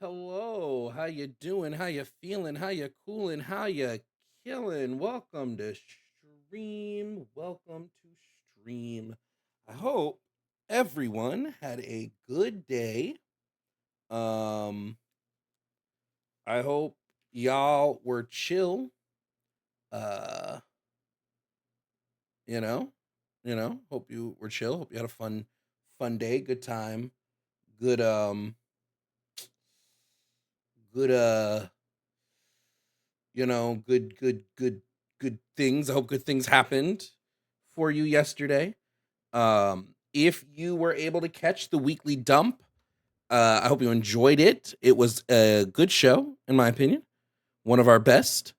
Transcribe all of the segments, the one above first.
Hello, how you doing? How you feeling? How you cooling? How you killing? Welcome to stream. Welcome to stream. I hope everyone had a good day. Um, I hope y'all were chill. Uh, you know, hope you were chill. Hope you had a fun day, good time, good good good things. I hope good things happened for you yesterday. If you were able to catch the weekly dump, I hope you enjoyed it. It was a good show, in my opinion, one of our best.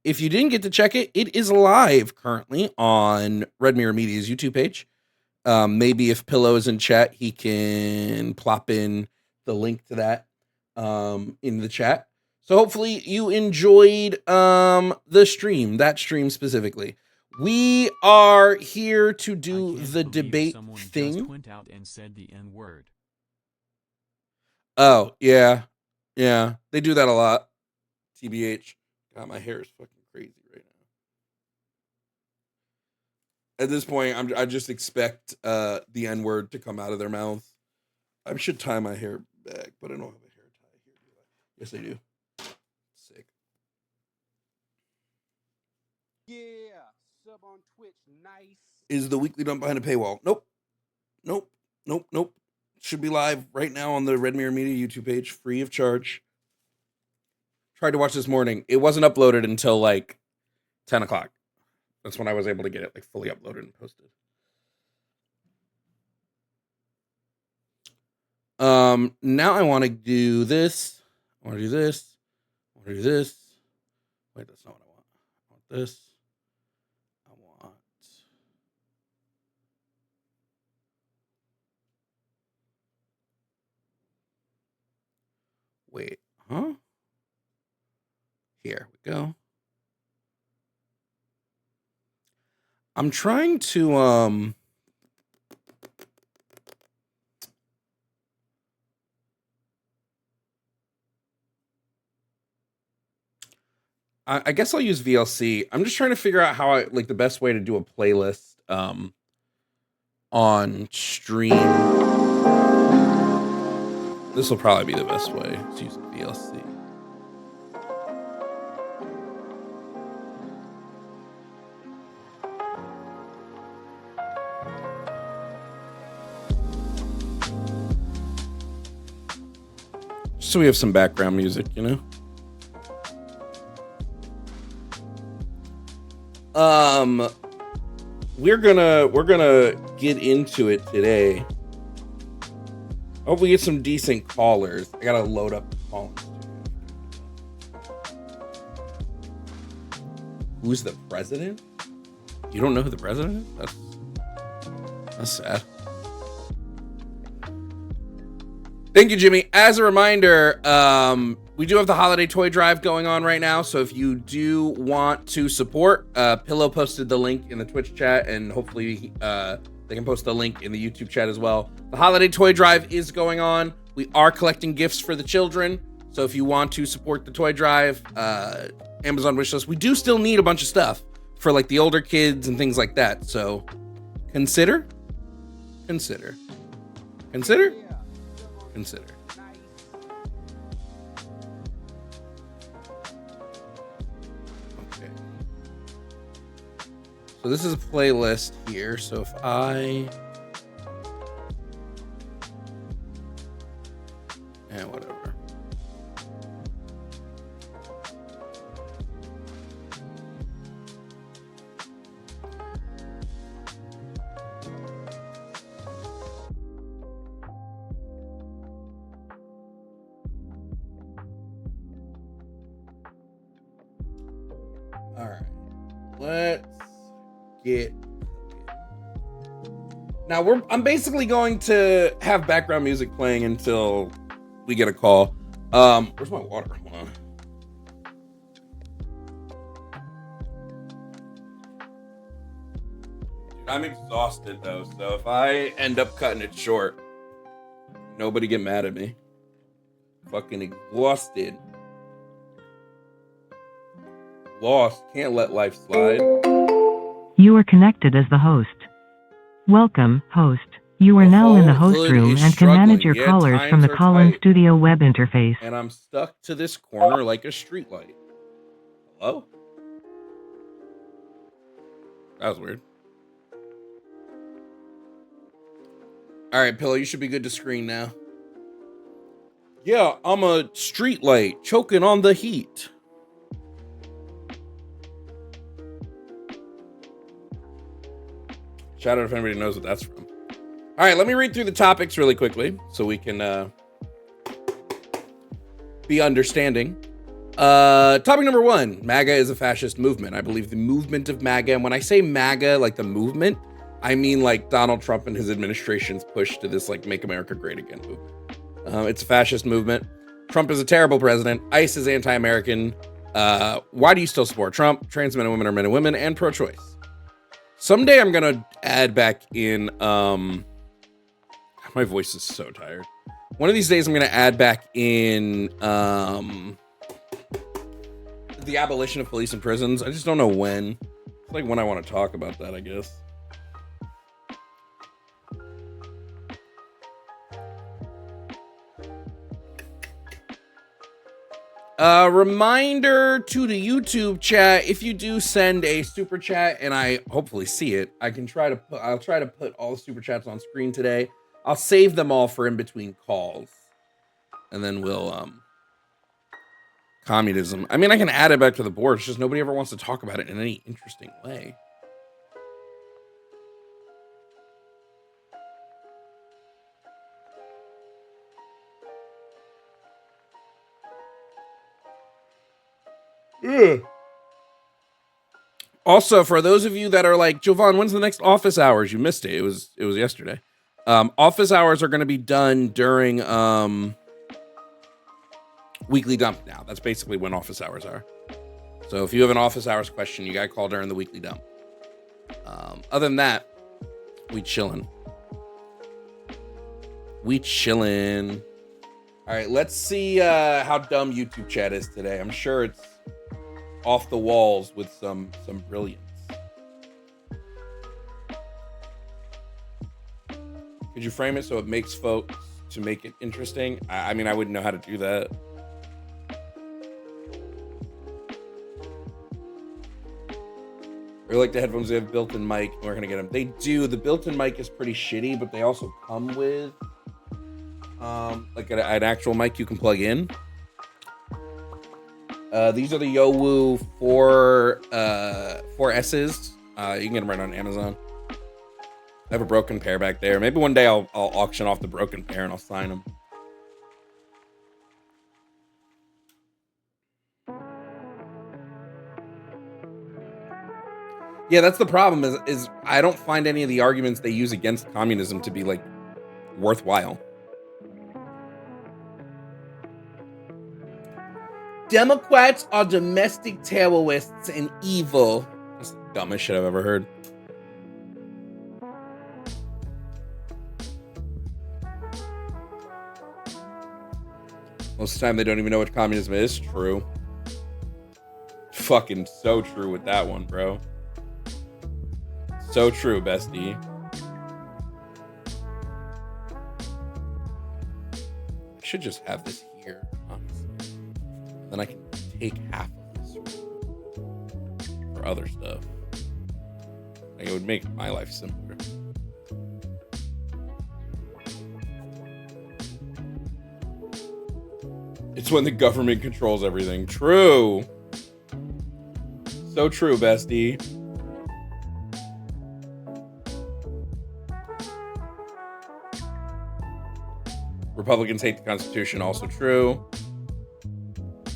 If you didn't get to check it, it is live currently on Red Mirror Media's YouTube page. Maybe if Pillow is in chat, he can plop in the link to that in the chat. So hopefully you enjoyed the stream, that stream specifically. We are here to do the debate thing. Just went out and said the N-word. Oh, yeah. Yeah, they do that a lot. TBH. God, my hair is fucking crazy right now. At this point, I just expect the N-word to come out of their mouth. I should tie my hair back, but I don't have a hair tie here, do I? Yes, I do. Sick. Yeah, sub on Twitch, nice. Is the weekly dump behind a paywall? Nope. Should be live right now on the Red Mirror Media YouTube page, free of charge. Tried to watch this morning. It wasn't uploaded until like 10 o'clock. That's when I was able to get it like fully uploaded and posted. Now I want to do this. I want to do this. I want to do this. Wait, that's not what I want. I want this. I want. Wait, huh? Here we go. I'm trying to I guess I'll use VLC. I'm just trying to figure out how I like the best way to do a playlist on stream. This will probably be the best way to use VLC. So we have some background music, you know? We're gonna get into it today. Hope we get some decent callers. I gotta load up the callers. Who's the president? You don't know who the president is? That's sad. Thank you, Jimmy. As a reminder, we do have the holiday toy drive going on right now. So if you do want to support, Pillow posted the link in the Twitch chat, and hopefully they can post the link in the YouTube chat as well. The holiday toy drive is going on. We are collecting gifts for the children. So if you want to support the toy drive, Amazon wishlist, we do still need a bunch of stuff for like the older kids and things like that. So consider. Okay. So this is a playlist here. So if whatever. All right, let's get. Now I'm basically going to have background music playing until we get a call. Where's my water? Hold on. I'm exhausted though, so if I end up cutting it short, nobody get mad at me. Fucking exhausted. Lost. Can't let life slide. You are connected as the host. Welcome, host. You are The now in the whole host hood room is and can manage your struggling. Yeah, callers from times the are call-in tight. studio web interface. And I'm stuck to this corner like a streetlight. Hello? That was weird. All right, Pillow, you should be good to screen now. Yeah, I'm a streetlight choking on the heat. Shout out if anybody knows what that's from. All right, let me read through the topics really quickly so we can be understanding. Topic number 1, MAGA is a fascist movement. I believe the movement of MAGA, and when I say MAGA, like the movement, I mean like Donald Trump and his administration's push to this like Make America Great Again movement. It's a fascist movement. Trump is a terrible president. ICE is anti-American. Why do you still support Trump? Trans men and women are men and women, and pro-choice. Someday I'm gonna add back in, my voice is so tired. One of these days I'm gonna add back in, the abolition of police and prisons. I just don't know when. It's like when I want to talk about that, I guess. Reminder to the YouTube chat, if you do send a super chat and I hopefully see it, I'll try to put all the super chats on screen today. I'll save them all for in between calls. And then we'll communism. I mean, I can add it back to the board. It's just nobody ever wants to talk about it in any interesting way. Ugh. Also, for those of you that are like, Jovan, when's the next office hours? You missed it. It was yesterday. Office hours are going to be done during weekly dump now. That's basically when office hours are. So if you have an office hours question, you got to call during the weekly dump. Other than that, we chilling. All right, let's see how dumb YouTube chat is today. I'm sure it's off the walls with some brilliance. Could you frame it so it makes folks to make it interesting? I mean, I wouldn't know how to do that. Or like the headphones, they have built-in mic. We're gonna get them. They do. The built-in mic is pretty shitty, but they also come with like an actual mic you can plug in. These are the Yowu 4S's. You can get them right on Amazon. I have a broken pair back there. Maybe one day I'll auction off the broken pair and I'll sign them. Yeah, that's the problem is I don't find any of the arguments they use against communism to be like worthwhile. Democrats are domestic terrorists and evil. That's the dumbest shit I've ever heard. Most of the time they don't even know what communism is. True. Fucking so true with that one, bro. So true, bestie. I should just have this here, honestly. Then I can take half of this for other stuff. Like, it would make my life simpler. It's when the government controls everything. True. So true, bestie. Republicans hate the Constitution. Also true.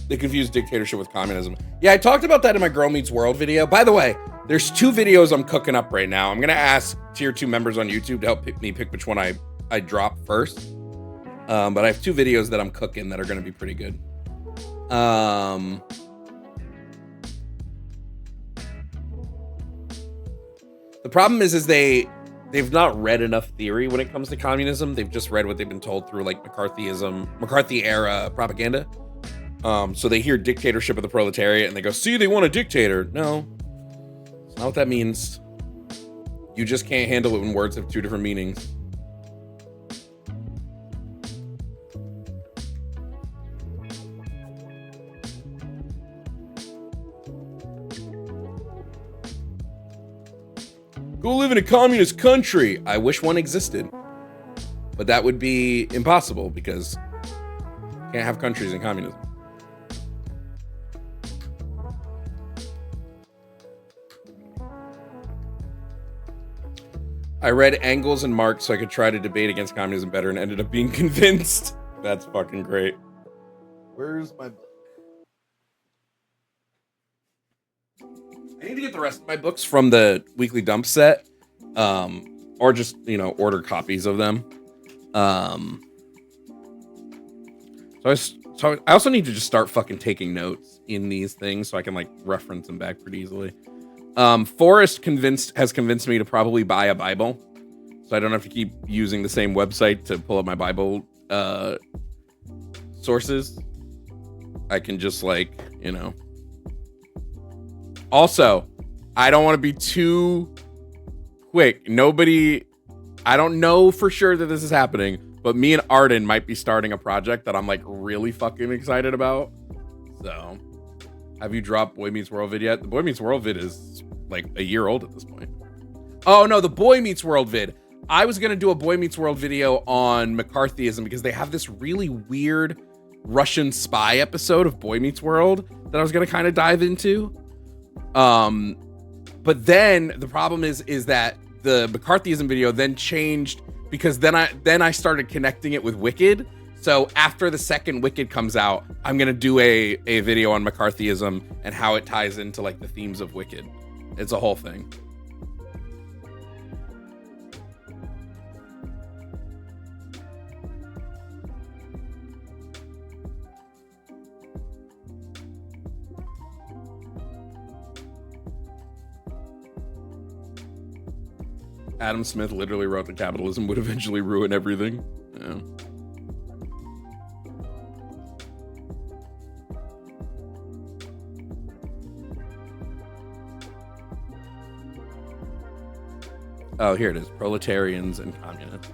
They confuse dictatorship with communism. Yeah, I talked about that in my Girl Meets World video. By the way, there's 2 videos I'm cooking up right now. I'm going to ask tier 2 members on YouTube to help me pick which one I drop first. But I have 2 videos that I'm cooking that are going to be pretty good. The problem is they they've not read enough theory when it comes to communism. They've just read what they've been told through like McCarthy era propaganda. So they hear dictatorship of the proletariat and they go, see, they want a dictator. No, it's not what that means. You just can't handle it when words have two different meanings. Go live in a communist country. I wish one existed. But that would be impossible because you can't have countries in communism. I read Engels and Marx so I could try to debate against communism better and ended up being convinced. That's fucking great. Where's my book? I need to get the rest of my books from the weekly dump set, or just, you know, order copies of them. So I also need to just start fucking taking notes in these things so I can like reference them back pretty easily. Forrest has convinced me to probably buy a Bible, so I don't have to keep using the same website to pull up my Bible sources. I can just like, you know. Also, I don't want to be too quick. I don't know for sure that this is happening, but me and Arden might be starting a project that I'm like really fucking excited about. So, have you dropped Boy Meets World vid yet? The Boy Meets World vid is like a year old at this point. Oh no, the Boy Meets World vid. I was going to do a Boy Meets World video on McCarthyism because they have this really weird Russian spy episode of Boy Meets World that I was going to kind of dive into. But then the problem is that the McCarthyism video then changed because then I started connecting it with Wicked. So after the second Wicked comes out, I'm going to do a video on McCarthyism and how it ties into like the themes of Wicked. It's a whole thing. Adam Smith literally wrote that capitalism would eventually ruin everything. Yeah. Oh, here it is. Proletarians and communists.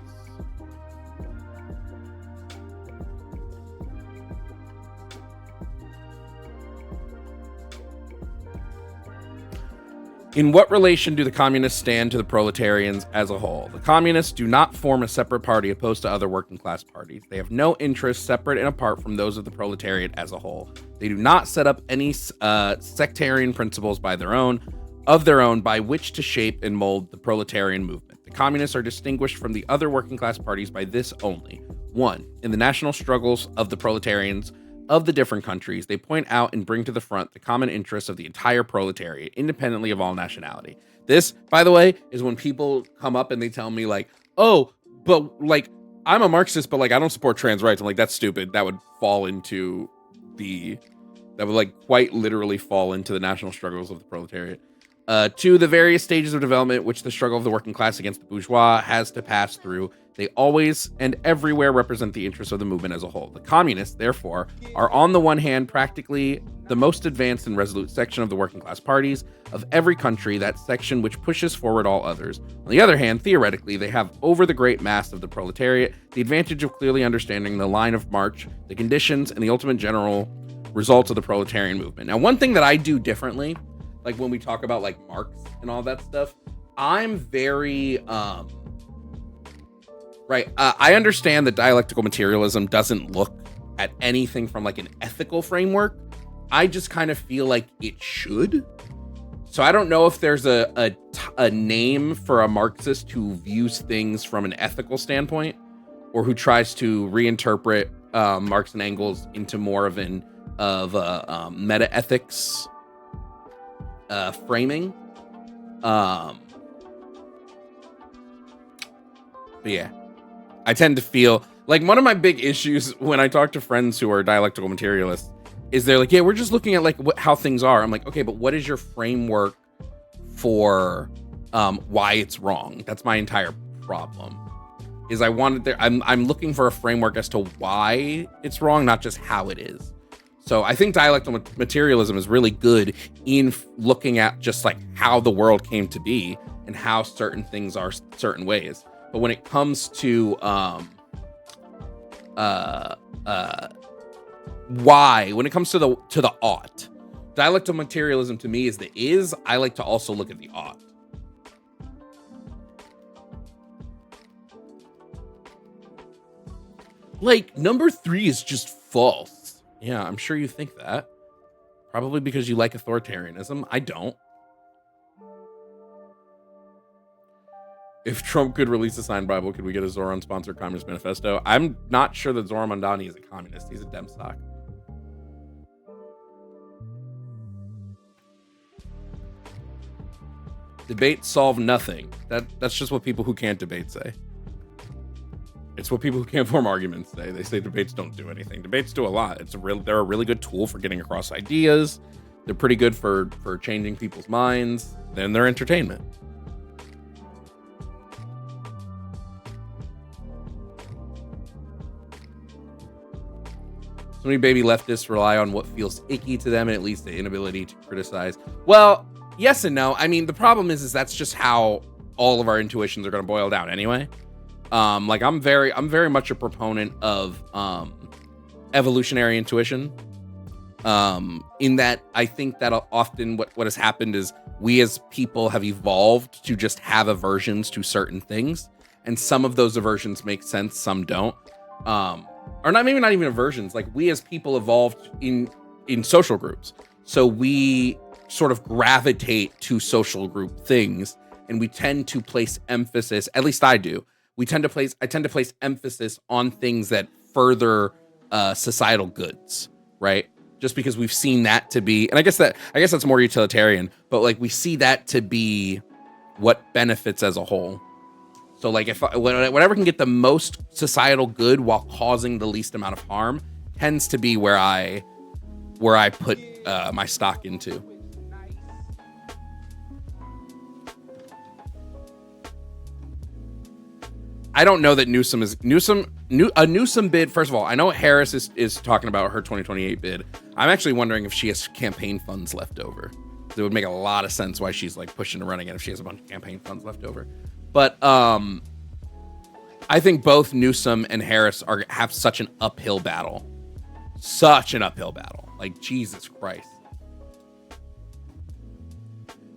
In what relation do the communists stand to the proletarians as a whole? The communists do not form a separate party opposed to other working class parties. They have no interests separate and apart from those of the proletariat as a whole. They do not set up any sectarian principles of their own by which to shape and mold the proletarian movement. The communists are distinguished from the other working class parties by this only. 1. In the national struggles of the proletarians of the different countries, they point out and bring to the front the common interests of the entire proletariat, independently of all nationality. This, by the way, is when people come up and they tell me like, oh, but like, I'm a Marxist, but like, I don't support trans rights. I'm like, that's stupid. That would like quite literally fall into the national struggles of the proletariat. 2, the various stages of development which the struggle of the working class against the bourgeois has to pass through. They always and everywhere represent the interests of the movement as a whole. The communists, therefore, are on the one hand practically the most advanced and resolute section of the working class parties of every country, that section which pushes forward all others. On the other hand, theoretically, they have over the great mass of the proletariat the advantage of clearly understanding the line of march, the conditions, and the ultimate general results of the proletarian movement. Now, one thing that I do differently, like when we talk about like Marx and all that stuff, I'm very, I understand that dialectical materialism doesn't look at anything from like an ethical framework. I just kind of feel like it should. So I don't know if there's a name for a Marxist who views things from an ethical standpoint or who tries to reinterpret Marx and Engels into more of a meta ethics framing. But yeah, I tend to feel like one of my big issues when I talk to friends who are dialectical materialists is they're like, yeah, we're just looking at like how things are. I'm like, okay, but what is your framework for why it's wrong. That's my entire problem. Is I wanted there. I'm looking for a framework as to why it's wrong, not just how it is. So I think dialectical materialism is really good in looking at just like how the world came to be and how certain things are certain ways. But when it comes to why, when it comes to the ought, dialectical materialism to me is the is. I like to also look at the ought. Like, number 3 is just false. Yeah, I'm sure you think that. Probably because you like authoritarianism. I don't. If Trump could release a signed Bible, could we get a Zoran-sponsored Communist Manifesto? I'm not sure that Zoran Mondani is a communist. He's a Demstock. Debates solve nothing. That's just what people who can't debate say. It's what people who can't form arguments say. They say debates don't do anything. Debates do a lot. They're a really good tool for getting across ideas. They're pretty good for changing people's minds. Then they're entertainment. So many baby leftists rely on what feels icky to them and it leads to inability to criticize. Well, yes and no. I mean, the problem is that's just how all of our intuitions are going to boil down anyway. Like I'm very much a proponent of evolutionary intuition. In that I think that often what has happened is we as people have evolved to just have aversions to certain things, and some of those aversions make sense, some don't. Or not even aversions. Like we as people evolved in social groups, so we sort of gravitate to social group things, and we tend to place emphasis. At least I do. I tend to place emphasis on things that further societal goods, right? Just because we've seen that to be, and I guess that's more utilitarian, but like we see that to be what benefits as a whole. So like whatever can get the most societal good while causing the least amount of harm tends to be where I put my stock into. I don't know that Newsom bid. First of all, I know Harris is talking about her 2028 bid. I'm actually wondering if she has campaign funds left over. It would make a lot of sense why she's like pushing to run again if she has a bunch of campaign funds left over. But I think both Newsom and Harris have such an uphill battle. Like Jesus Christ.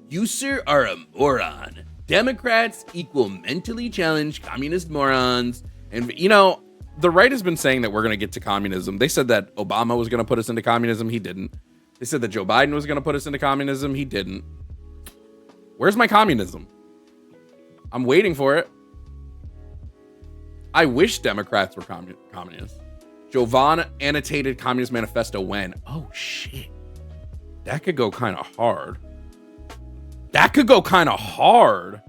You sir are a moron. Democrats equal mentally challenged communist morons. And, you know, the right has been saying that we're going to get to communism. They said that Obama was going to put us into communism. He didn't. They said that Joe Biden was going to put us into communism. He didn't. Where's my communism? I'm waiting for it. I wish Democrats were communists. Jovan annotated Communist Manifesto when? Oh, shit. That could go kind of hard. That could go kind of hard.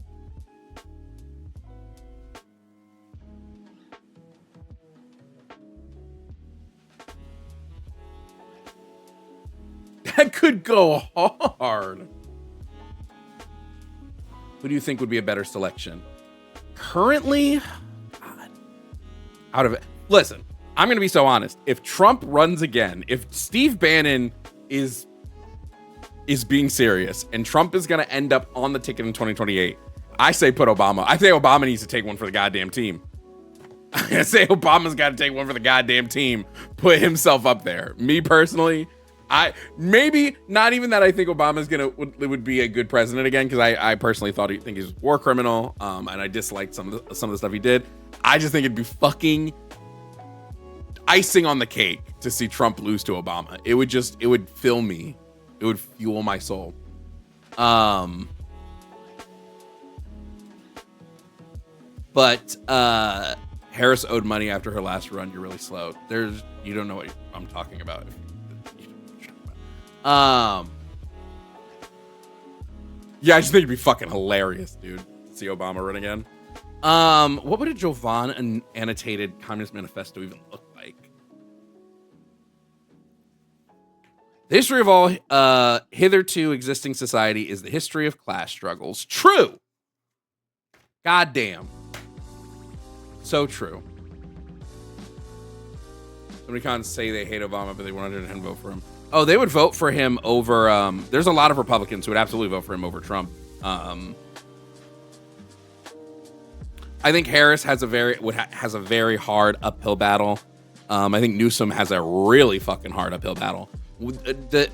That could go hard. Who do you think would be a better selection? Currently, God, out of it. Listen, I'm going to be so honest. If Trump runs again, if Steve Bannon is being serious and Trump is going to end up on the ticket in 2028, I say put Obama. I think Obama needs to take one for the goddamn team. I say Obama's got to take one for the goddamn team. Put himself up there. Me personally, I maybe not even that I think Obama's would be a good president again, because I personally think he's a war criminal, and I disliked some of the stuff he did. I just think it'd be fucking icing on the cake to see Trump lose to Obama. It would fill me. It would fuel my soul. But Harris owed money after her last run. You're really slow. You don't know what I'm talking about. Yeah, I just think it'd be fucking hilarious, dude, to see Obama run again. What would a Jovan annotated Communist Manifesto even look like? The history of all hitherto existing society is the history of class struggles. True. Goddamn. So true. Somebody can't say they hate Obama, but they 110 vote for him. Oh, they would vote for him over. There's a lot of Republicans who would absolutely vote for him over Trump. I think Harris has a very hard uphill battle. I think Newsom has a really fucking hard uphill battle.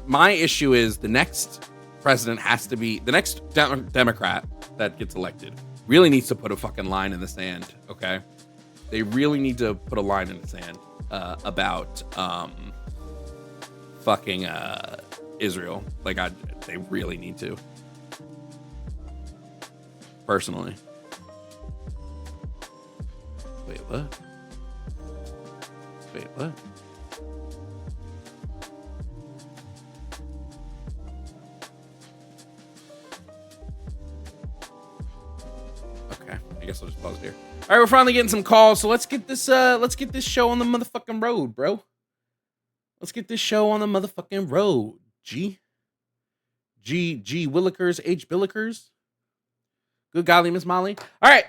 My issue is the next president has to be the next Democrat that gets elected really needs to put a fucking line in the sand. Okay, they really need to put a line in the sand about fucking Israel. Like they really need to. Personally. Wait, what? Wait, what? Okay, I guess I'll just pause here. All right, we're finally getting some calls, so let's get this show on the motherfucking road, bro. Let's get this show on the motherfucking road. G Willikers, H Billikers. Good golly, Miss Molly. All right.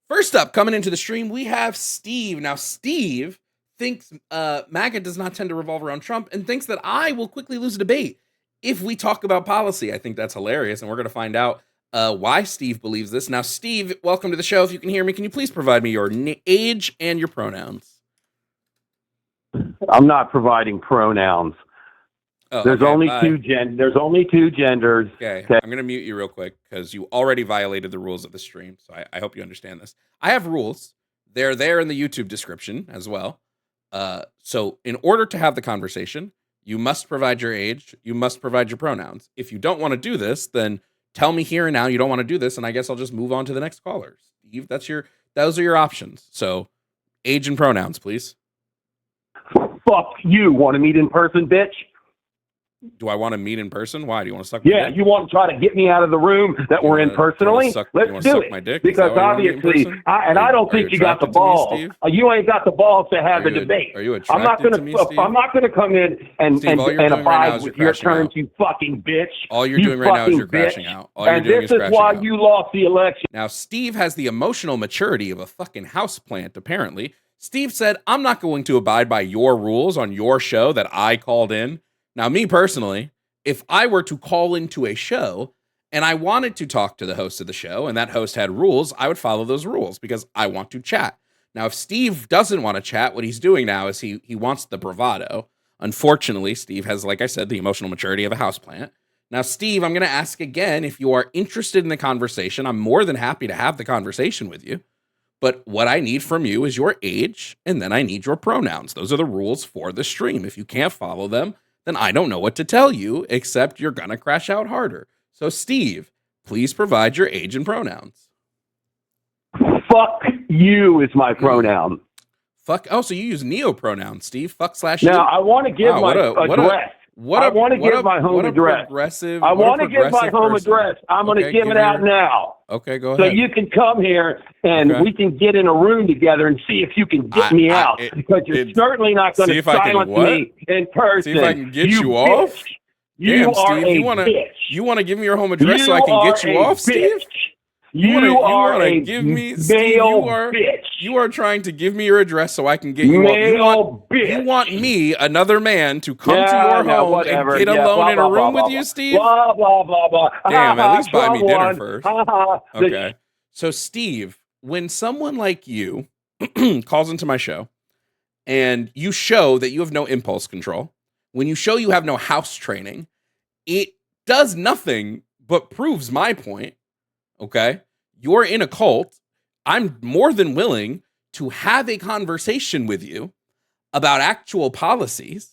First up, coming into the stream, we have Steve. Now, Steve thinks MAGA does not tend to revolve around Trump and thinks that I will quickly lose a debate if we talk about policy. I think that's hilarious, and we're going to find out why Steve believes this. Now, Steve, welcome to the show. If you can hear me, can you please provide me your age and your pronouns? I'm not providing pronouns. Oh, there's okay, only bye. There's only two genders. Okay, I'm going to mute you real quick because you already violated the rules of the stream. So I hope you understand this. I have rules. They're there in the YouTube description as well. So in order to have the conversation, you must provide your age. You must provide your pronouns. If you don't want to do this, then tell me here and now you don't want to do this, and I guess I'll just move on to the next caller. Steve, those are your options. So age and pronouns, please. Fuck you. Want to meet in person, bitch? Do I want to meet in person? Why? Do you want to suck my Yeah, dick? you want to try to get me out of the room that we're in personally? Let's do my it. dick? Because obviously, I don't think you got the balls. You ain't got the balls to have the debate. Are you I'm not attracted to me, Steve? I'm not gonna come in and Steve, all you're doing right now abide is with you're your crashing terms, out. you fucking bitch. All you're doing right now is you're crashing out. All you're doing this is why you lost the election. Now, Steve has the emotional maturity of a fucking houseplant, apparently. Steve said, I'm not going to abide by your rules on your show that I called in. Now, me personally, if I were to call into a show and I wanted to talk to the host of the show and that host had rules, I would follow those rules because I want to chat. Now, if Steve doesn't want to chat, what he's doing now is he wants the bravado. Unfortunately, Steve has, like I said, the emotional maturity of a houseplant. Now, Steve, I'm going to ask again, if you are interested in the conversation, I'm more than happy to have the conversation with you. But what I need from you is your age, and then I need your pronouns. Those are the rules for the stream. If you can't follow them, then I don't know what to tell you, except you're going to crash out harder. So, Steve, please provide your age and pronouns. Fuck you is my pronoun. Fuck. Oh, so you use neo-pronouns, Steve. Fuck / Now, you. I want to give my address. I want to give my home address. I want to give my home address. I'm going to give it out now. Okay, go ahead. So you can come here and we can get in a room together and see if you can get me out. Because you're certainly not going to silence me in person. See if I can get you off? You Damn, are Steve, bitch. you want to give me your home address so I can get you off, Steve? You are a bitch. You are trying to give me your address so I can get you off. You want me, another man, to come to your home and get alone in a room with you, Steve? Blah, blah, blah, blah. Damn, at least buy me dinner first. Okay. So, Steve, when someone like you calls into my show and you show that you have no impulse control, when you show you have no house training, it does nothing but proves my point. Okay? You're in a cult. I'm more than willing to have a conversation with you about actual policies,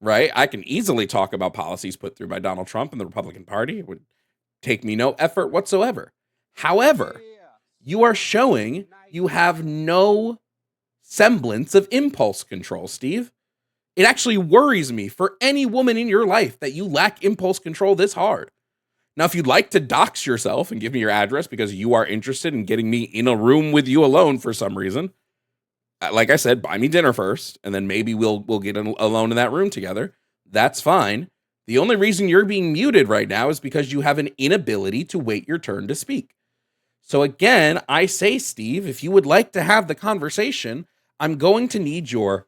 right? I can easily talk about policies put through by Donald Trump and the Republican Party. It would take me no effort whatsoever. However, you are showing you have no semblance of impulse control, Steve. It actually worries me for any woman in your life that you lack impulse control this hard. Now, if you'd like to dox yourself and give me your address because you are interested in getting me in a room with you alone for some reason, like I said, buy me dinner first, and then maybe we'll get alone in that room together. That's fine. The only reason you're being muted right now is because you have an inability to wait your turn to speak. So again, I say, Steve, if you would like to have the conversation, I'm going to need your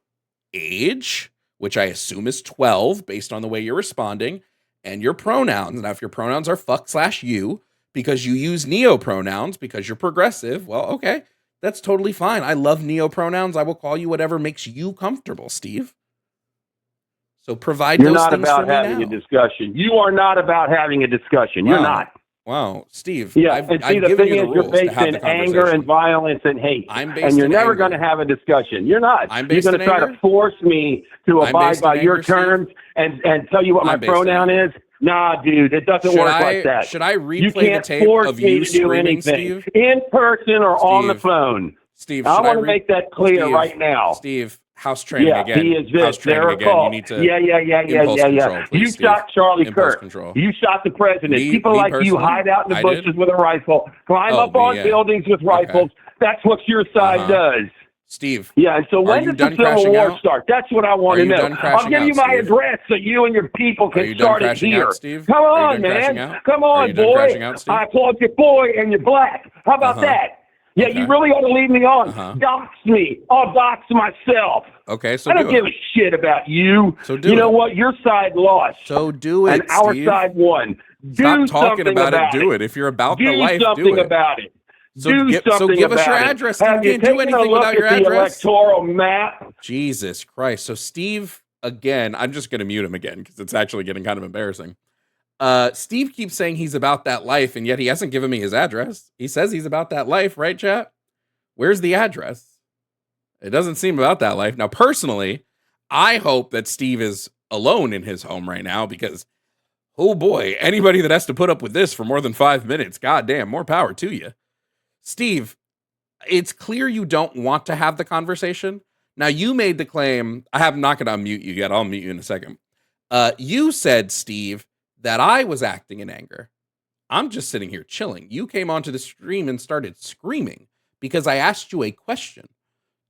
age, which I assume is 12 based on the way you're responding, and your pronouns. Now, if your pronouns are fuck/you because you use neo-pronouns because you're progressive, well, okay, that's totally fine. I love neo-pronouns. I will call you whatever makes you comfortable, Steve. So provide You're those not things about for me having now. a discussion. You are not about having a discussion. You're not. Wow, Steve. Yeah, I've and see, the given thing you is, the you're rules to based have in the anger and conversation. violence and hate. I'm based and you're in never anger. going to have a discussion. You're not. I'm You're based going in to try anger? to force me to I'm abide based in by your anger, Steve? terms and tell you what my I'm based in pronoun anger. is. Nah, dude, it doesn't work like that. Should I You replay the can't tape force of me you to do screaming, anything, Steve? in person or on the phone. Steve, I should want to make that clear Steve, right now. Steve, house training Yeah, again. he is House this. training They're again. You called. need to Yeah. impulse control, please, You Steve. shot Charlie Impulse Kirk. control. You shot the president. People Me like you personally? hide out in the I bushes did? with a rifle, climb Oh, up on buildings with rifles. That's what your side does. Steve. Yeah, and so when you does the done Civil crashing War out? start? That's what I want Are to you know. done crashing I'll give you out, my Steve? address so you and your people Are can you done start it crashing here. out, Steve? Come Are you on, done crashing man. out? Come Are on, you done boy. crashing out, Steve? I applaud your boy and you're black. How about that? Yeah, Okay. you really ought to leave me on. Dox me. I'll dox myself. Okay, so I don't do give it. a shit about you. So do You know it. what? Your side lost. So do it, And our Steve. side won. Stop Do talking something about it. Do it. If you're about do the life, something do it. about it. So do give something us your about it. address. Steve. Have You you can't do taken a anything look without your at the address. electoral map? Jesus Christ. So Steve, again, I'm just going to mute him again because it's actually getting kind of embarrassing. Steve keeps saying he's about that life, and yet he hasn't given me his address. He says he's about that life, right, chat? Where's the address? It doesn't seem about that life. Now, personally, I hope that Steve is alone in his home right now because, oh boy, anybody that has to put up with this for more than 5 minutes, goddamn, more power to you. Steve, it's clear you don't want to have the conversation. Now, you made the claim, I'm not going to unmute you yet. I'll mute you in a second. You said, Steve, that I was acting in anger. I'm just sitting here chilling. You came onto the stream and started screaming because I asked you a question.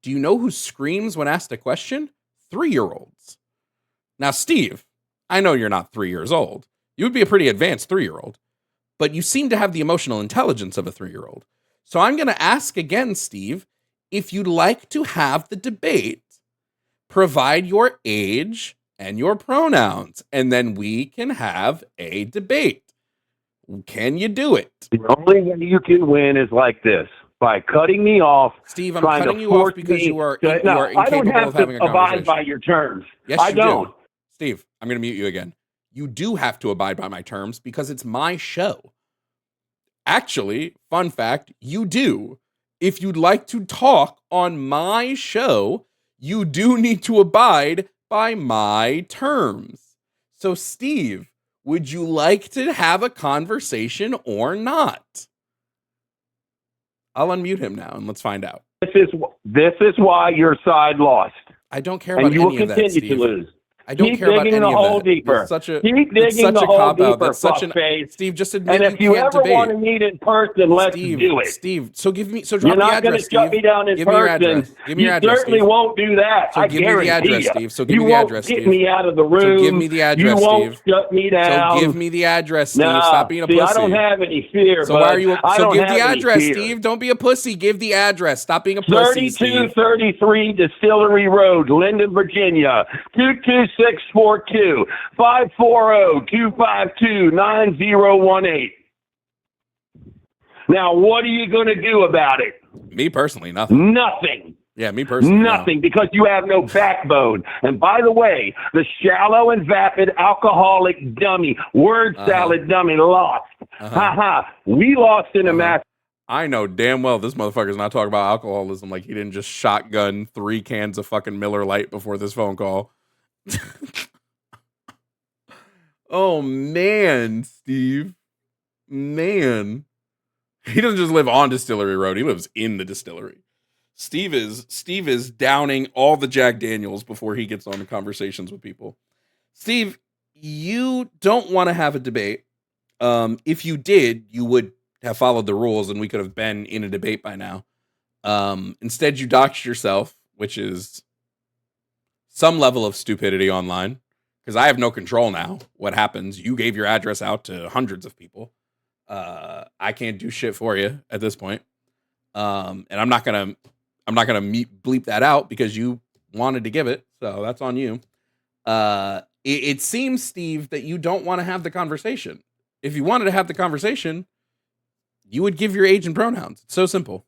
Do you know who screams when asked a question? 3-year-olds. Now, Steve, I know you're not 3 years old. You would be a pretty advanced 3-year-old, but you seem to have the emotional intelligence of a 3-year-old. So I'm going to ask again, Steve, if you'd like to have the debate, provide your age and your pronouns, and then we can have a debate. Can you do it? The only way you can win is like this. By cutting me off, Steve, I'm trying cutting to you off force because me you are to, no, I don't incapable have of having a to abide conversation. by your terms. Yes, I you don't. do. Steve, I'm going to mute you again. You do have to abide by my terms because it's my show. Actually, fun fact, you do. If you'd like to talk on my show, you do need to abide by my terms. So, Steve, would you like to have a conversation or not? I'll unmute him now and let's find out. This is why your side lost. I don't care about and you will any of that, continue Steve. to lose. I don't Keep care about digging any the of hole that. deeper. It's such a Keep digging the hole cop-out. deeper, That's such an fuckface. Steve. Just admit And if you you can't ever debate. want to meet in person, let's do it. Steve, so drop You're the not going address, to shut Steve. me down in Give me your person. address. Give me your You address, certainly Steve. won't do that. So I give me the guarantee address, you. Steve. So give you me the won't address, get Steve. me out of the room. So give me the address, you won't Steve. shut me down. So give me the address, Steve. No, Stop being a pussy. I don't have any fear. So why are you? So give the address, fear. Steve. Don't be a pussy. Give the address. Stop being a pussy, Steve. 3233 Distillery Road, Linden, Virginia, 22642, 540-252-9018. Now, what are you going to do about it? Me personally, nothing. Nothing. Yeah, me personally, nothing, because you have no backbone. And by the way, the shallow and vapid alcoholic dummy, word salad dummy lost. We lost in a match. I know damn well this motherfucker's not talking about alcoholism like he didn't just shotgun 3 cans of fucking Miller Lite before this phone call. Oh, man, Steve. Man. He doesn't just live on Distillery Road. He lives in the distillery. Steve is downing all the Jack Daniels before he gets on the conversations with people. Steve, you don't want to have a debate. If you did, you would have followed the rules and we could have been in a debate by now. Instead, you doxed yourself, which is some level of stupidity online, because I have no control now. What happens? You gave your address out to hundreds of people. I can't do shit for you at this point. And I'm not gonna bleep that out because you wanted to give it, so that's on you. It seems, Steve, that you don't want to have the conversation. If you wanted to have the conversation, you would give your age and pronouns. It's so simple.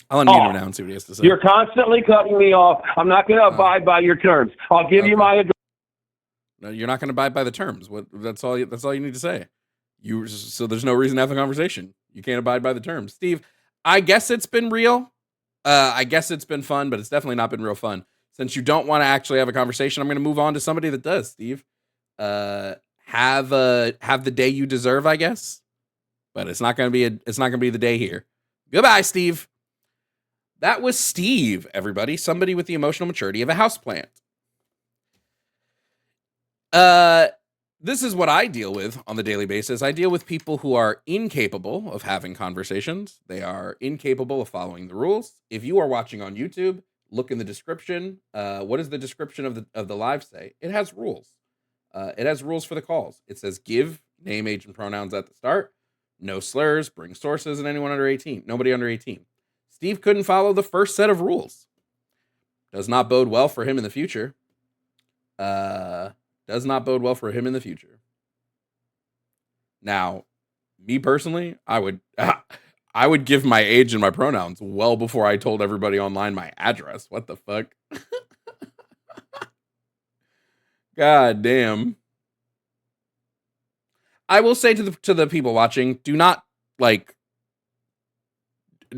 I'll unmute him now and see what he has to say. You're constantly cutting me off. I'm not going to abide by your terms. I'll give you my address. No, you're not going to abide by the terms. That's all you need to say. So there's no reason to have a conversation. You can't abide by the terms. Steve, I guess it's been real. I guess it's been fun, but it's definitely not been real fun. Since you don't want to actually have a conversation, I'm going to move on to somebody that does. Steve, have the day you deserve, I guess. But it's not going to be the day here. Goodbye, Steve. That was Steve, everybody. Somebody with the emotional maturity of a houseplant. This is what I deal with on the daily basis. I deal with people who are incapable of having conversations. They are incapable of following the rules. If you are watching on YouTube, look in the description. What does the description of the live say? It has rules. It has rules for the calls. It says give name, age, and pronouns at the start. No slurs. Bring sources and anyone under 18. Nobody under 18. Steve couldn't follow the first set of rules. Does not bode well for him in the future. Does not bode well for him in the future. Now, me personally, I would give my age and my pronouns well before I told everybody online my address. What the fuck? God damn. I will say to the people watching, do not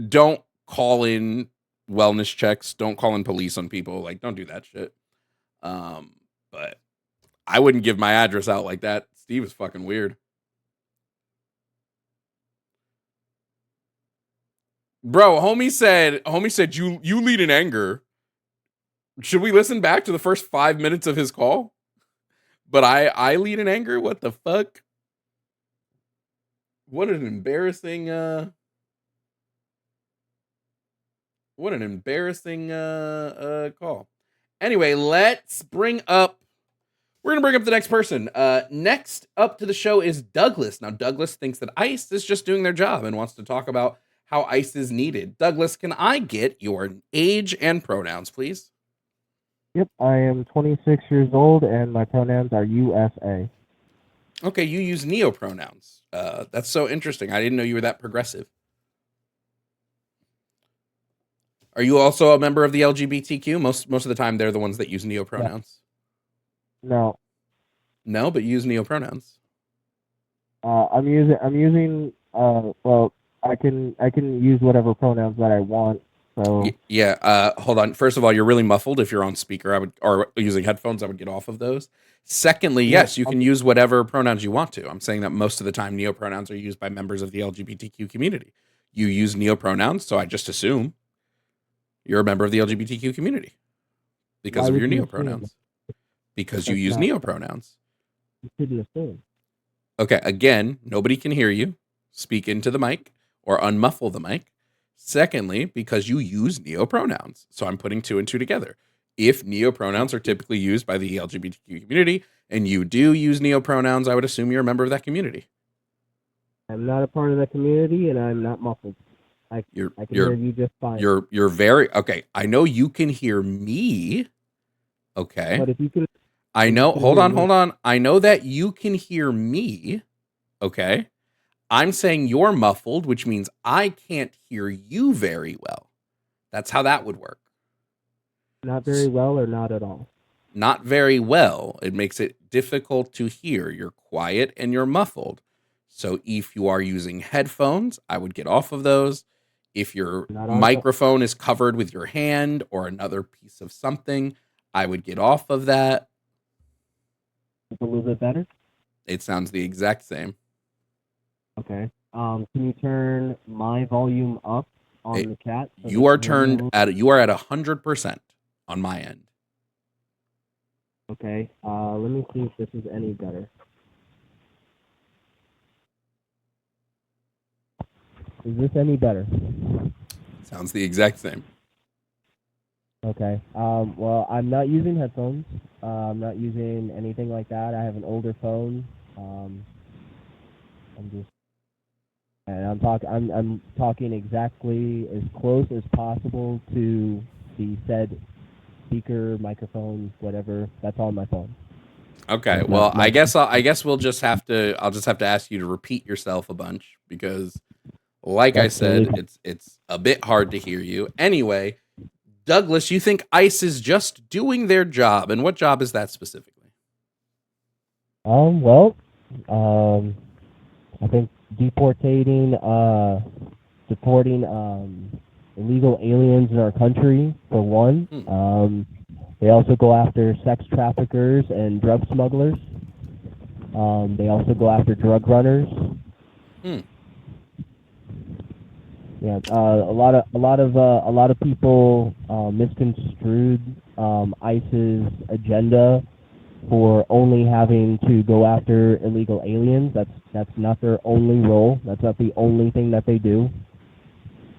don't call in wellness checks. Don't call in police on people. Don't do that shit. But I wouldn't give my address out like that. Steve is fucking weird. Bro, homie said you lead in anger. Should we listen back to the first 5 minutes of his call? But I lead in anger? What the fuck? What an embarrassing call. Anyway, we're going to bring up the next person. Next up to the show is Douglas. Now, Douglas thinks that ICE is just doing their job and wants to talk about how ICE is needed. Douglas, can I get your age and pronouns, please? Yep, I am 26 years old, and my pronouns are USA. Okay, you use neopronouns. That's so interesting. I didn't know you were that progressive. Are you also a member of the LGBTQ? Most of the time, they're the ones that use neopronouns. No. No, but you use neopronouns. I'm using. Well, I can use whatever pronouns that I want. So yeah. Hold on. First of all, you're really muffled. If you're on speaker, or using headphones, I would get off of those. Secondly, yes, you can use whatever pronouns you want to. I'm saying that most of the time, neopronouns are used by members of the LGBTQ community. You use neopronouns, so I just assume you're a member of the LGBTQ community because of your neopronouns. Because you use neopronouns. You shouldn't assume. Okay, again, nobody can hear you. Speak into the mic or unmuffle the mic. Secondly, because you use neopronouns. So I'm putting two and two together. If neopronouns are typically used by the LGBTQ community and you do use neopronouns, I would assume you're a member of that community. I'm not a part of that community and I'm not muffled. I can hear you just fine. You're very okay. I know you can hear me. Okay. But if you can, I know. Hold on. I know that you can hear me. Okay. I'm saying you're muffled, which means I can't hear you very well. That's how that would work. Not very well or not at all? Not very well. It makes it difficult to hear. You're quiet and you're muffled. So if you are using headphones, I would get off of those. If your microphone is covered with your hand or another piece of something, I would get off of that. A little bit better? It sounds the exact same. Okay. Can you turn my volume up on the cat? So you are at 100% on my end. Okay. Let me see if this is any better. Is this any better? Sounds the exact same. Okay. Well, I'm not using headphones. I'm not using anything like that. I have an older phone. I'm talking exactly as close as possible to the said speaker, microphone, whatever. That's on my phone. Okay, That's well, not- I guess I'll just have to ask you to repeat yourself a bunch because, like I That's said, really- it's a bit hard to hear you. Anyway, Douglas, you think ICE is just doing their job, and what job is that specifically? I think deporting illegal aliens in our country for one. They also go after sex traffickers and drug smugglers. They also go after drug runners. Yeah, a lot of people misconstrued ICE's agenda for only having to go after illegal aliens. That's not their only role. That's not the only thing that they do.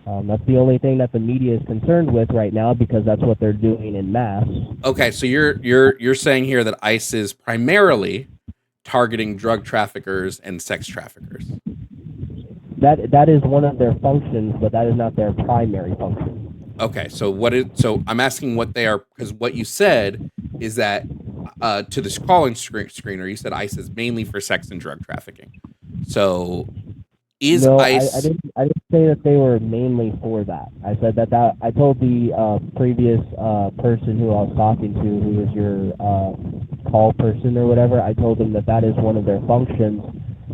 That's the only thing that the media is concerned with right now because that's what they're doing in mass. Okay, so you're saying here that ICE is primarily targeting drug traffickers and sex traffickers. That is one of their functions, but that is not their primary function. Okay, so I'm asking what they are, because what you said is that to this calling screener, you said ICE is mainly for sex and drug trafficking. So is no, ICE? I didn't say that they were mainly for that. I said that I told the previous person who I was talking to, who was your call person or whatever, I told them that is one of their functions,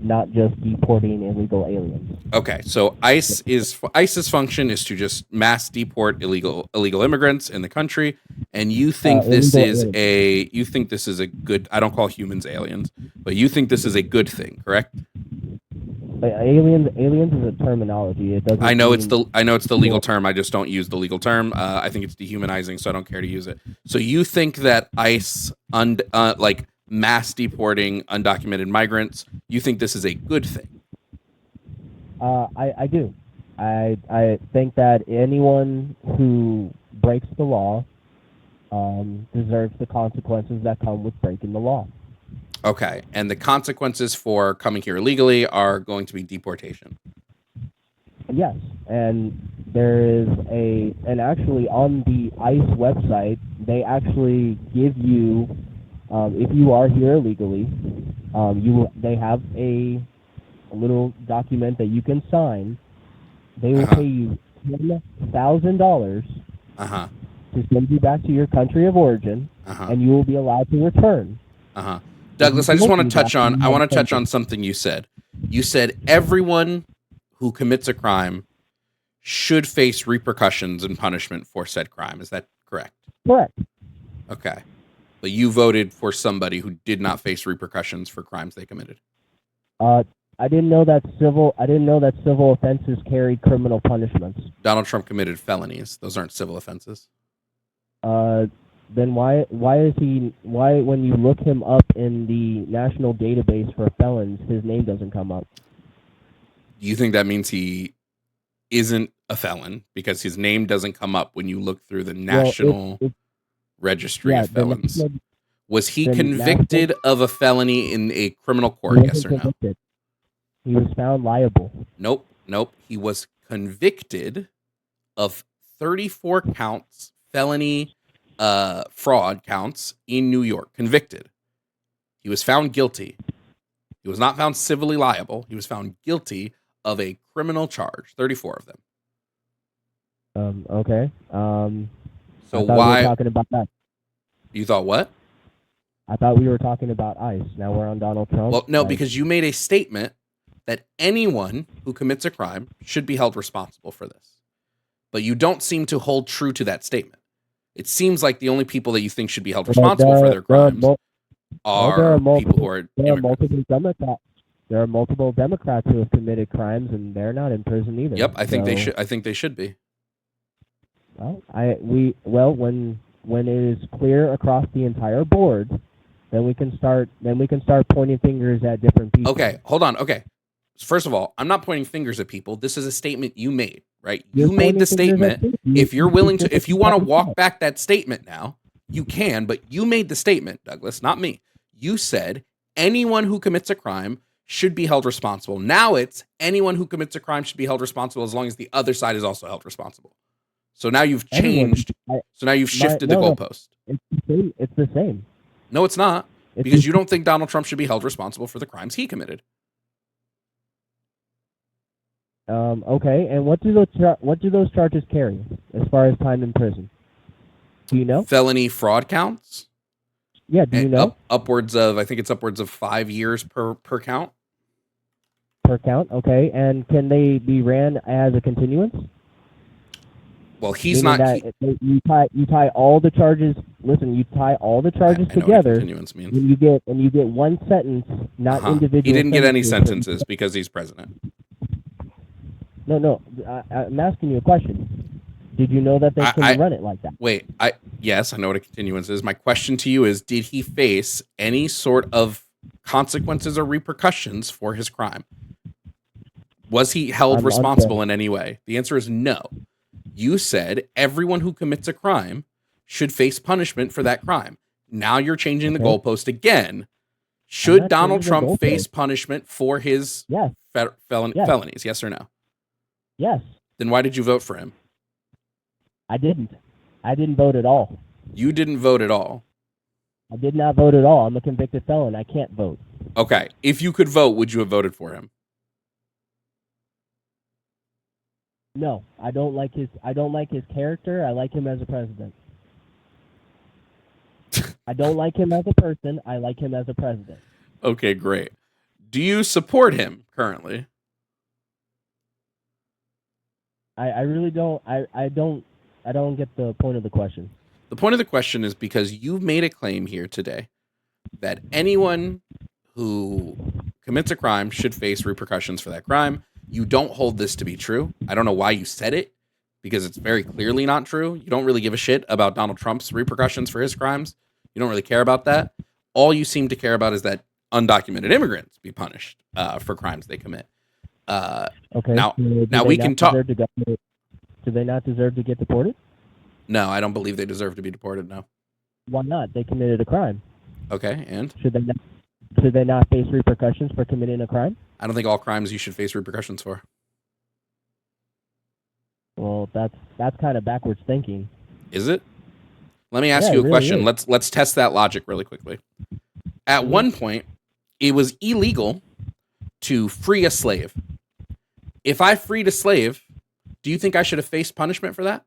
not just deporting illegal aliens. Okay, so ICE's function is to just mass deport illegal immigrants in the country, and you think this is a good, I don't call humans aliens, but you think this is a good thing, correct? Aliens is a terminology. It doesn't. I know it's the legal term. I just don't use the legal term. I think it's dehumanizing, so I don't care to use it. So you think that ICE like mass deporting undocumented migrants, you think this is a good thing? I do. I think that anyone who breaks the law deserves the consequences that come with breaking the law. Okay, and the consequences for coming here illegally are going to be deportation. Yes, and there is and actually on the ICE website, they actually give you, if you are here illegally, they have a little document that you can sign. They will pay you $10,000 to send you back to your country of origin, and you will be allowed to return. Douglas, I just want to touch on something you said. You said everyone who commits a crime should face repercussions and punishment for said crime. Is that correct? Correct. Okay. But you voted for somebody who did not face repercussions for crimes they committed. I didn't know that civil offenses carried criminal punishments. Donald Trump committed felonies. Those aren't civil offenses. Then why when you look him up in the national database for felons, his name doesn't come up? Do you think that means he isn't a felon because his name doesn't come up when you look through the national registry of felons? Was he convicted of a felony in a criminal court? Yes or no? He was found liable. Nope. He was convicted of 34 counts, felony fraud counts in New York. Convicted. He was found guilty. He was not found civilly liable. He was found guilty of a criminal charge. 34 of them. Okay. So why we were talking about that? You thought what? I thought we were talking about ICE. Now we're on Donald Trump. Well, no, because you made a statement that anyone who commits a crime should be held responsible for this. But you don't seem to hold true to that statement. It seems like the only people that you think should be held responsible for their crimes are people who are immigrants. There are multiple Democrats who have committed crimes, and they're not in prison either. Yep, I think they should be. Well, when it is clear across the entire board, then we can start pointing fingers at different people. Okay, hold on. Okay. First of all, I'm not pointing fingers at people. This is a statement you made, right? You made the statement. If you're willing to, if you want to walk back that statement now, you can, but you made the statement, Douglas, not me. You said anyone who commits a crime should be held responsible. Now it's anyone who commits a crime should be held responsible as long as the other side is also held responsible. So now you've changed. So now you've shifted the goalpost. It's the same. No, it's not. Because you don't think Donald Trump should be held responsible for the crimes he committed. Okay, and what do those charges carry as far as time in prison? Do you know? Felony fraud counts? Yeah, do you know? Upwards of, I think it's upwards of 5 years per count. Per count, okay. And can they be ran as a continuance? Well, he's Meaning not. You tie all the charges. Listen, you tie all the charges together. Continuance means. And you get one sentence, not individual. He didn't get any sentences because he's president. No. I'm asking you a question. Did you know that they can run it like that? Wait, yes, I know what a continuance is. My question to you is, did he face any sort of consequences or repercussions for his crime? Was he held responsible in any way? The answer is no. You said everyone who commits a crime should face punishment for that crime. Now you're changing the goalpost again. Should Donald Trump face punishment for his felonies? Yes or no? Yes. Then why did you vote for him? I didn't. I didn't vote at all. You didn't vote at all? I did not vote at all. I'm a convicted felon. I can't vote. Okay. If you could vote, would you have voted for him? No, I don't like his character. I like him as a president. I don't like him as a person. I like him as a president. Okay, great. Do you support him currently? I really don't. I don't get the point of the question. The point of the question is because you've made a claim here today that anyone who commits a crime should face repercussions for that crime. You don't hold this to be true. I don't know why you said it, because it's very clearly not true. You don't really give a shit about Donald Trump's repercussions for his crimes. You don't really care about that. All you seem to care about is that undocumented immigrants be punished for crimes they commit. Okay. Now we can talk. Do they not deserve to get deported? No, I don't believe they deserve to be deported. No. Why not? They committed a crime. Okay, and should they not face repercussions for committing a crime? I don't think all crimes you should face repercussions for. Well, that's kind of backwards thinking. Is it? Let me ask you a question. Let's test that logic really quickly. At one point, it was illegal to free a slave. If I freed a slave, do you think I should have faced punishment for that?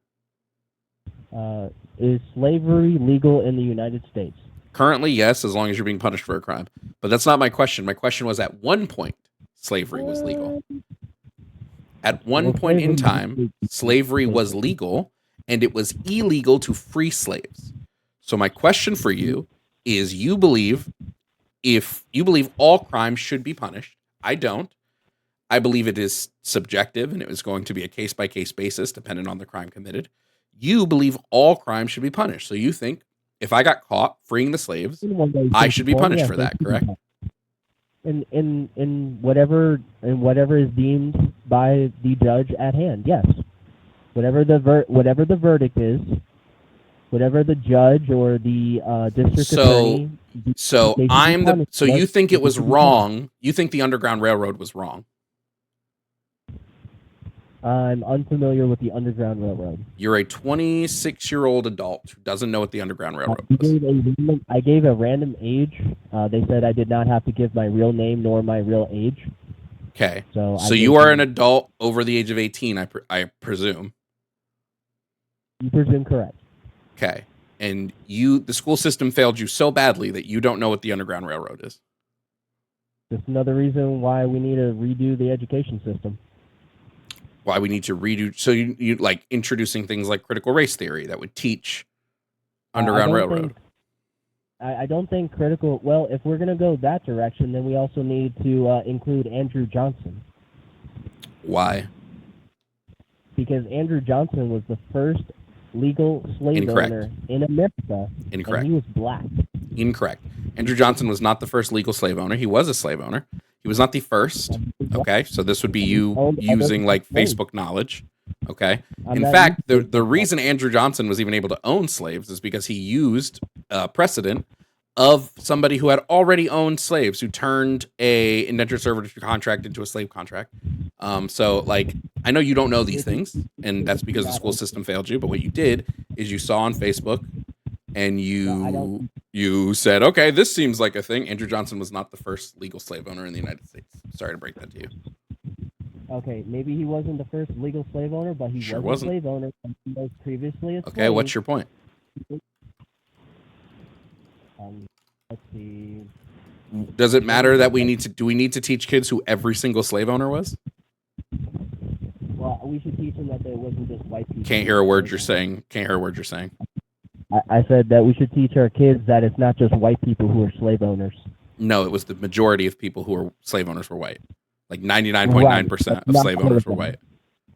Is slavery legal in the United States? Currently, yes, as long as you're being punished for a crime. But that's not my question. My question was, at one point, slavery was legal. At one point in time, slavery was legal, and it was illegal to free slaves. So my question for you is, if you believe all crimes should be punished, I don't. I believe it is subjective, and it was going to be a case-by-case basis depending on the crime committed. You believe all crimes should be punished. So you think if I got caught freeing the slaves, I should be punished for that, correct? In whatever is deemed by the judge at hand, yes. Whatever the verdict is, whatever the judge or the district attorney. So you think it was wrong? You think the Underground Railroad was wrong? I'm unfamiliar with the Underground Railroad. You're a 26-year-old adult who doesn't know what the Underground Railroad was. I gave a random age. They said I did not have to give my real name nor my real age. Okay. So you are an adult over the age of 18, I presume. You presume correct. Okay. And the school system failed you so badly that you don't know what the Underground Railroad is. That's another reason why we need to redo the education system. Why we need to redo, so you like introducing things like critical race theory that would teach Underground Railroad. I don't think critical, well, if we're going to go that direction, then we also need to include Andrew Johnson. Why? Because Andrew Johnson was the first legal slave owner in America. Incorrect. And he was black. Incorrect. Andrew Johnson was not the first legal slave owner. He was a slave owner. He was not the first. Okay, so this would be you using like Facebook knowledge. Okay. In fact, the reason Andrew Johnson was even able to own slaves is because he used precedent of somebody who had already owned slaves, who turned a indentured servitude contract into a slave contract. So like, I know you don't know these things, and that's because the school system failed you. But what you did is you saw on Facebook, and you said, okay, this seems like a thing. Andrew Johnson was not the first legal slave owner in the United States. Sorry to break that to you. Okay, maybe he wasn't the first legal slave owner, but he Sure was wasn't. a slave owner, and he was previously a slave. Okay, what's your point? Let's see. Does it matter that do we need to teach kids who every single slave owner was? Well, we should teach them that it wasn't just white people. Can't hear a word you're saying. Can't hear a word you're saying. I said that we should teach our kids that it's not just white people who are slave owners. No, it was the majority of people who were slave owners were white. Like 99.9% of slave owners were white.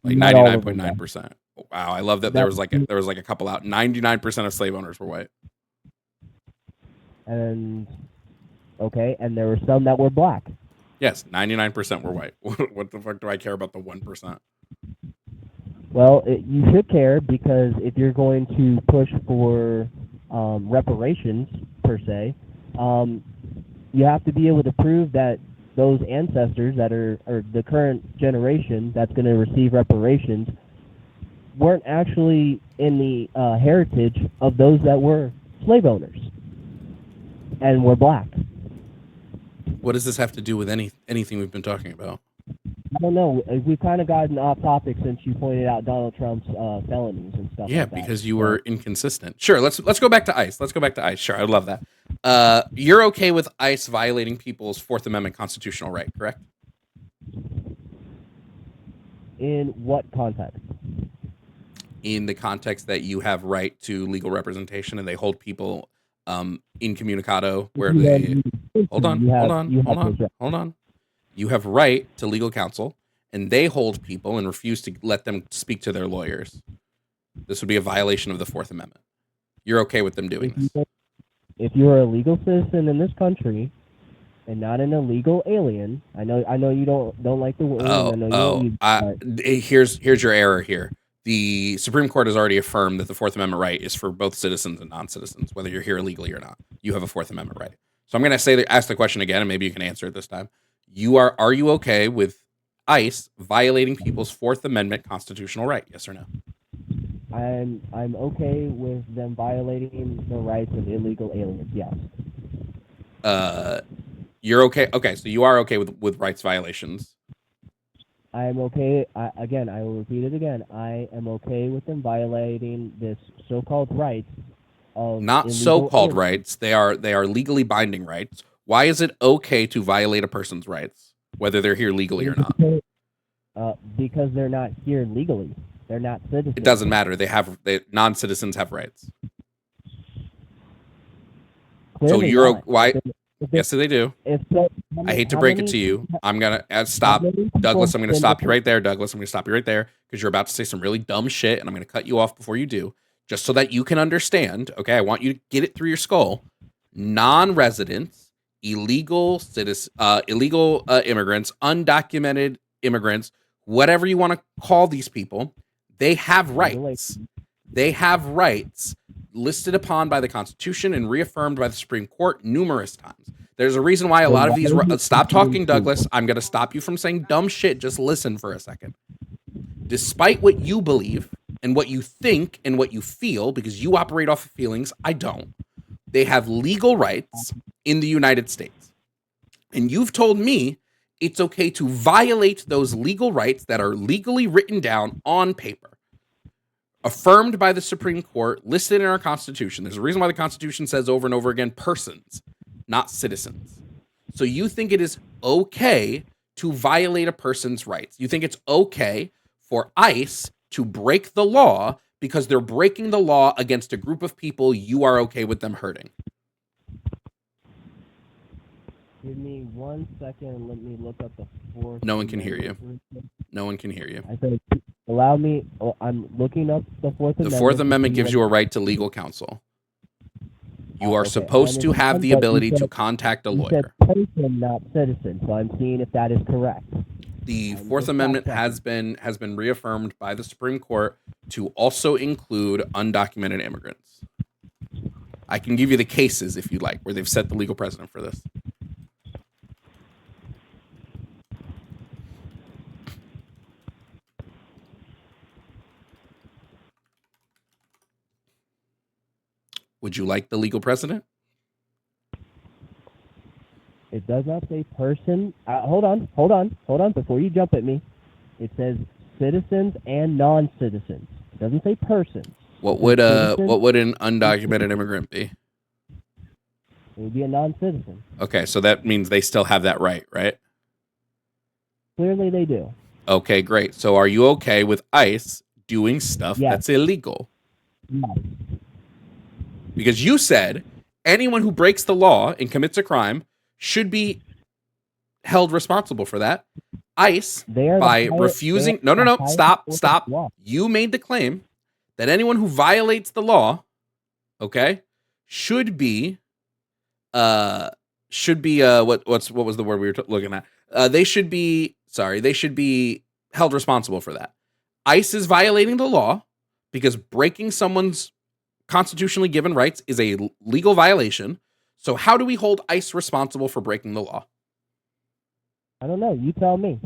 Like 99.9%. Wow, I love that there was like a couple out. 99% of slave owners were white. And okay, and there were some that were black. Yes, 99% were white. What the fuck do I care about the 1%? Well, you should care, because if you're going to push for reparations, per se, you have to be able to prove that those ancestors that are the current generation that's going to receive reparations weren't actually in the heritage of those that were slave owners and were black. What does this have to do with anything we've been talking about? I don't know. We've kind of gotten off topic since you pointed out Donald Trump's felonies and stuff. Yeah, like that. because you were inconsistent. Sure, let's go back to ICE. Let's go back to ICE. Sure, I love that. You're okay with ICE violating people's Fourth Amendment constitutional right, correct? In what context? In the context that you have right to legal representation, and they hold people incommunicado, where they hold on. You have right to legal counsel, and they hold people and refuse to let them speak to their lawyers. This would be a violation of the Fourth Amendment. You're okay with them doing this? If you're a legal citizen in this country and not an illegal alien, I know you don't like the word. Here's your error here. The Supreme Court has already affirmed that the Fourth Amendment right is for both citizens and non-citizens, whether you're here illegally or not. You have a Fourth Amendment right. So I'm going to ask the question again, and maybe you can answer it this time. Are you okay with ICE violating people's Fourth Amendment constitutional right? Yes or no? I'm okay with them violating the rights of illegal aliens. Yes. You're okay. Okay, so you are okay with rights violations. I'm okay. I will repeat it again. I am okay with them violating this so-called rights of not so-called rights. They are legally binding rights. Why is it okay to violate a person's rights, whether they're here legally or not? Because they're not here legally. They're not citizens. It doesn't matter. Non-citizens have rights. Clearly so you're not. why? Yes, they do. I hate to break it to you. I'm gonna stop, Douglas. I'm gonna stop you right there, Douglas. I'm gonna stop you right there because you're about to say some really dumb shit, and I'm gonna cut you off before you do, just so that you can understand. Okay, I want you to get it through your skull. Non-residents, illegal citizens, illegal immigrants, undocumented immigrants, whatever you want to call these people, they have rights. They have rights listed upon by the Constitution and reaffirmed by the Supreme Court numerous times. There's a reason why a lot of these... Stop talking, Douglas. I'm going to stop you from saying dumb shit. Just listen for a second. Despite what you believe and what you think and what you feel, because you operate off of feelings, I don't. They have legal rights in the United States. And you've told me it's okay to violate those legal rights that are legally written down on paper, affirmed by the Supreme Court, listed in our Constitution. There's a reason why the Constitution says over and over again, persons, not citizens. So you think it is okay to violate a person's rights. You think it's okay for ICE to break the law because they're breaking the law against a group of people you are okay with them hurting. Give me 1 second and let me look up the Fourth. No one can hear you. No one can hear you. I said, allow me. I'm looking up the Fourth Amendment. The Fourth Amendment gives you a right to legal counsel. You are supposed to have the ability to contact a lawyer. You said person, not citizen. So I'm seeing if that is correct. The Fourth Amendment has been reaffirmed by the Supreme Court to also include undocumented immigrants. I can give you the cases if you'd like, where they've set the legal precedent for this. Would you like the legal precedent? It does not say person. Hold on. Before you jump at me, it says citizens and non-citizens. It doesn't say persons. What would an undocumented immigrant be? It would be a non-citizen. Okay, so that means they still have that right? Clearly they do. Okay, great. So are you okay with ICE doing stuff that's illegal? Yes. Because you said anyone who breaks the law and commits a crime should be held responsible for that. ICE, by refusing... No, stop. You made the claim that anyone who violates the law, okay, should be what was the word we were looking at? They should be held responsible for that. ICE is violating the law because breaking someone's constitutionally given rights is a legal violation. So how do we hold ICE responsible for breaking the law? I don't know. You tell me.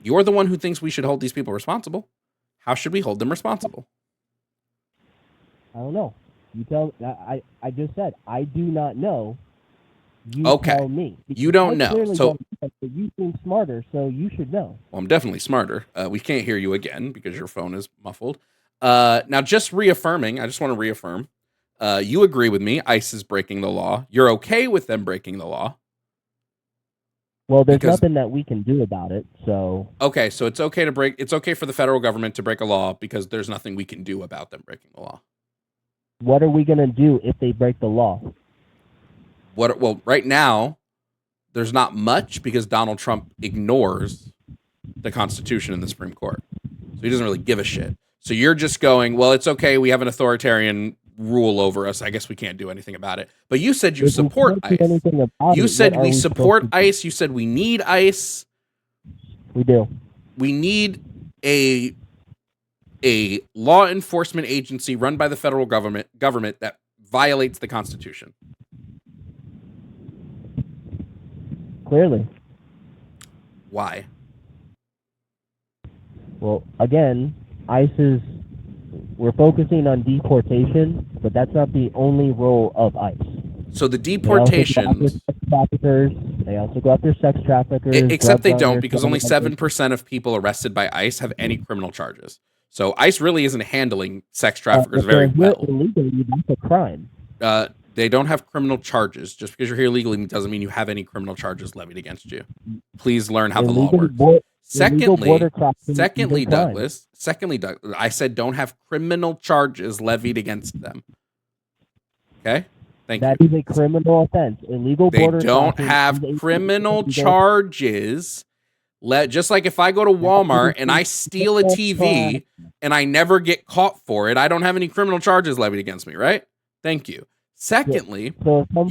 You're the one who thinks we should hold these people responsible. How should we hold them responsible? I don't know. You tell. I just said I do not know. You tell me. You don't know. So you seem smarter, so you should know. Well, I'm definitely smarter. We can't hear you again because your phone is muffled. Now, just reaffirming. I just want to reaffirm. You agree with me. ICE is breaking the law. You're okay with them breaking the law. Well, there's nothing that we can do about it. So okay, so it's okay to break. It's okay for the federal government to break a law because there's nothing we can do about them breaking the law. What are we going to do if they break the law? Well, right now, there's not much because Donald Trump ignores the Constitution in the Supreme Court. So he doesn't really give a shit. So you're just going, well, it's okay. We have an authoritarian rule over us. I guess we can't do anything about it. But you said you support ICE. You said we support ICE. You said we need ICE. We do. We need a law enforcement agency run by the federal government that violates the Constitution. Clearly. Why? Well, again, ICE is... We're focusing on deportation, but that's not the only role of ICE. So the deportations... They also go after sex traffickers. Except they don't, because only 7% of people arrested by ICE have any criminal charges. So ICE really isn't handling sex traffickers very well. Illegally, that's a crime. They don't have criminal charges. Just because you're here illegally doesn't mean you have any criminal charges levied against you. Please learn how the law works. Secondly, Douglas, I said don't have criminal charges levied against them. Okay? Thank you. That is a criminal offense. Illegal border They don't have criminal charges. Just like if I go to Walmart and I steal a TV and I never get caught for it, I don't have any criminal charges levied against me, right? Thank you. Secondly, Douglas, I'm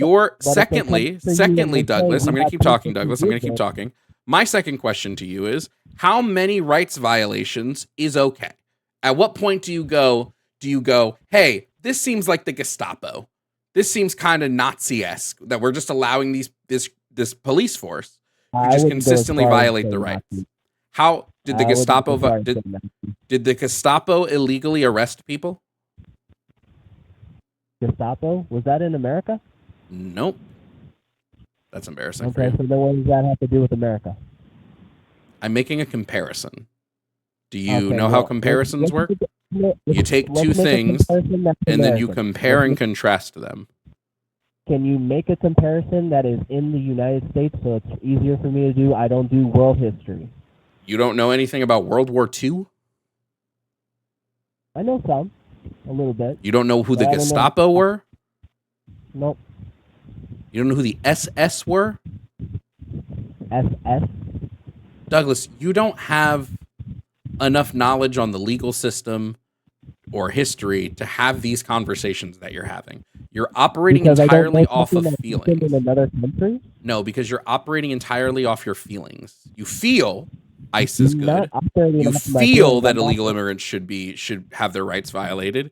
going to keep talking, Douglas. I'm going to keep talking. My second question to you is, how many rights violations is okay? At what point do you go, hey, this seems like the Gestapo. This seems kind of Nazi-esque that we're just allowing this police force to just consistently violate the rights. How did the Gestapo did the Gestapo illegally arrest people? Gestapo? Was that in America? Nope. That's embarrassing. Okay, so then what does that have to do with America? I'm making a comparison. Do you know how comparisons work? You take two things and then you compare and contrast them. Can you make a comparison that is in the United States so it's easier for me to do? I don't do world history. You don't know anything about World War II? I know some. A little bit. You don't know who the Gestapo were? Nope. You don't know who the SS were? SS? Douglas, you don't have enough knowledge on the legal system or history to have these conversations that you're having. You're operating entirely off of feelings. In another country? No, because you're operating entirely off your feelings. You feel ICE is good. You feel that illegal immigrants should have their rights violated.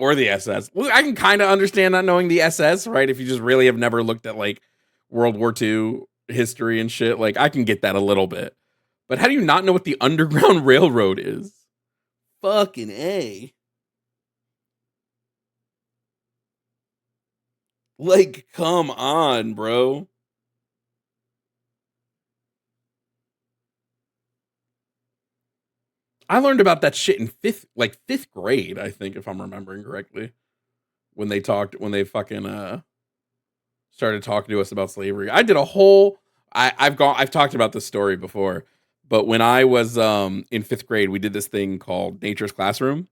Or the SS. Well, I can kind of understand not knowing the SS, right? If you just really have never looked at like World War II history and shit, like I can get that a little bit. But how do you not know what the Underground Railroad is? Fucking A. Like, come on, bro. I learned about that shit in fifth grade, I think, if I'm remembering correctly. When they fucking started talking to us about slavery. I did a whole I've talked about this story before, but when I was in fifth grade, we did this thing called Nature's Classroom.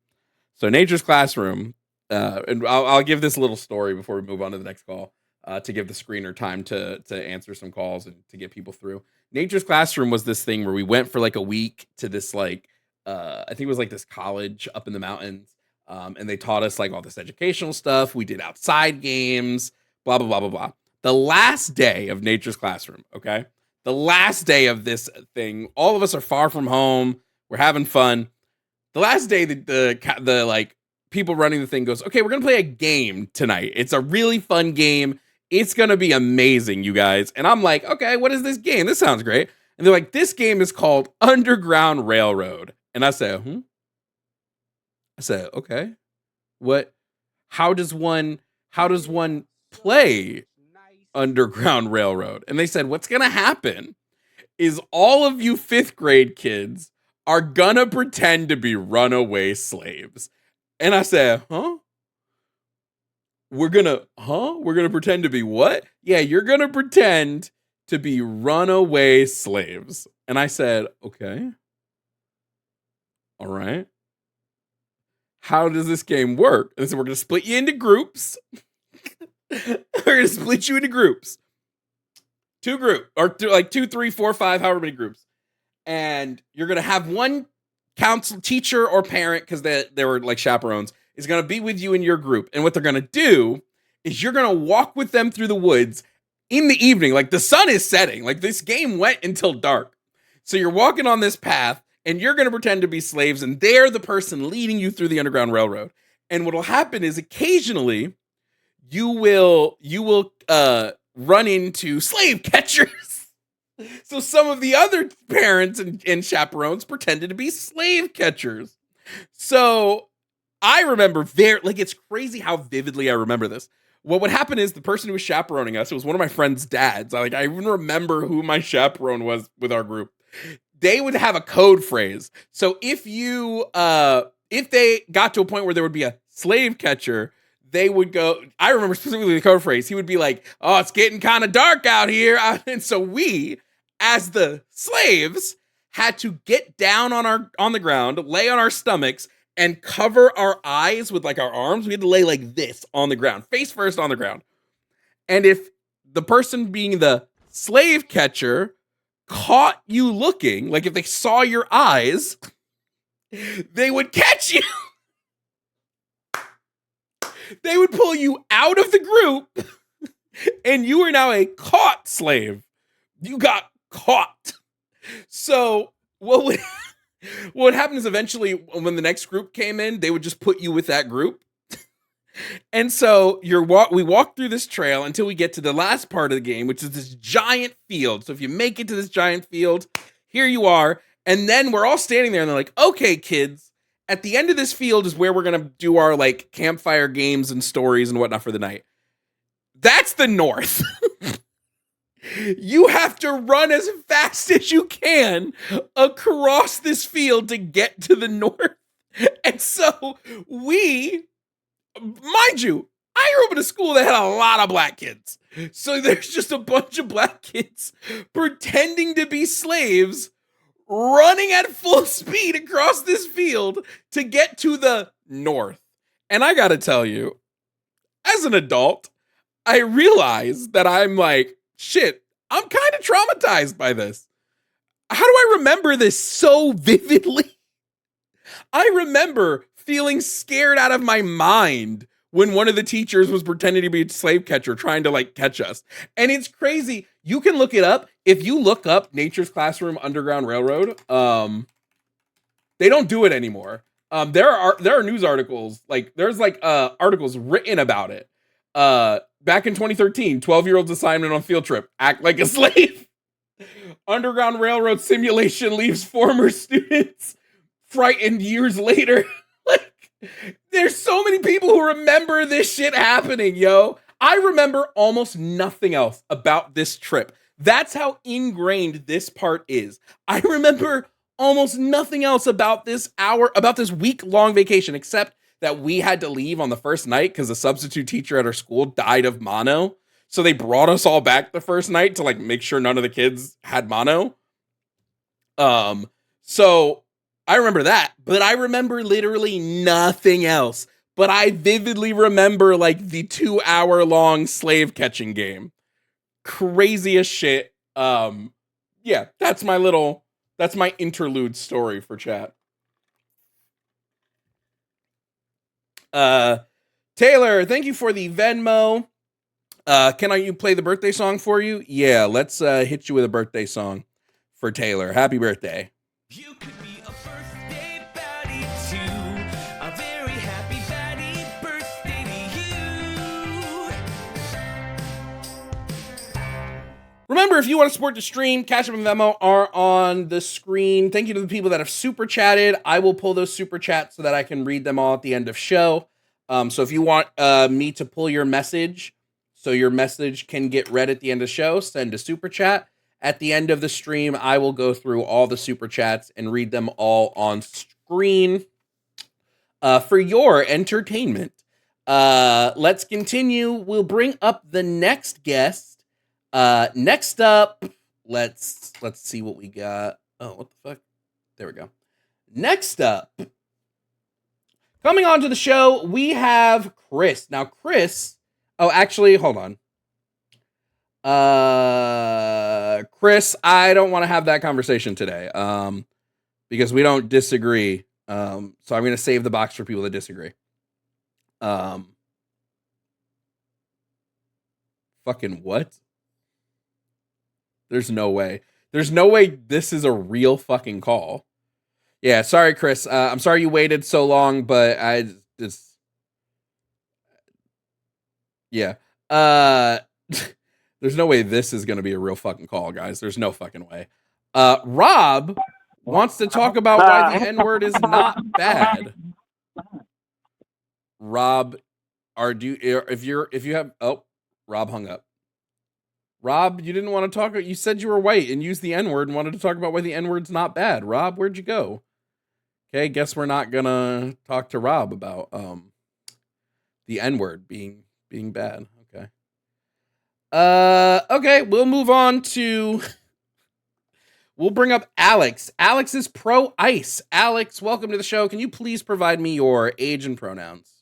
So Nature's Classroom, and I'll give this little story before we move on to the next call, to give the screener time to answer some calls and to get people through. Nature's Classroom was this thing where we went for like a week to this like I think it was like this college up in the mountains, and they taught us like all this educational stuff. We did outside games, blah blah blah blah blah. The last day of Nature's Classroom, okay, the last day of this thing, all of us are far from home. We're having fun. The last day, the like people running the thing goes, okay, we're gonna play a game tonight. It's a really fun game. It's gonna be amazing, you guys. And I'm like, okay, what is this game? This sounds great. And they're like, this game is called Underground Railroad. And I said, I said, okay, what? How does one play Underground Railroad? And they said, what's gonna happen is all of you fifth grade kids are gonna pretend to be runaway slaves. And I said, we're gonna pretend to be what? Yeah, you're gonna pretend to be runaway slaves. And I said, okay. All right. How does this game work? And they said, we're gonna split you into groups. We're gonna split you into groups. 2 groups, or 2, 3, 4, 5, however many groups. And you're gonna have one counsel, teacher, or parent, because they were like chaperones, is gonna be with you in your group. And what they're gonna do is you're gonna walk with them through the woods in the evening. Like the sun is setting. Like this game went until dark. So you're walking on this path, and you're gonna pretend to be slaves, and they're the person leading you through the Underground Railroad. And what'll happen is occasionally you will run into slave catchers. So some of the other parents and chaperones pretended to be slave catchers. So I remember it's crazy how vividly I remember this. What would happen is the person who was chaperoning us, it was one of my friend's dads. I even remember who my chaperone was with our group. They would have a code phrase. So if they got to a point where there would be a slave catcher, they would go, I remember specifically the code phrase. He would be like, oh, it's getting kind of dark out here. And so we, as the slaves, had to get down on the ground, lay on our stomachs, and cover our eyes with like our arms. We had to lay like this on the ground, face first on the ground. And if the person being the slave catcher caught you looking, like if they saw your eyes, they would catch you. They would pull you out of the group, and you are now a caught slave. You got caught. So what would happen is eventually when the next group came in, they would just put you with that group. And so we walk through this trail until we get to the last part of the game, which is this giant field. So if you make it to this giant field, here you are. And then we're all standing there and they're like, okay, kids, at the end of this field is where we're going to do our like campfire games and stories and whatnot for the night. That's the north. You have to run as fast as you can across this field to get to the north. And so mind you, I grew up in a school that had a lot of black kids. So there's just a bunch of black kids pretending to be slaves, running at full speed across this field to get to the north. And I gotta tell you, as an adult, I realize that I'm like, shit, I'm kind of traumatized by this. How do I remember this so vividly? I remember feeling scared out of my mind when one of the teachers was pretending to be a slave catcher trying to like catch us. And it's crazy. You can look it up. If you look up Nature's Classroom Underground Railroad, they don't do it anymore. There are news articles, like there's like articles written about it. Back in 2013, 12-year-old's assignment on field trip, act like a slave. Underground Railroad simulation leaves former students frightened years later. Like, there's so many people who remember this shit happening, yo. I remember almost nothing else about this trip. That's how ingrained this part is. I remember almost nothing else about this week-long vacation, except that we had to leave on the first night because a substitute teacher at our school died of mono. So they brought us all back the first night to like make sure none of the kids had mono. So I remember that, but I remember literally nothing else. But I vividly remember like the 2-hour-long slave catching game. Crazy as shit. Yeah, that's my interlude story for chat. Taylor, thank you for the Venmo. Can you play the birthday song for you? Yeah, let's hit you with a birthday song for Taylor. Happy birthday. You could be a birthday baddie too. A very happy baddie birthday to you. Remember, if you want to support the stream, Cash App and Venmo are on the screen. Thank you to the people that have super chatted. I will pull those super chats so that I can read them all at the end of show. So if you want me to pull your message, so your message can get read at the end of the show, send a super chat. At the end of the stream, I will go through all the super chats and read them all on screen for your entertainment. Let's continue. We'll bring up the next guest. Next up, let's see what we got. Oh, what the fuck? There we go. Next up, coming on to the show, we have Chris. Now, Chris, oh, actually, hold on. Chris, I don't want to have that conversation today, because we don't disagree. So I'm going to save the box for people that disagree. Fucking what? There's no way. There's no way this is a real fucking call. Yeah, sorry, Chris. I'm sorry you waited so long, but I just... Yeah. There's no way this is going to be a real fucking call, guys. There's no fucking way. Rob wants to talk about why the N-word is not bad. Rob, Rob hung up. Rob, you didn't want to talk. You said you were white and used the N-word and wanted to talk about why the N-word's not bad. Rob, where'd you go? Okay, guess we're not gonna talk to Rob about the N-word being bad. Okay. Okay, we'll move on to... We'll bring up Alex. Alex is pro-ICE. Alex, welcome to the show. Can you please provide me your age and pronouns?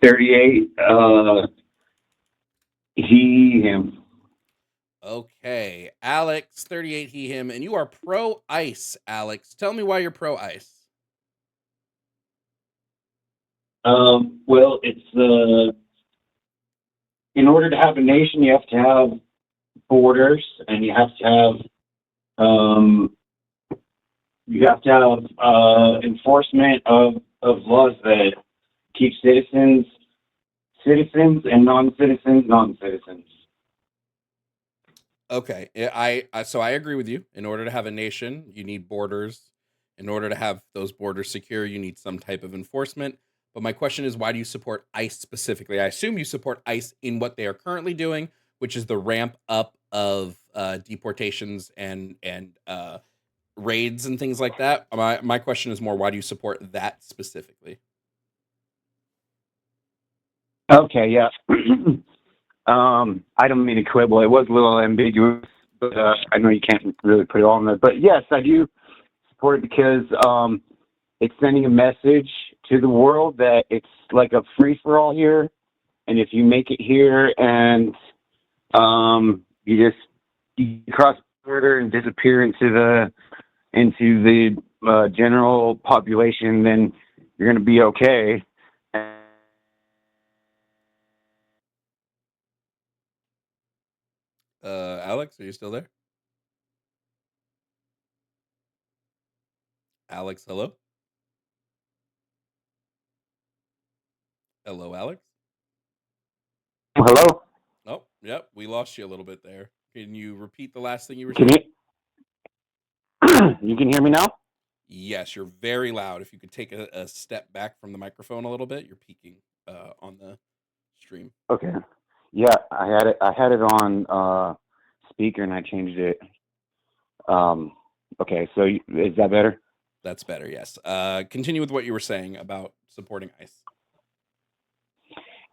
38, he, him. Okay, Alex, 38, he, him, and you are pro-ICE, Alex. Tell me why you're pro-ICE. Well, it's, in order to have a nation, you have to have borders, and you have to have enforcement of laws that keep citizens and non-citizens. Okay, so I agree with you. In order to have a nation, you need borders. In order to have those borders secure, you need some type of enforcement. But my question is, why do you support ICE specifically? I assume you support ICE in what they are currently doing, which is the ramp up of deportations and raids and things like that. My question is more, why do you support that specifically? Okay, yeah. I don't mean to quibble. It was a little ambiguous, but I know you can't really put it all in there. But yes, I do support it because it's sending a message to the world that it's like a free-for-all here. And if you make it here and you cross the border and disappear into the general population, then you're going to be okay. Alex, are you still there? Alex, hello? Hello, Alex? Hello? Oh, yep, we lost you a little bit there. Can you repeat the last thing you were Can saying? you can hear me now? Yes, you're very loud. If you could take a step back from the microphone a little bit, you're peaking on the stream. Okay. Yeah, I had it on speaker and I changed it. Okay, so is that better? That's better, yes. Continue with what you were saying about supporting ICE.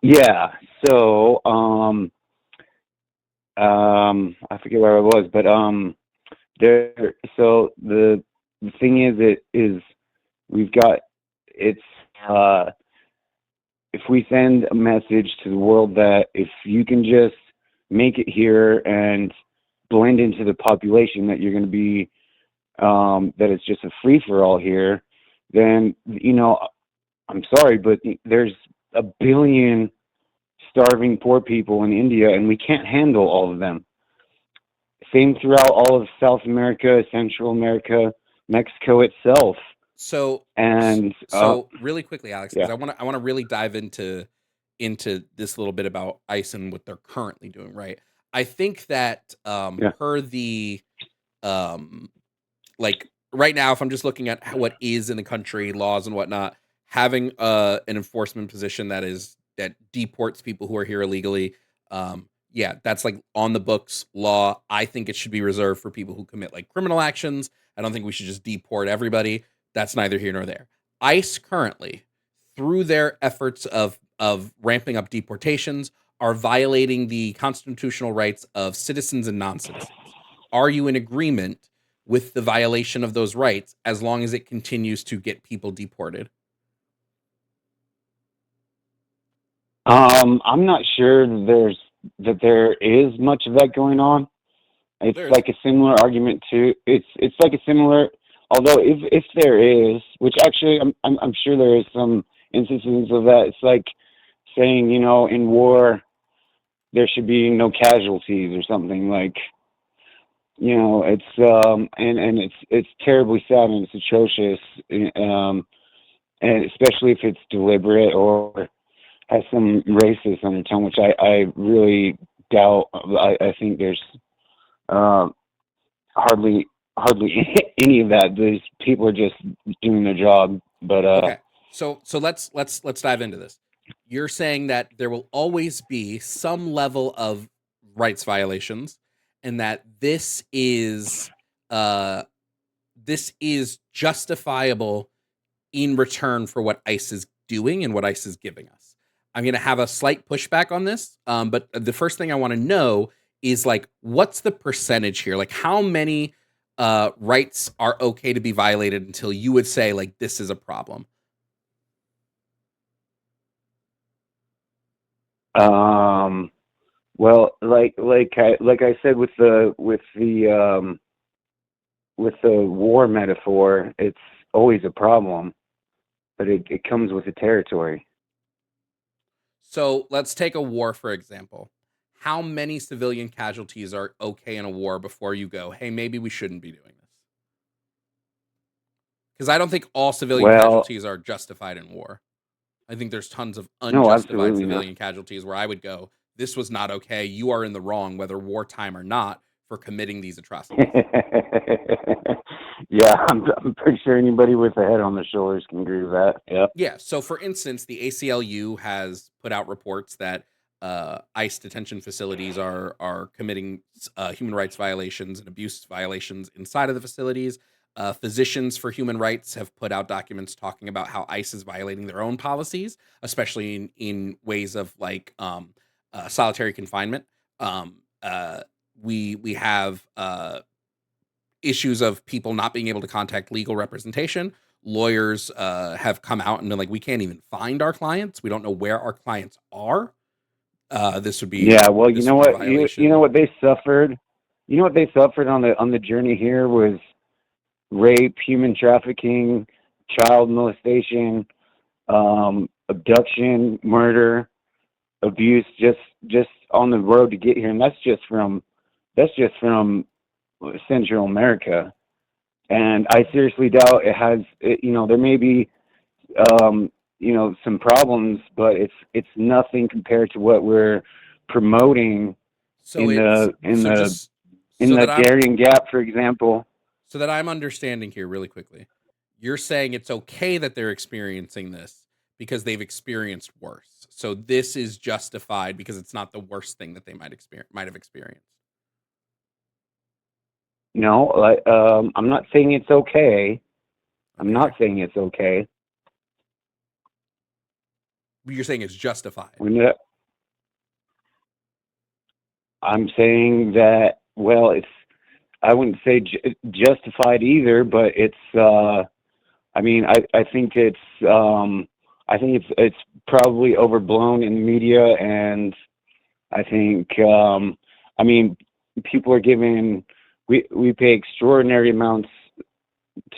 Yeah. So I forget where I was, but there. So the thing is we've got it's if we send a message to the world that if you can just make it here and blend into the population, that you're going to be that it's just a free for all here, then I'm sorry, but there's a billion starving poor people in India, and we can't handle all of them. Same throughout all of South America, Central America, Mexico itself. So really quickly, Alex, because yeah. I want to really dive into this little bit about ICE and what they're currently doing. Right. I think that per the like right now, if I'm just looking at what is in the country, laws and whatnot, having an enforcement position that deports people who are here illegally, yeah, that's like on the books law. I think it should be reserved for people who commit like criminal actions. I don't think we should just deport everybody. That's neither here nor there. ICE currently, through their efforts of ramping up deportations, are violating the constitutional rights of citizens and non-citizens. Are you in agreement with the violation of those rights as long as it continues to get people deported? I'm not sure that there is much of that going on. It's like a similar argument to it's like a similar, although if there is, which actually I'm sure there is some instances of that. It's like saying, in war there should be no casualties or something, like, it's and it's terribly sad and it's atrocious, and especially if it's deliberate or has some racist undertone, which I really doubt. I think there's hardly any of that. These people are just doing their job. But okay, so let's dive into this. You're saying that there will always be some level of rights violations, and that this is justifiable in return for what ICE is doing and what ICE is giving us. I'm going to have a slight pushback on this, but the first thing I want to know is, like, what's the percentage here? Like, how many rights are okay to be violated until you would say, like, this is a problem? Well, like I said with the war metaphor, it's always a problem, but it comes with the territory. So let's take a war, for example. How many civilian casualties are okay in a war before you go, hey, maybe we shouldn't be doing this? Because I don't think all civilian casualties are justified in war. I think there's tons of unjustified civilian casualties where I would go, this was not okay. You are in the wrong, whether wartime or not, for committing these atrocities. Yeah, I'm pretty sure anybody with a head on their shoulders can agree with that. Yeah. Yeah. So, for instance, the ACLU has put out reports that ICE detention facilities are committing human rights violations and abuse violations inside of the facilities. Physicians for Human Rights have put out documents talking about how ICE is violating their own policies, especially in ways of like solitary confinement. We have issues of people not being able to contact legal representation. Lawyers have come out and been like, we can't even find our clients. We don't know where our clients are. This would be Well, you know what? You know what they suffered. You know what they suffered on the journey here was rape, human trafficking, child molestation, abduction, murder, abuse, just on the road to get here, and that's just from that's just from Central America, and I seriously doubt it has. There may be some problems, but it's nothing compared to what we're promoting So in it's the in so the just in so the that I'm Darien Gap, for example. so that I'm understanding here really quickly. You're saying it's okay that they're experiencing this because they've experienced worse. So this is justified because it's not the worst thing that they might have experienced. No, I'm not saying it's okay. I'm Okay. not saying it's okay. You're saying it's justified. I'm saying that, well, I wouldn't say justified either, but it's, I think it's probably overblown in the media, and I think, people are giving, we pay extraordinary amounts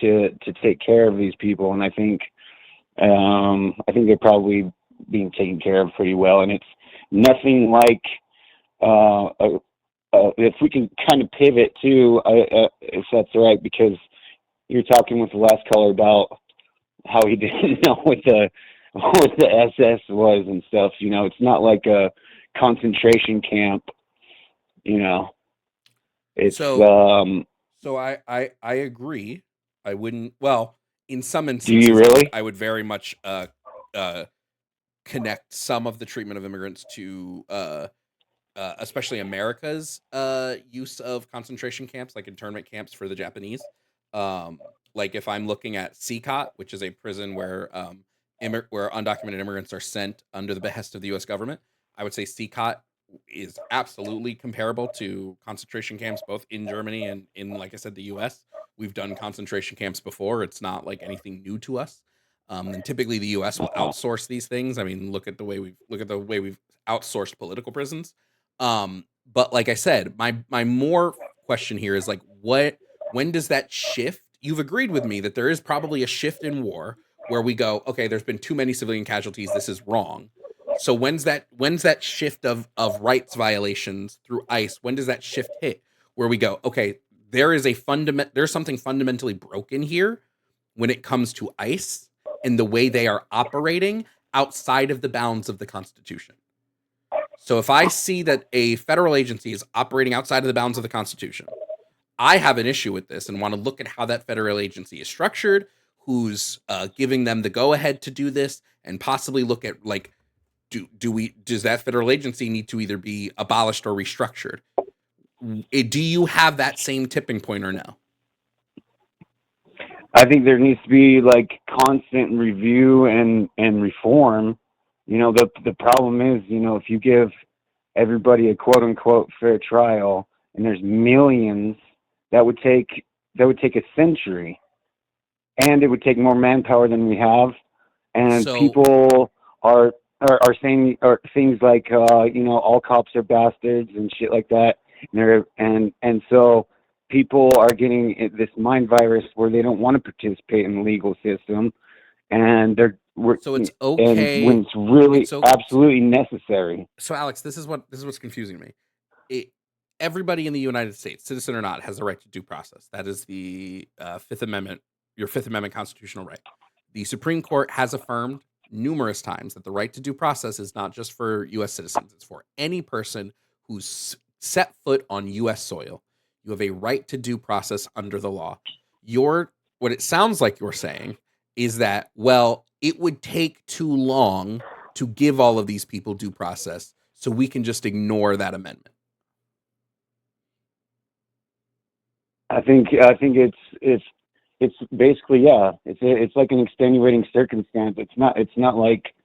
to take care of these people, and I think they're probably being taken care of pretty well, and it's nothing like, if we can kind of pivot too, if that's all right, because you're talking with the last caller about how he didn't know what the SS was and stuff. It's not like a concentration camp. It's So I agree. I wouldn't. Well, in some instances, really? I would very much connect some of the treatment of immigrants to especially America's use of concentration camps, like internment camps for the Japanese. Like if I'm looking at CCOT, which is a prison where where undocumented immigrants are sent under the behest of the U.S. government, I would say CCOT is absolutely comparable to concentration camps, both in Germany and in, like I said, the U.S. We've done concentration camps before. It's not like anything new to us. And typically the U.S. will outsource these things. I mean, look at the way we've outsourced political prisons. But like I said, my more question here is like, when does that shift? You've agreed with me that there is probably a shift in war where we go, okay, there's been too many civilian casualties. This is wrong. So when's that shift of rights violations through ICE? When does that shift hit where we go, okay, there's something fundamentally broken here when it comes to ICE and the way they are operating outside of the bounds of the Constitution. So if I see that a federal agency is operating outside of the bounds of the Constitution, I have an issue with this and want to look at how that federal agency is structured, who's giving them the go-ahead to do this, and possibly look at like, does that federal agency need to either be abolished or restructured? Do you have that same tipping point or no? I think there needs to be like constant review and reform. The problem is, if you give everybody a quote unquote fair trial and there's millions, that would take a century, and it would take more manpower than we have. And people are saying things like, all cops are bastards and shit like that. And so people are getting this mind virus where they don't want to participate in the legal system, and it's okay and when it's really absolutely necessary. So Alex, this is what's confusing me. Everybody in the United States, citizen or not, has a right to due process. That is the Fifth Amendment, your Fifth Amendment constitutional right. The Supreme Court has affirmed numerous times that the right to due process is not just for U.S. citizens; it's for any person who's set foot on U.S. soil. You have a right to due process under the law. What it sounds like you're saying is that, well, it would take too long to give all of these people due process, so we can just ignore that amendment. I think it's basically, yeah, it's like an extenuating circumstance. It's not like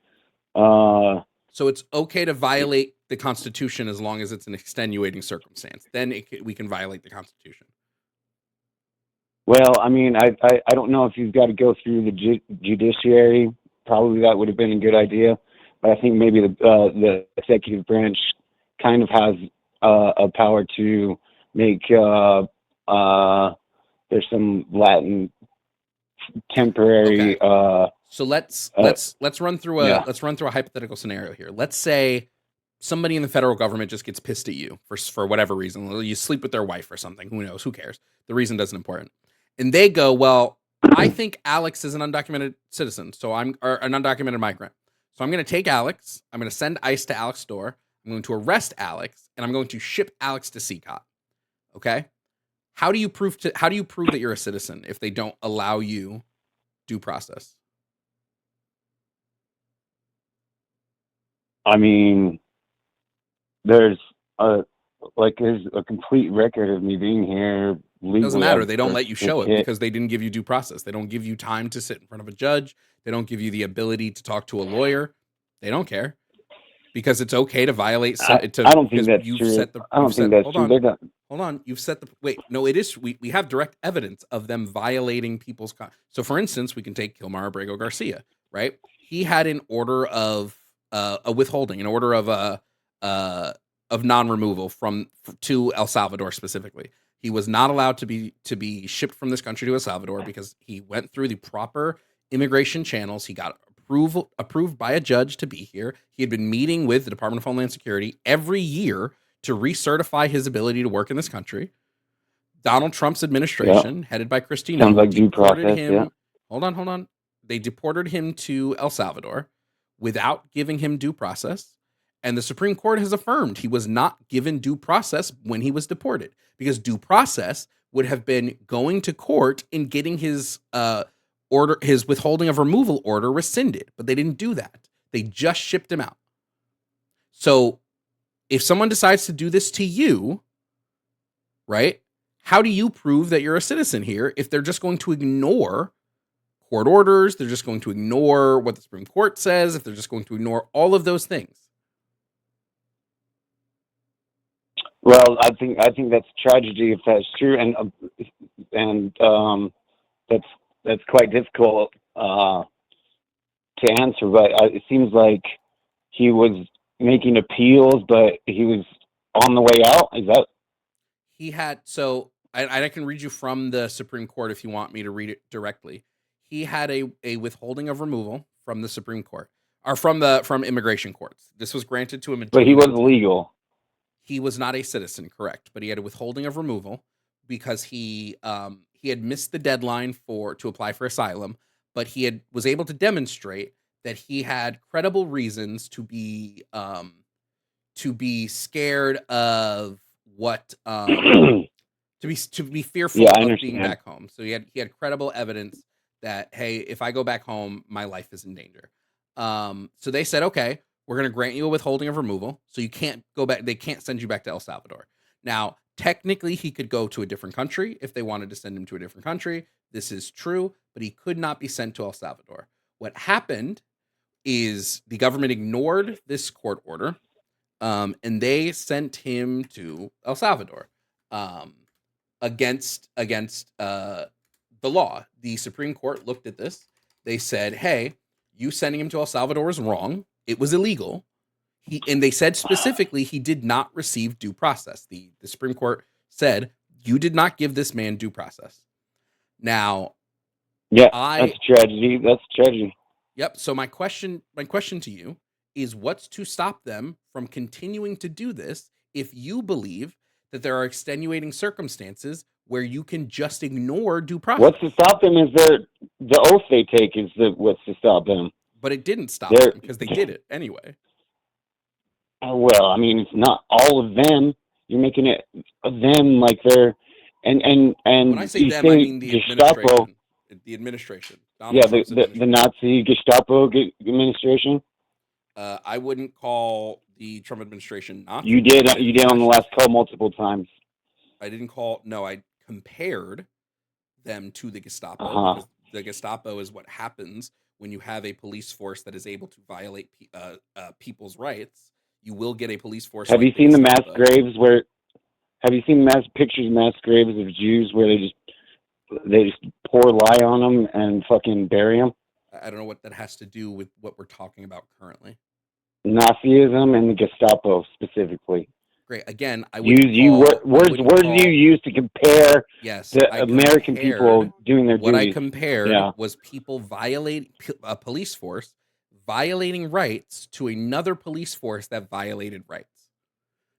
so it's okay to violate the Constitution as long as it's an extenuating circumstance. Then we can violate the Constitution. Well, I mean, I don't know if you've got to go through the judiciary. Probably that would have been a good idea, but I think maybe the executive branch kind of has a power to make. There's some Latin temporary. Okay. So let's run through a hypothetical scenario here. Let's say somebody in the federal government just gets pissed at you for whatever reason. You sleep with their wife or something. Who knows? Who cares? The reason doesn't important. And they go, well, I think Alex is an undocumented citizen, or an undocumented migrant. So I'm going to take Alex. I'm going to send ICE to Alex's door. I'm going to arrest Alex, and I'm going to ship Alex to CCOT. Okay? How do you prove that you're a citizen if they don't allow you due process? I mean, there's a complete record of me being here legally. Doesn't matter. They don't let you show it because they didn't give you due process. They don't give you time to sit in front of a judge. They don't give you the ability to talk to a lawyer. They don't care because it's okay to violate. I don't think that's true. I don't think that's true. Hold on. You've set the wait. No, it is. We have direct evidence of them violating people's. So, for instance, we can take Kilmar Abrego Garcia. Right? He had an order of a withholding, an order of non-removal to El Salvador specifically. He was not allowed to be shipped from this country to El Salvador because he went through the proper immigration channels. He got approved by a judge to be here. He had been meeting with the Department of Homeland Security every year to recertify his ability to work in this country. Donald Trump's administration, headed by Christine, sounds like due process. Him. Hold on. They deported him to El Salvador without giving him due process. And the Supreme Court has affirmed he was not given due process when he was deported because due process would have been going to court and getting his withholding of removal order rescinded. But they didn't do that. They just shipped him out. So if someone decides to do this to you, right, how do you prove that you're a citizen here if they're just going to ignore court orders, they're just going to ignore what the Supreme Court says, if they're just going to ignore all of those things? Well, I think that's tragedy if that's true, and that's quite difficult to answer. But it seems like he was making appeals, but he was on the way out. Is that? He had I can read you from the Supreme Court if you want me to read it directly. He had a withholding of removal from the Supreme Court or from immigration courts. This was granted to him, but he was legal. He was not a citizen, correct? But he had a withholding of removal because he had missed the deadline to apply for asylum, but he was able to demonstrate that he had credible reasons to be scared of what to be fearful of being back home. So he had credible evidence that, hey, if I go back home, my life is in danger. So they said, okay, we're going to grant you a withholding of removal, so you can't go back. They can't send you back to El Salvador. Now, technically, he could go to a different country if they wanted to send him to a different country. This is true, but he could not be sent to El Salvador. What happened is the government ignored this court order, and they sent him to El Salvador against the law. The Supreme Court looked at this. They said, hey, you sending him to El Salvador is wrong. It was illegal. And they said specifically he did not receive due process. The Supreme Court said, you did not give this man due process. Now, that's tragedy. That's tragedy. Yep. So my question to you is, what's to stop them from continuing to do this if you believe that there are extenuating circumstances where you can just ignore due process? What's to stop them is the oath they take is what's to stop them. But it didn't stop them because they did it anyway. Well, I mean, it's not all of them. You're making it of them like they're and when I say them, I mean the Gestapo. Administration. The Nazi Gestapo administration. I wouldn't call the Trump administration Nazi. You did on the last call multiple times. I didn't call. No, I compared them to the Gestapo. Because the Gestapo is what happens when you have a police force that is able to violate people's rights. You will get a police force. Have you seen the mass graves where? Have you seen pictures of mass graves of Jews where they just pour lye on them and fucking bury them? I don't know what that has to do with what we're talking about currently. Nazism and the Gestapo specifically. Great. Again, I would words do you use to compare the American people doing their duties? What I compared was people a police force violating rights to another police force that violated rights.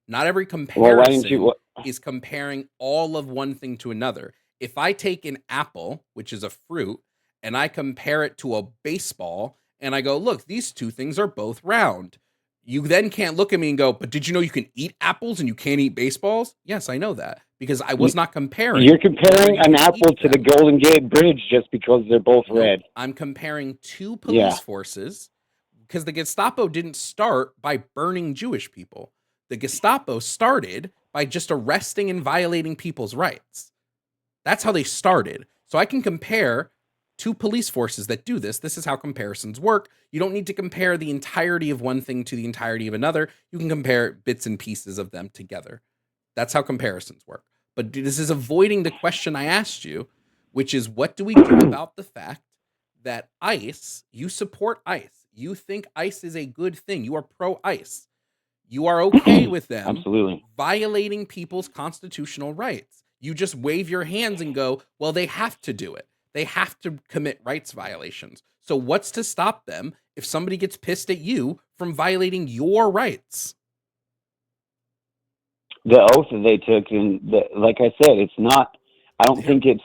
Not every Well, why comparison didn't you? is comparing all of one thing to another. If I take an apple, which is a fruit, and I compare it to a baseball, and I go, look, these two things are both round. You then can't look at me and go, but did you know you can eat apples and you can't eat baseballs? Yes, I know that because I was not comparing. You're comparing whether you an can apple eat to the them. Golden Gate Bridge just because they're both No, red. I'm comparing two Yeah. police forces because the Gestapo didn't start by burning Jewish people. The Gestapo started by just arresting and violating people's rights. That's how they started. So I can compare two police forces that do this. This is how comparisons work. You don't need to compare the entirety of one thing to the entirety of another. You can compare bits and pieces of them together. That's how comparisons work. But this is avoiding the question I asked you, which is what do we do about the fact that ICE, you support ICE. You think ICE is a good thing. You are pro-ICE. You are okay with them Absolutely. violating people's constitutional rights. You just wave your hands and go, well, they have to do it. They have to commit rights violations. So what's to stop them if somebody gets pissed at you from violating your rights? The oath that they took, and like I said, it's not. I don't think it's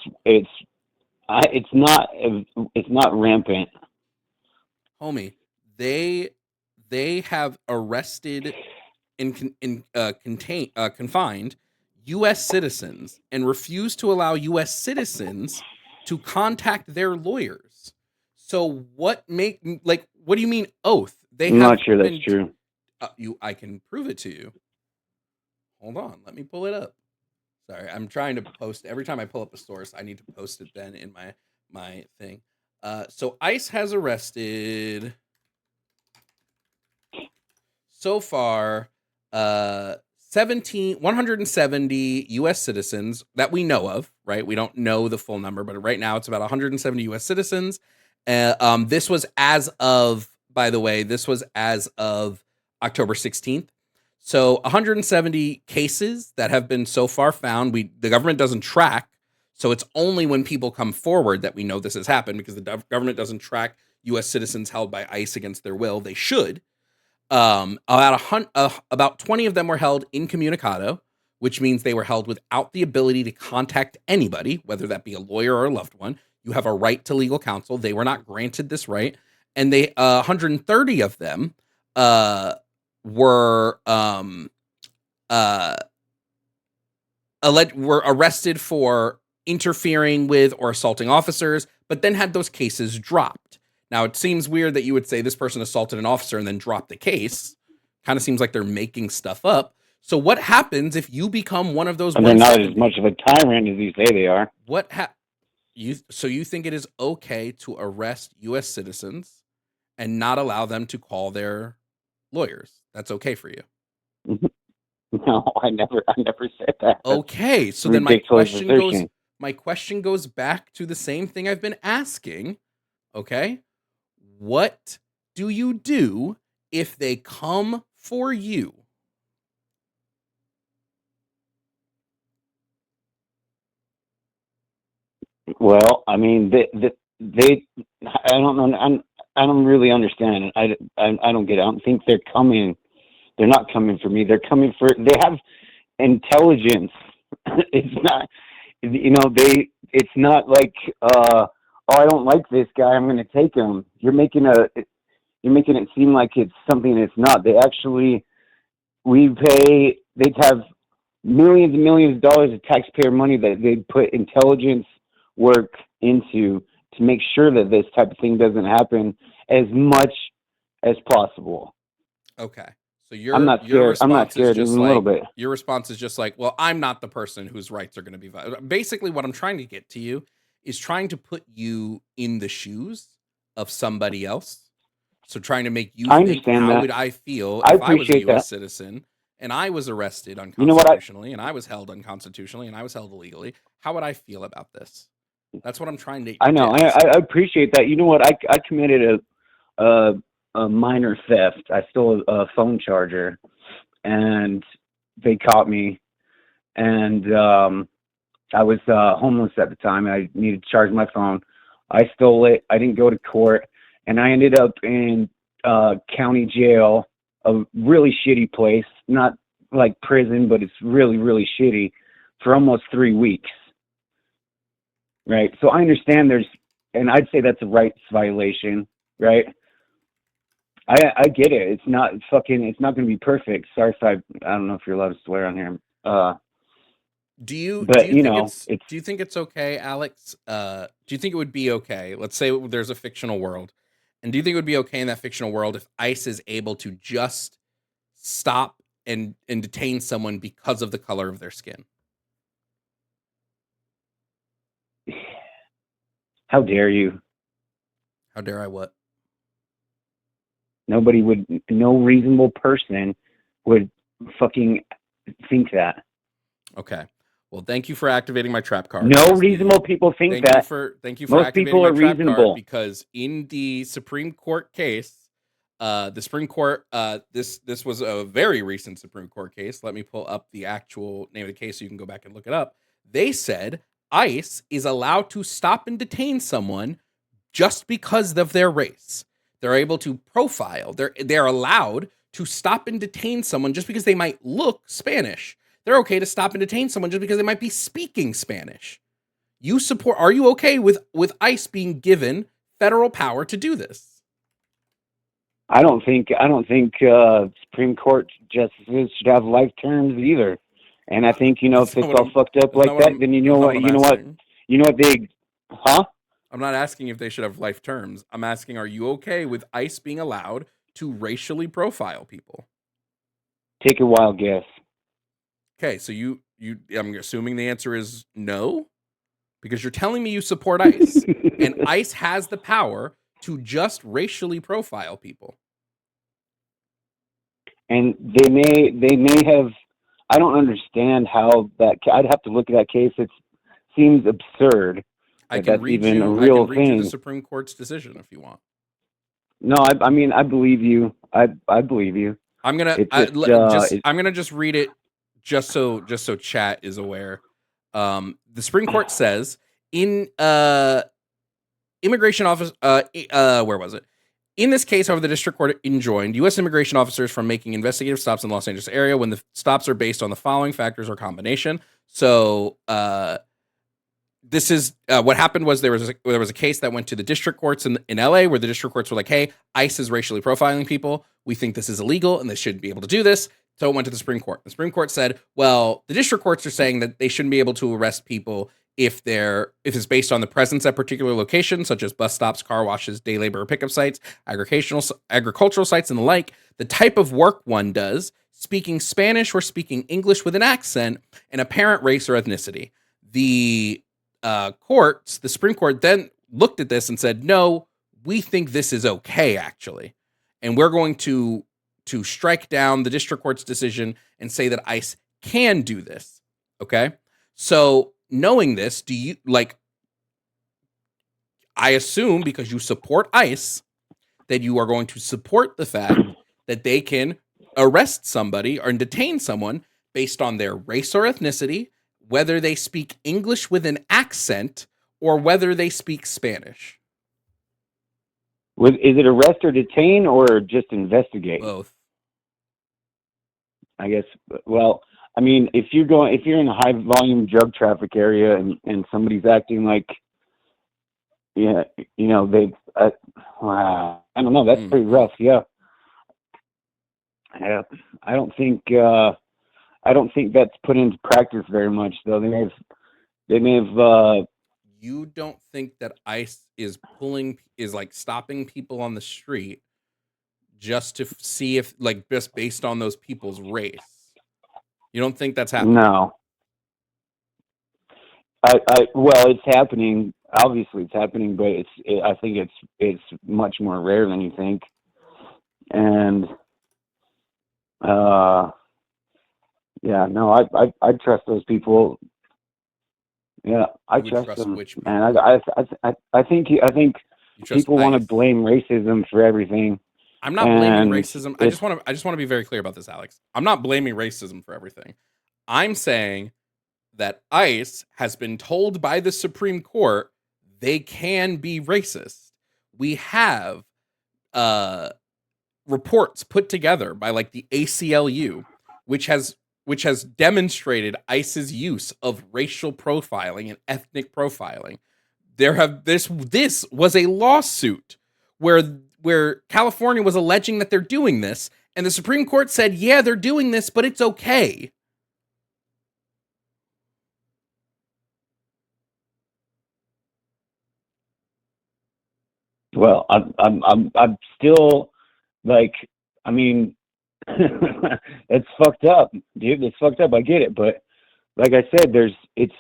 not rampant. Homie, they have arrested and confined U.S. citizens and refused to allow U.S. citizens to contact their lawyers. So what do you mean oath? I'm not sure that's true. I can prove it to you. Hold on, let me pull it up. Sorry, I'm trying to post every time I pull up a source. I need to post it then in my thing. So ICE has arrested so far 170 U.S. citizens that we know of, right? We don't know the full number, but right now it's about 170 U.S. citizens. This was as of, by the way, October 16th. So 170 cases that have been so far found. The government doesn't track. So it's only when people come forward that we know this has happened because the government doesn't track U.S. citizens held by ICE against their will. They should. About 20 of them were held incommunicado, which means they were held without the ability to contact anybody, whether that be a lawyer or a loved one. You have a right to legal counsel. They were not granted this right. And 130 of them were arrested for interfering with or assaulting officers, but then had those cases dropped. Now, it seems weird that you would say this person assaulted an officer and then dropped the case. Kind of seems like they're making stuff up. So what happens if you become one of those? And they're not as much of a tyrant as you say they are. So you think it is okay to arrest U.S. citizens and not allow them to call their lawyers? That's okay for you? No, I never said that. Okay, so then my question goes back to the same thing I've been asking. Okay, what do you do if they come for you? Well, I mean, they I don't know. I don't really understand. I don't get it. I don't think they're coming. They're not coming for me. They're coming for. They have intelligence. It's not. It's not like. Oh, I don't like this guy. I'm going to take him. You're making it seem like it's something it's not. They have millions and millions of dollars of taxpayer money that they put intelligence work into to make sure that this type of thing doesn't happen as much as possible. Okay. So I'm not scared. I'm not scared even a little bit. Your response is just like, well, I'm not the person whose rights are going to be violated. Basically, what I'm trying to get to you is trying to put you in the shoes of somebody else. So trying to make you think, how would I feel if I was a U.S. citizen and I was arrested unconstitutionally and I was held unconstitutionally and I was held illegally? How would I feel about this? That's what I'm trying to. I know. I appreciate that. You know what? I committed a minor theft. I stole a phone charger, and they caught me. And I was homeless at the time. I needed to charge my phone. I stole it. I didn't go to court, and I ended up in county jail, a really shitty place, not like prison, but it's really, really shitty, for almost 3 weeks. Right. So I understand and I'd say that's a rights violation, right? I get it. It's not going to be perfect. Sorry if I don't know if you're allowed to swear on here. Do you think it's okay, Alex? Do you think it would be okay? Let's say there's a fictional world, and do you think it would be okay in that fictional world if ICE is able to just stop and detain someone because of the color of their skin? How dare you? How dare I what? No reasonable person would fucking think that. Okay. Well, thank you for activating my trap card. No reasonable people think that. Thank you for Most activating people my are trap reasonable. card, because in the Supreme Court case, the Supreme Court, this was a very recent Supreme Court case. Let me pull up the actual name of the case so you can go back and look it up. They said ICE is allowed to stop and detain someone just because of their race. They're able to profile. They're allowed to stop and detain someone just because they might look Spanish. They're okay to stop and detain someone just because they might be speaking Spanish. Are you okay with ICE being given federal power to do this? I don't think Supreme Court justices should have life terms either. And I think, if it's all fucked up like that, then you know what? I'm not asking if they should have life terms. I'm asking, are you okay with ICE being allowed to racially profile people? Take a wild guess. Okay, so I'm assuming the answer is no, because you're telling me you support ICE, and ICE has the power to just racially profile people. And they may have. I don't understand how that. I'd have to look at that case. It seems absurd. I can read you the Supreme Court's decision if you want. No, I mean, I believe you. I believe you. I'm gonna just read it just so chat is aware. The Supreme Court says in immigration office. Where was it? In this case, however, the district court enjoined U.S. immigration officers from making investigative stops in the Los Angeles area when the stops are based on the following factors or combination. So this is what happened was there was a case that went to the district courts in LA, where the district courts were like, hey, ICE is racially profiling people. We think this is illegal and they shouldn't be able to do this. So it went to the Supreme Court. The Supreme Court said, well, the district courts are saying that they shouldn't be able to arrest people if it's based on the presence at particular locations, such as bus stops, car washes, day labor or pickup sites, agricultural sites, and the like, the type of work one does, speaking Spanish or speaking English with an accent, and apparent race or ethnicity. The Supreme Court then looked at this and said, no, we think this is okay, actually. And we're going to strike down the district court's decision and say that ICE can do this. Okay? So knowing this, do you I assume because you support ICE that you are going to support the fact that they can arrest somebody or detain someone based on their race or ethnicity, whether they speak English with an accent or whether they speak Spanish. Is it arrest or detain or just investigate? Both. I guess. Well, I mean, if you're in a high volume drug traffic area and somebody's acting like, I don't know, that's pretty rough. Yeah. I don't think that's put into practice very much, though. They may have. You don't think that ICE is stopping people on the street just to see if, just based on those people's race? You don't think that's happening? No. Well, it's happening. Obviously, it's happening, but I think it's much more rare than you think. And I trust those people. Yeah, I trust them. Which people? And I think people want to blame racism for everything. I'm not blaming racism. I just want to be very clear about this, Alex. I'm not blaming racism for everything. I'm saying that ICE has been told by the Supreme Court they can be racist. We have reports put together by like the ACLU, which has demonstrated ICE's use of racial profiling and ethnic profiling. This was a lawsuit where California was alleging that they're doing this, and the Supreme Court said, yeah, they're doing this, but it's okay. Well, I'm still like, I mean, it's fucked up, dude. It's fucked up. I get it, but like I said, it's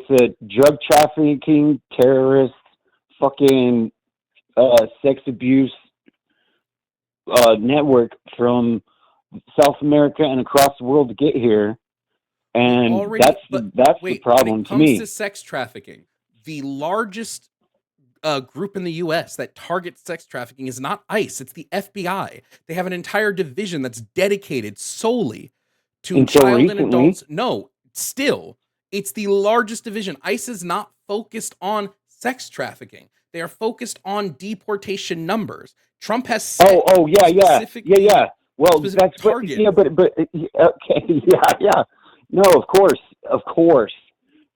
a drug trafficking, terrorist, fucking sex abuse network from South America and across the world to get here, and that's the problem to me. When it comes to sex trafficking, the largest group in the U.S. that targets sex trafficking is not ICE; it's the FBI. They have an entire division that's dedicated solely to child and adults. No, still, it's the largest division. ICE is not focused on sex trafficking. They are focused on deportation numbers. Trump has set Well, that's target. Yeah, but okay, yeah. No, of course.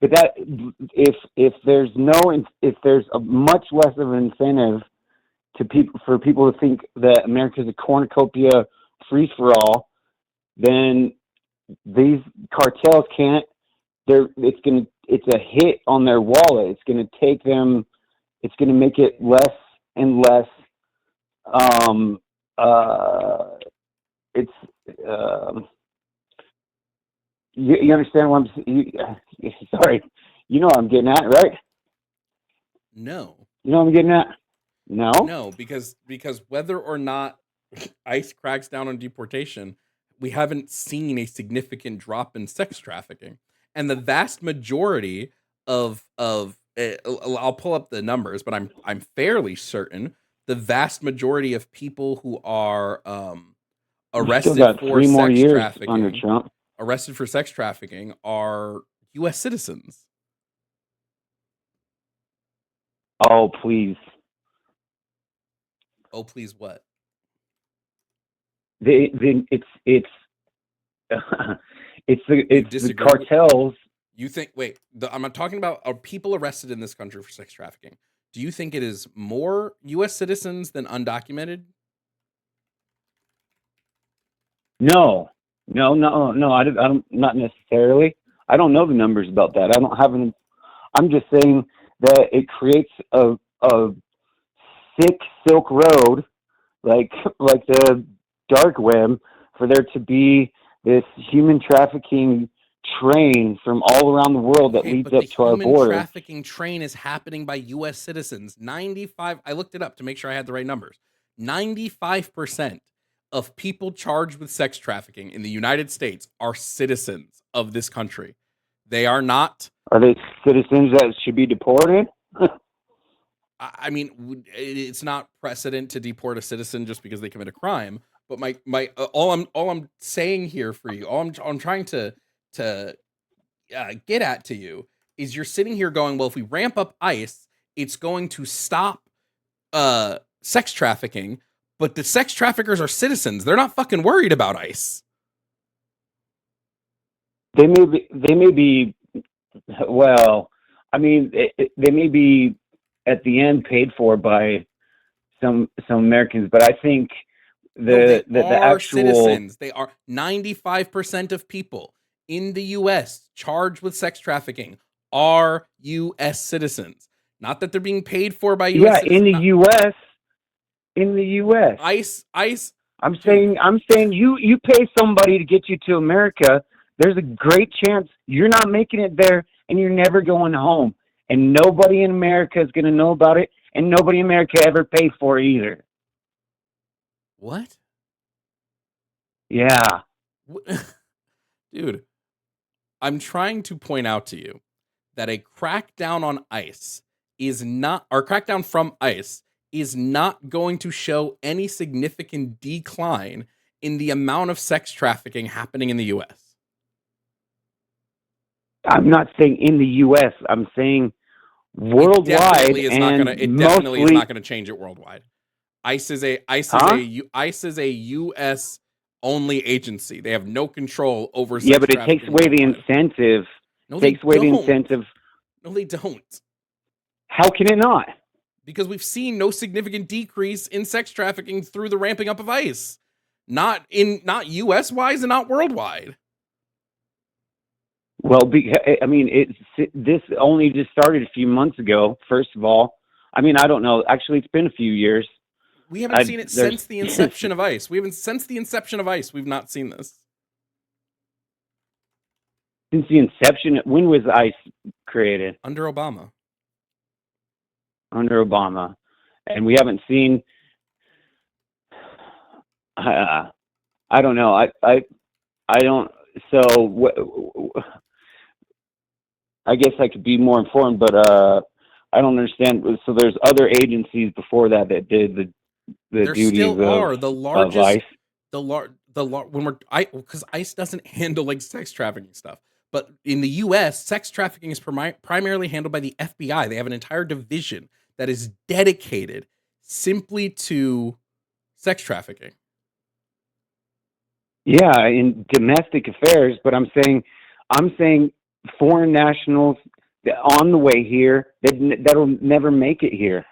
But that if there's a much less of an incentive for people to think that America's a cornucopia free for all, then these cartels can't. It's a hit on their wallet. It's gonna take them. It's gonna make it less and less. You understand what I'm sorry, you know what I'm getting at, right? No. You know what I'm getting at? No, because whether or not ICE cracks down on deportation, we haven't seen a significant drop in sex trafficking, and the vast majority of I'll pull up the numbers, but I'm fairly certain the vast majority of people who are arrested for sex trafficking under Trump. Arrested for sex trafficking are U.S. citizens. Oh, please. Oh, please, what? It's the cartels. You think? Wait, I'm not talking about are people arrested in this country for sex trafficking. Do you think it is more U.S. citizens than undocumented? No. I don't, not necessarily. I don't know the numbers about that. I don't have any. I'm just saying that it creates a sick Silk Road, like the dark web, for there to be this human trafficking train from all around the world that leads up to our border. The human trafficking train is happening by U.S. citizens. 95. I looked it up to make sure I had the right numbers. 95% of people charged with sex trafficking in the United States are citizens of this country. They are not. Are they citizens that should be deported? I mean, it's not precedent to deport a citizen just because they commit a crime. But my all I'm saying here for you, I'm trying to get at to you is you're sitting here going, well, if we ramp up ICE, it's going to stop sex trafficking. But the sex traffickers are citizens. They're not fucking worried about ICE. They may be. Well, I mean, they may be at the end paid for by some Americans, but I think the actual citizens. They are 95% of people in the U.S. charged with sex trafficking are U.S. citizens. Not that they're being paid for by U.S. citizens. In the U.S. In the U.S. ICE. I'm saying you pay somebody to get you to America. There's a great chance you're not making it there and you're never going home. And nobody in America is going to know about it, and nobody in America ever paid for it either. What? Yeah. Dude, I'm trying to point out to you that a crackdown on ICE crackdown from ICE is not going to show any significant decline in the amount of sex trafficking happening in the U.S. I'm not saying in the U.S. I'm saying worldwide. It definitely is not going to change it worldwide. ICE is a U.S. only agency. They have no control over. Yeah, but it trafficking takes away the worldwide. incentive. No, they Takes away the don't. incentive. No, they don't. How can it not? Because we've seen no significant decrease in sex trafficking through the ramping up of ICE. Not U.S. wise and not worldwide. Well, I mean, this only just started a few months ago. First of all, I mean, I don't know. Actually, it's been a few years. We haven't seen it since the inception of ICE. Since the inception of ICE, we've not seen this. Since the inception, when was ICE created? Under Obama. Under Obama, and we haven't seen. I don't know. I don't. So I guess I could be more informed, but I don't understand. So there's other agencies before that did the there duties still are the largest. of ICE. Because ICE doesn't handle like sex trafficking stuff. But in the U.S., sex trafficking is primarily handled by the FBI. They have an entire division that is dedicated simply to sex trafficking. Yeah, in domestic affairs, but I'm saying foreign nationals on the way here that'll never make it here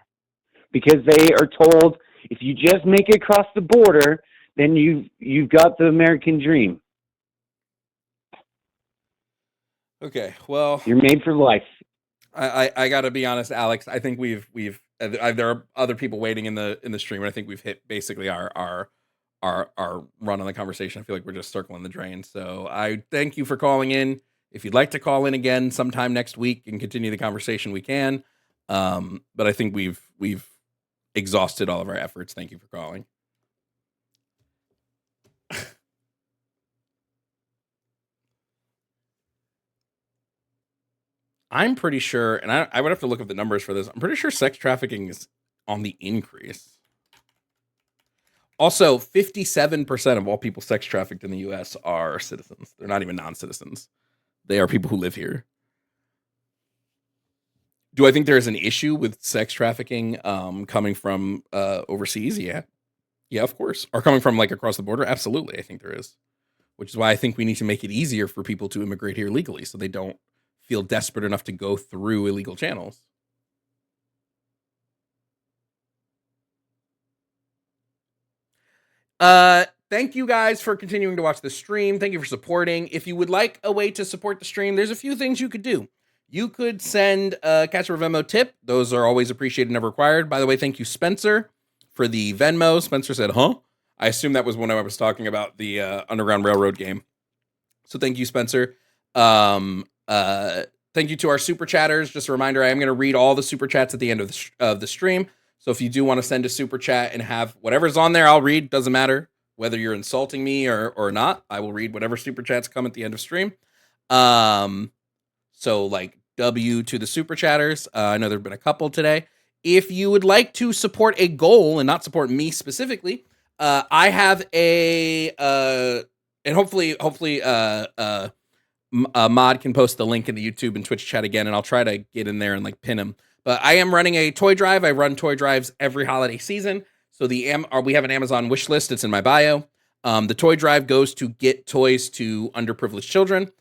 because they are told if you just make it across the border, then you've got the American dream. Okay, well, you're made for life. I got to be honest, Alex. I think we've there are other people waiting in the stream, and I think we've hit basically our run on the conversation. I feel like we're just circling the drain. So I thank you for calling in. If you'd like to call in again sometime next week and continue the conversation, we can. But I think we've exhausted all of our efforts. Thank you for calling. I'm pretty sure, and I would have to look up the numbers for this. I'm pretty sure sex trafficking is on the increase. Also, 57% of all people sex trafficked in the U.S. are citizens. They're not even non-citizens. They are people who live here. Do I think there is an issue with sex trafficking coming from overseas? Yeah. Yeah, of course. Or coming from like across the border? Absolutely, I think there is. Which is why I think we need to make it easier for people to immigrate here legally so they don't feel desperate enough to go through illegal channels. Thank you guys for continuing to watch the stream. Thank you for supporting. If you would like a way to support the stream, there's a few things you could do. You could send a Catch a Venmo tip. Those are always appreciated and never required. By the way, thank you, Spencer, for the Venmo. Spencer said, huh? I assume that was when I was talking about the Underground Railroad game. So thank you, Spencer. Thank you to our super chatters. Just a reminder, I am going to read all the super chats at the end of the stream. So if you do want to send a super chat and have whatever's on there, I'll read. Doesn't matter whether you're insulting me or not. I will read whatever super chats come at the end of stream. So like W to the super chatters. I know there've been a couple today. If you would like to support a goal and not support me specifically, I have and hopefully Mod can post the link in the YouTube and Twitch chat again, and I'll try to get in there and like pin him. But I am running a toy drive. I run toy drives every holiday season. So we have an Amazon wish list. It's in my bio. The toy drive goes to get toys to underprivileged children.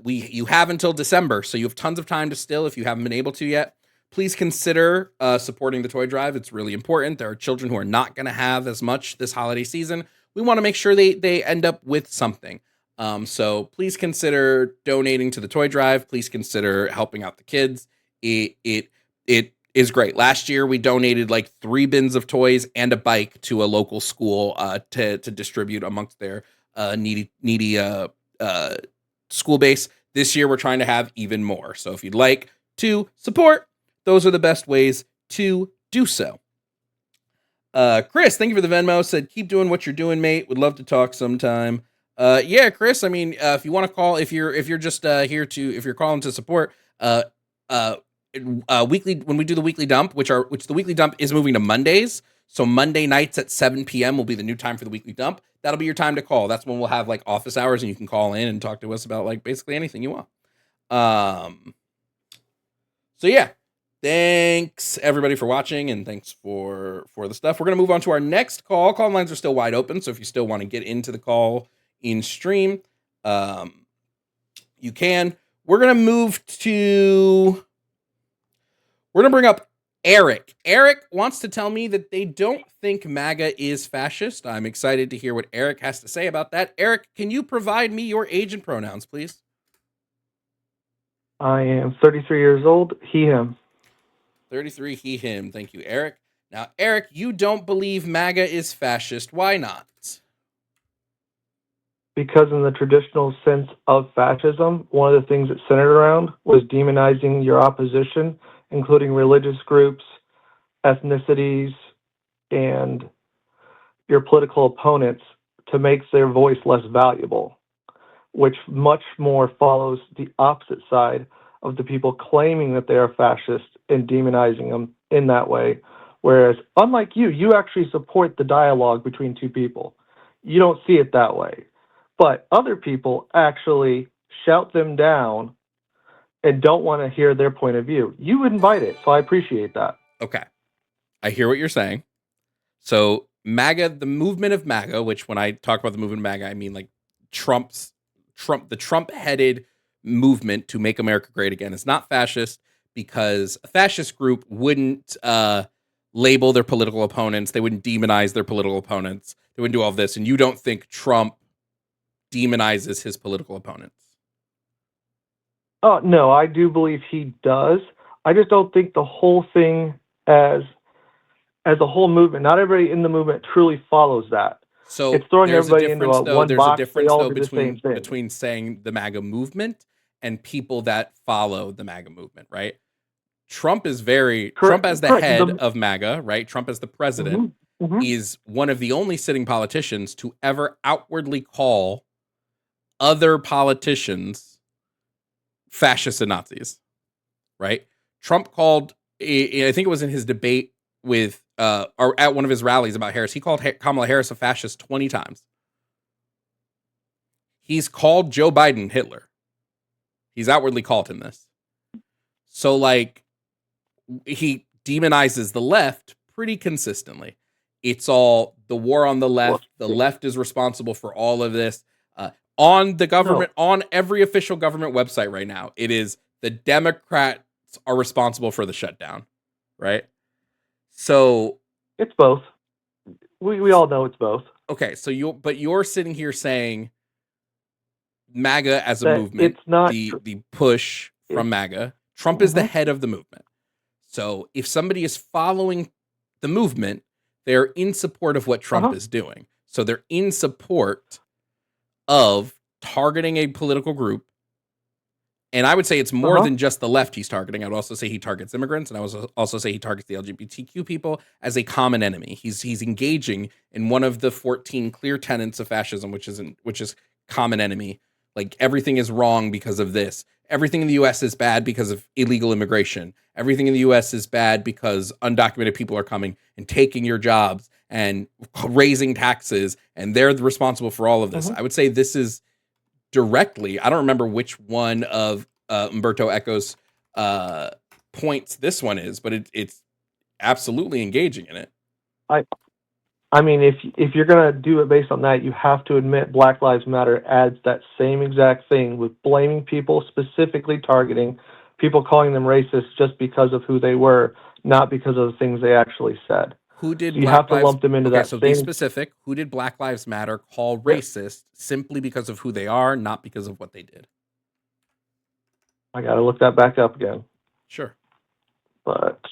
You have until December, so you have tons of time to still, if you haven't been able to yet, please consider supporting the toy drive. It's really important. There are children who are not going to have as much this holiday season. We want to make sure they end up with something. So please consider donating to the toy drive. Please consider helping out the kids. It is great. Last year we donated like 3 bins of toys and a bike to a local school to distribute amongst their needy school base. This year we're trying to have even more. So if you'd like to support, those are the best ways to do so. Chris, thank you for the Venmo. Said keep doing what you're doing, mate. Would love to talk sometime. Yeah, Chris. I mean, if you want to call, if you're just if you're calling to support, weekly when we do the weekly dump, which the weekly dump is moving to Mondays. So Monday nights at 7 p.m. will be the new time for the weekly dump. That'll be your time to call. That's when we'll have like office hours and you can call in and talk to us about like basically anything you want. So yeah, Thanks everybody for watching, and thanks for the stuff. We're gonna move on to our next call. Call lines are still wide open, so if you still want to get into the call in stream, you can. We're gonna bring up Eric. Eric wants to tell me that they don't think MAGA is fascist. I'm excited to hear what Eric has to say about that. Eric, can you provide me your age and pronouns, please? I am 33 years old, he, him. 33, he, him. Thank you, Eric. Now, Eric, you don't believe MAGA is fascist. Why not? Because in the traditional sense of fascism, one of the things it centered around was demonizing your opposition, including religious groups, ethnicities, and your political opponents, to make their voice less valuable, which much more follows the opposite side of the people claiming that they are fascist and demonizing them in that way. Whereas, unlike you actually support the dialogue between two people. You don't see it that way. But other people actually shout them down and don't want to hear their point of view. You invite it, so I appreciate that. Okay. I hear what you're saying. So MAGA, the movement of MAGA, which when I talk about the movement of MAGA, I mean like the Trump-headed movement to make America great again is not fascist, because a fascist group wouldn't label their political opponents. They wouldn't demonize their political opponents. They wouldn't do all of this. And you don't think Trump demonizes his political opponents? Oh, no, I do believe he does. I just don't think the whole thing as a whole movement, not everybody in the movement truly follows that. So it's throwing there's everybody a into difference, though. one There's box. a difference, they all though, do the same thing. between saying the MAGA movement and people that follow the MAGA movement, right? Trump is Trump as the head of MAGA, right? Trump as the president is one of the only sitting politicians to ever outwardly call other politicians fascists and Nazis, right? Trump called, I think it was in his debate with, or at one of his rallies about Harris, he called Kamala Harris a fascist 20 times. He's called Joe Biden Hitler. He's outwardly called him this. So, like, he demonizes the left pretty consistently. It's all the war on the left. The left is responsible for all of this. On the government, on every official government website right now, it is the Democrats are responsible for the shutdown, right? So it's both. We all know it's both. Okay, so you're sitting here saying MAGA as a movement, it's not the push from MAGA. Trump is the head of the movement. So if somebody is following the movement, they're in support of what Trump is doing. So they're in support of targeting a political group. And I would say it's more than just the left he's targeting. I would also say he targets immigrants, and I would also say he targets the LGBTQ people as a common enemy. He's engaging in one of the 14 clear tenets of fascism, which is common enemy. Like, everything is wrong because of this. Everything in the U.S. is bad because of illegal immigration. Everything in the U.S. is bad because undocumented people are coming and taking your jobs and raising taxes, and they're responsible for all of this. I would say this is directly, I don't remember which one of Umberto Eco's points this one is, but it's absolutely engaging in it. I mean, if you're going to do it based on that, you have to admit Black Lives Matter adds that same exact thing with blaming people, specifically targeting people, calling them racist just because of who they were, not because of the things they actually said. Who did you have to lump them into that so same... be specific. Who did Black Lives Matter call racist simply because of who they are, not because of what they did? I got to look that back up again. Sure. But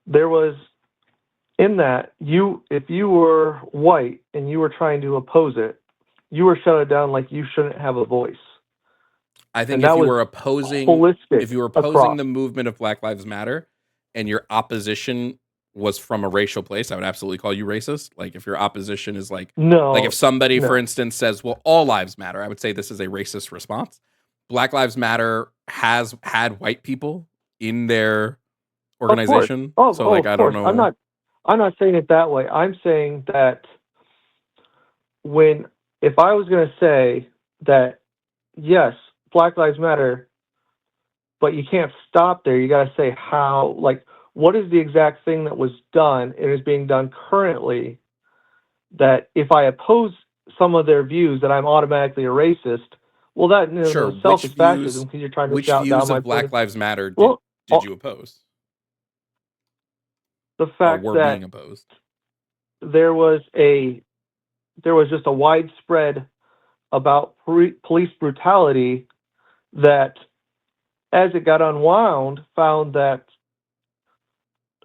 there was, in that, if you were white and you were trying to oppose it, you were shut down like you shouldn't have a voice. I think if you were opposing the movement of Black Lives Matter and your opposition was from a racial place, I would absolutely call you racist. Like, if your opposition is like if somebody, for instance, says, well, all lives matter, I would say this is a racist response. Black Lives Matter has had white people in their organization. I don't know. I'm not saying it that way. I'm saying that if I was going to say that, yes, Black Lives Matter but you can't stop there. You got to say how, like, what is the exact thing that was done and is being done currently that if I oppose some of their views that I'm automatically a racist, well, that in and of Sure. itself is fascism because you're trying to Which shout down views my of Black Lives Matter Well, did you oppose? the Or fact were that being opposed? there was just a widespread about police brutality that, as it got unwound, found that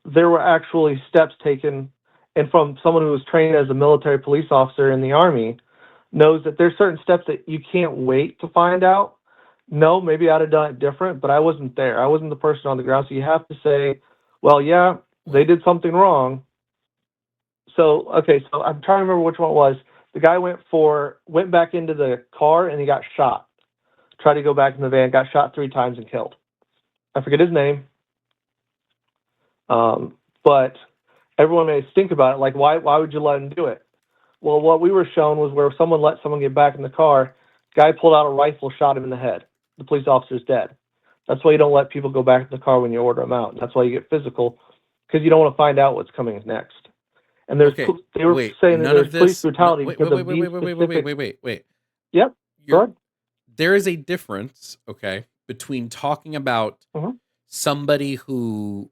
there were actually steps taken, and from someone who was trained as a military police officer in the Army, knows that there's certain steps that you can't wait to find out. No, maybe I'd have done it different, but I wasn't there. I wasn't the person on the ground. So you have to say, well, yeah, they did something wrong. So, okay, so I'm trying to remember which one it was. The guy went back into the car and he got shot. Tried to go back in the van, got shot 3 times and killed. I forget his name. But everyone may think about it, like, why would you let him do it? Well, what we were shown was where someone let someone get back in the car, guy pulled out a rifle, shot him in the head. The police officer's dead. That's why you don't let people go back in the car when you order them out. That's why you get physical, because you don't want to find out what's coming next. And they were saying that there's police brutality because of these specific... Wait. Yep. Go ahead. There is a difference, okay, between talking about somebody who,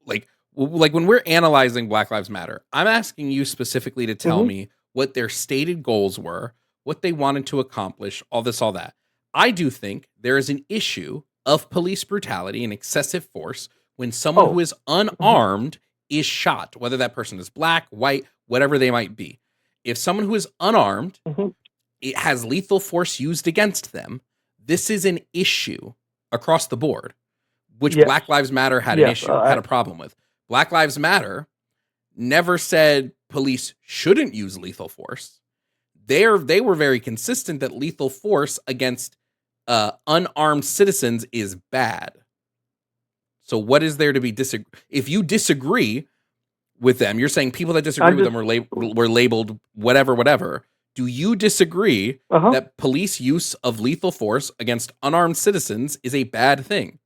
like when we're analyzing Black Lives Matter, I'm asking you specifically to tell me what their stated goals were, what they wanted to accomplish, all this, all that. I do think there is an issue of police brutality and excessive force when someone who is unarmed is shot, whether that person is black, white, whatever they might be. If someone who is unarmed it has lethal force used against them, this is an issue across the board, which Black Lives Matter had an issue, had a problem with. Black Lives Matter never said police shouldn't use lethal force. They were very consistent that lethal force against unarmed citizens is bad. So what is there to be if you disagree with them, you're saying people that disagree with them were labeled whatever. Do you disagree that police use of lethal force against unarmed citizens is a bad thing?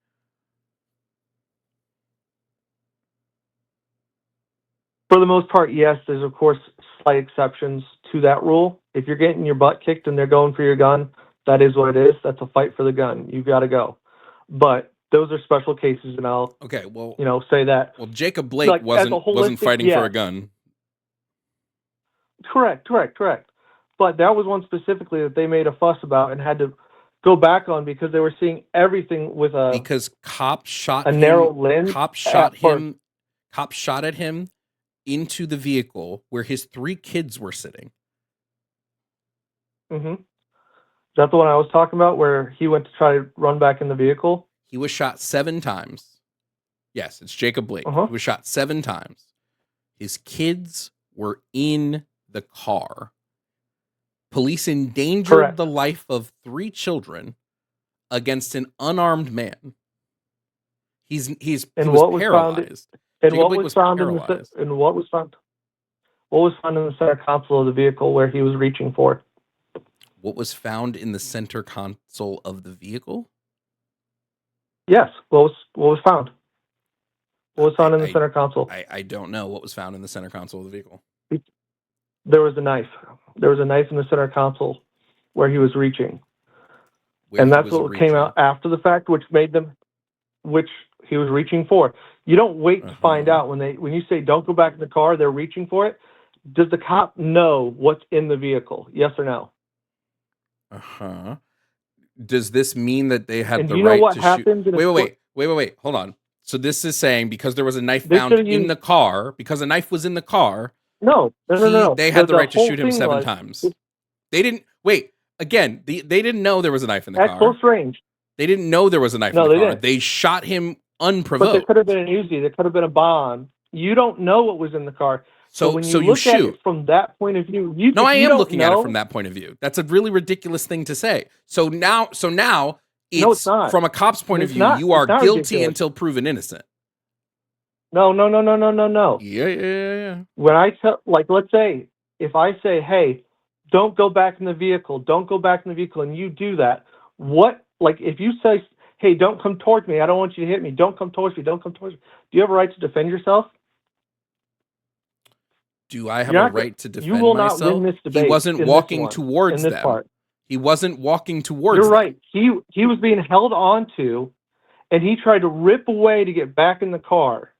For the most part, yes. There's, of course, slight exceptions to that rule. If you're getting your butt kicked and they're going for your gun, that is what it is. That's a fight for the gun. You've got to go. But those are special cases, and I'll say that. Well, Jacob Blake wasn't fighting for a gun. Correct. But that was one specifically that they made a fuss about and had to go back on because they were seeing everything with because cops shot a narrow lens. Cops shot him. Cops shot at him into the vehicle where his 3 kids were sitting. Is that the one I was talking about where he went to try to run back in the vehicle? He was shot 7 times. Yes, it's Jacob Blake. He was shot 7 times. His kids were in the car. Police endangered the life of 3 children against an unarmed man. He was paralyzed. What was found in the center console of the vehicle where he was reaching for? What was found in the center console of the vehicle? Yes. What was found? What was found in the center console? I don't know what was found in the center console of the vehicle. There was a knife. There was a knife in the center console where he was reaching. And that's what came out after the fact, which he was reaching for. You don't wait to find out when you say don't go back in the car, they're reaching for it. Does the cop know what's in the vehicle? Yes or no? Does this mean that they had the right to shoot? Wait. Hold on. So this is saying because there was a knife found in the car, because a knife was in the car. No. They had the right to shoot him 7 times. They didn't. Wait. Again, they didn't know there was a knife in the car. At close range. They didn't know there was a knife in the car. They shot him unprovoked. But there could have been an Uzi. There could have been a bomb. You don't know what was in the car. So when you look at it from that point of view, I am looking at it from that point of view. That's a really ridiculous thing to say. So now it's not. From a cop's point of view, you are guilty until proven innocent. No. Yeah. When I tell, let's say, if I say, hey, don't go back in the vehicle, and you do that, if you say, hey, don't come towards me. I don't want you to hit me. Don't come towards me. Don't come towards me. Do you have a right to defend yourself? Do I have You're a not go- right to You defend will not myself? win this He debate wasn't in walking this one, towards in this them. part. He wasn't walking towards You're them. right. He was being held onto, and he tried to rip away to get back in the car.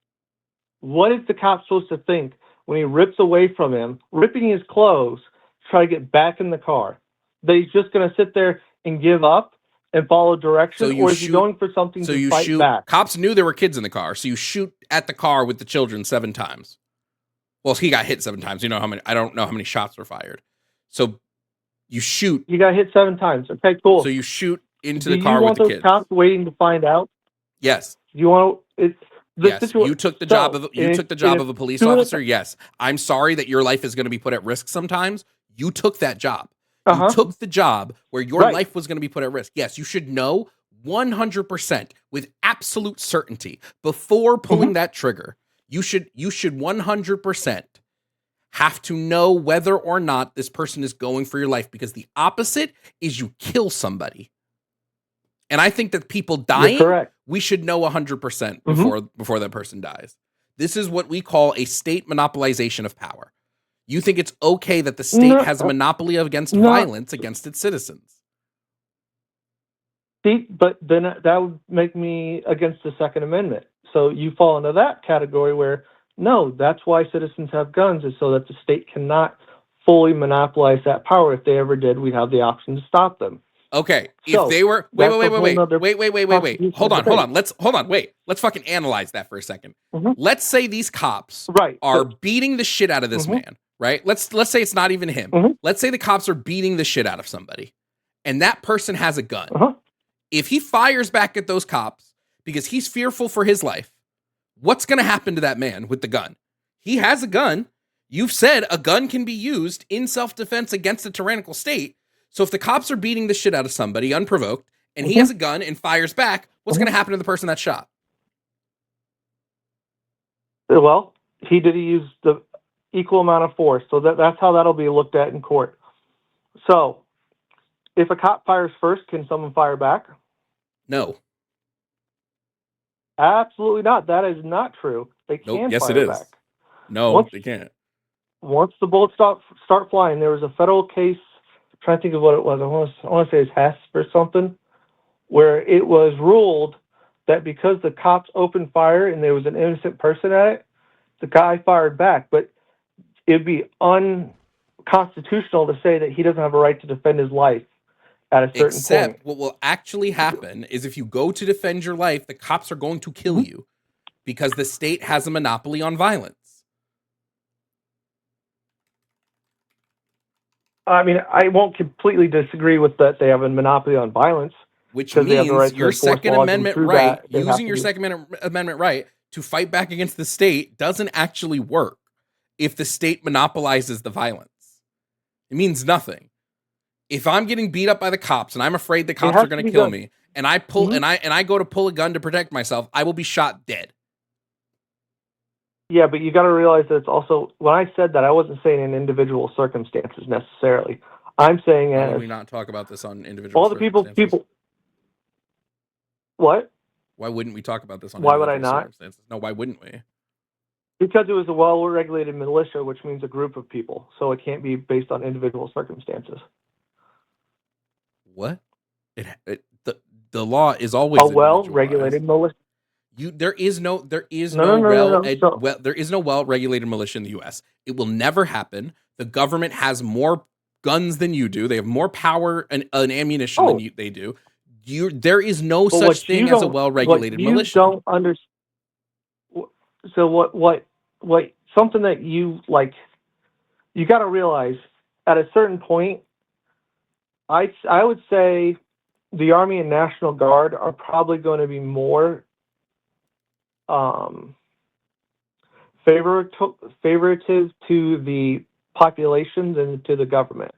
What is the cop supposed to think when he rips away from him, ripping his clothes, to try to get back in the car? That he's just going to sit there and give up and follow direction, So you or is he shoot- going for something So to you fight shoot. back? Cops knew there were kids in the car, so you shoot at the car with the children 7 times. Well, he got hit 7 times. You know how many? I don't know how many shots were fired. So you shoot. You got hit 7 times. Okay, cool. So you shoot into Do the car you with want the those kids. cops waiting to find out? Yes. Do you want to? Yes. You took the job of a police soon as- officer. Yes. I'm sorry that your life is going to be put at risk sometimes. You took that job. Uh-huh. You took the job where your Right. life was going to be put at risk. Yes, you should know 100% with absolute certainty before pulling that trigger. You should 100% have to know whether or not this person is going for your life, because the opposite is you kill somebody. And I think that people dying, You're correct. we should know 100% before that person dies. This is what we call a state monopolization of power. You think it's okay that the state has a monopoly against violence against its citizens. See, but then that would make me against the Second Amendment. So you fall into that category where, no, that's why citizens have guns, is so that the state cannot fully monopolize that power. If they ever did, we'd have the option to stop them. Okay, So, if they were that's a whole nother wait. constitutional Hold on. debate. Let's fucking analyze that for a second. Mhm. Let's say these cops Right. are beating the shit out of this Mhm. man, right? Let's say it's not even him. Mhm. Let's say the cops are beating the shit out of somebody, and that person has a gun. Uh-huh. If he fires back at those cops because he's fearful for his life, what's going to happen to that man with the gun? He has a gun. You've said a gun can be used in self-defense against a tyrannical state. So if the cops are beating the shit out of somebody unprovoked and he has a gun and fires back, what's going to happen to the person that's shot? Well, he did use the equal amount of force. So that's how that'll be looked at in court. So if a cop fires first, can someone fire back? No. Absolutely not. That is not true. They can Yes, fire it is. back. No, they can't. Once the bullets start flying, there was a federal case, I'm trying to think of what it was. I want to say it's HESP or something, where it was ruled that because the cops opened fire and there was an innocent person at it, the guy fired back. But it'd be unconstitutional to say that he doesn't have a right to defend his life at a certain Except point. what will actually happen is if you go to defend your life, the cops are going to kill you because the state has a monopoly on violence. I mean, I won't completely disagree with that they have a monopoly on violence. Which 'Cause they have the right means to your enforce Second laws, and Amendment through right, that, they have using to your do- Second Amendment right to fight back against the state doesn't actually work if the state monopolizes the violence. It means nothing. If I'm getting beat up by the cops and I'm afraid the cops has are going to to be kill done. me, and I pull and I go to pull a gun to protect myself, I will be shot dead. Yeah, but you got to realize that it's also, when I said that, I wasn't saying in individual circumstances necessarily. I'm saying Why would as we not talk about this on individual all the people. circumstances? What? Why wouldn't we talk about this on Why would I individual not? circumstances? No, why wouldn't we? Because it was a well-regulated militia, which means a group of people, so it can't be based on individual circumstances. What? The law is always A well-regulated militia. There is no No. So- there is no well-regulated militia in the U.S. It will never happen. The government has more guns than you do. They have more power and ammunition than they do. There is no But such what thing you as a don't- well-regulated what you militia. don't understand. So what something that you like, you got to realize at a certain point, I would say the Army and National Guard are probably going to be more favoritive to the population than to the government.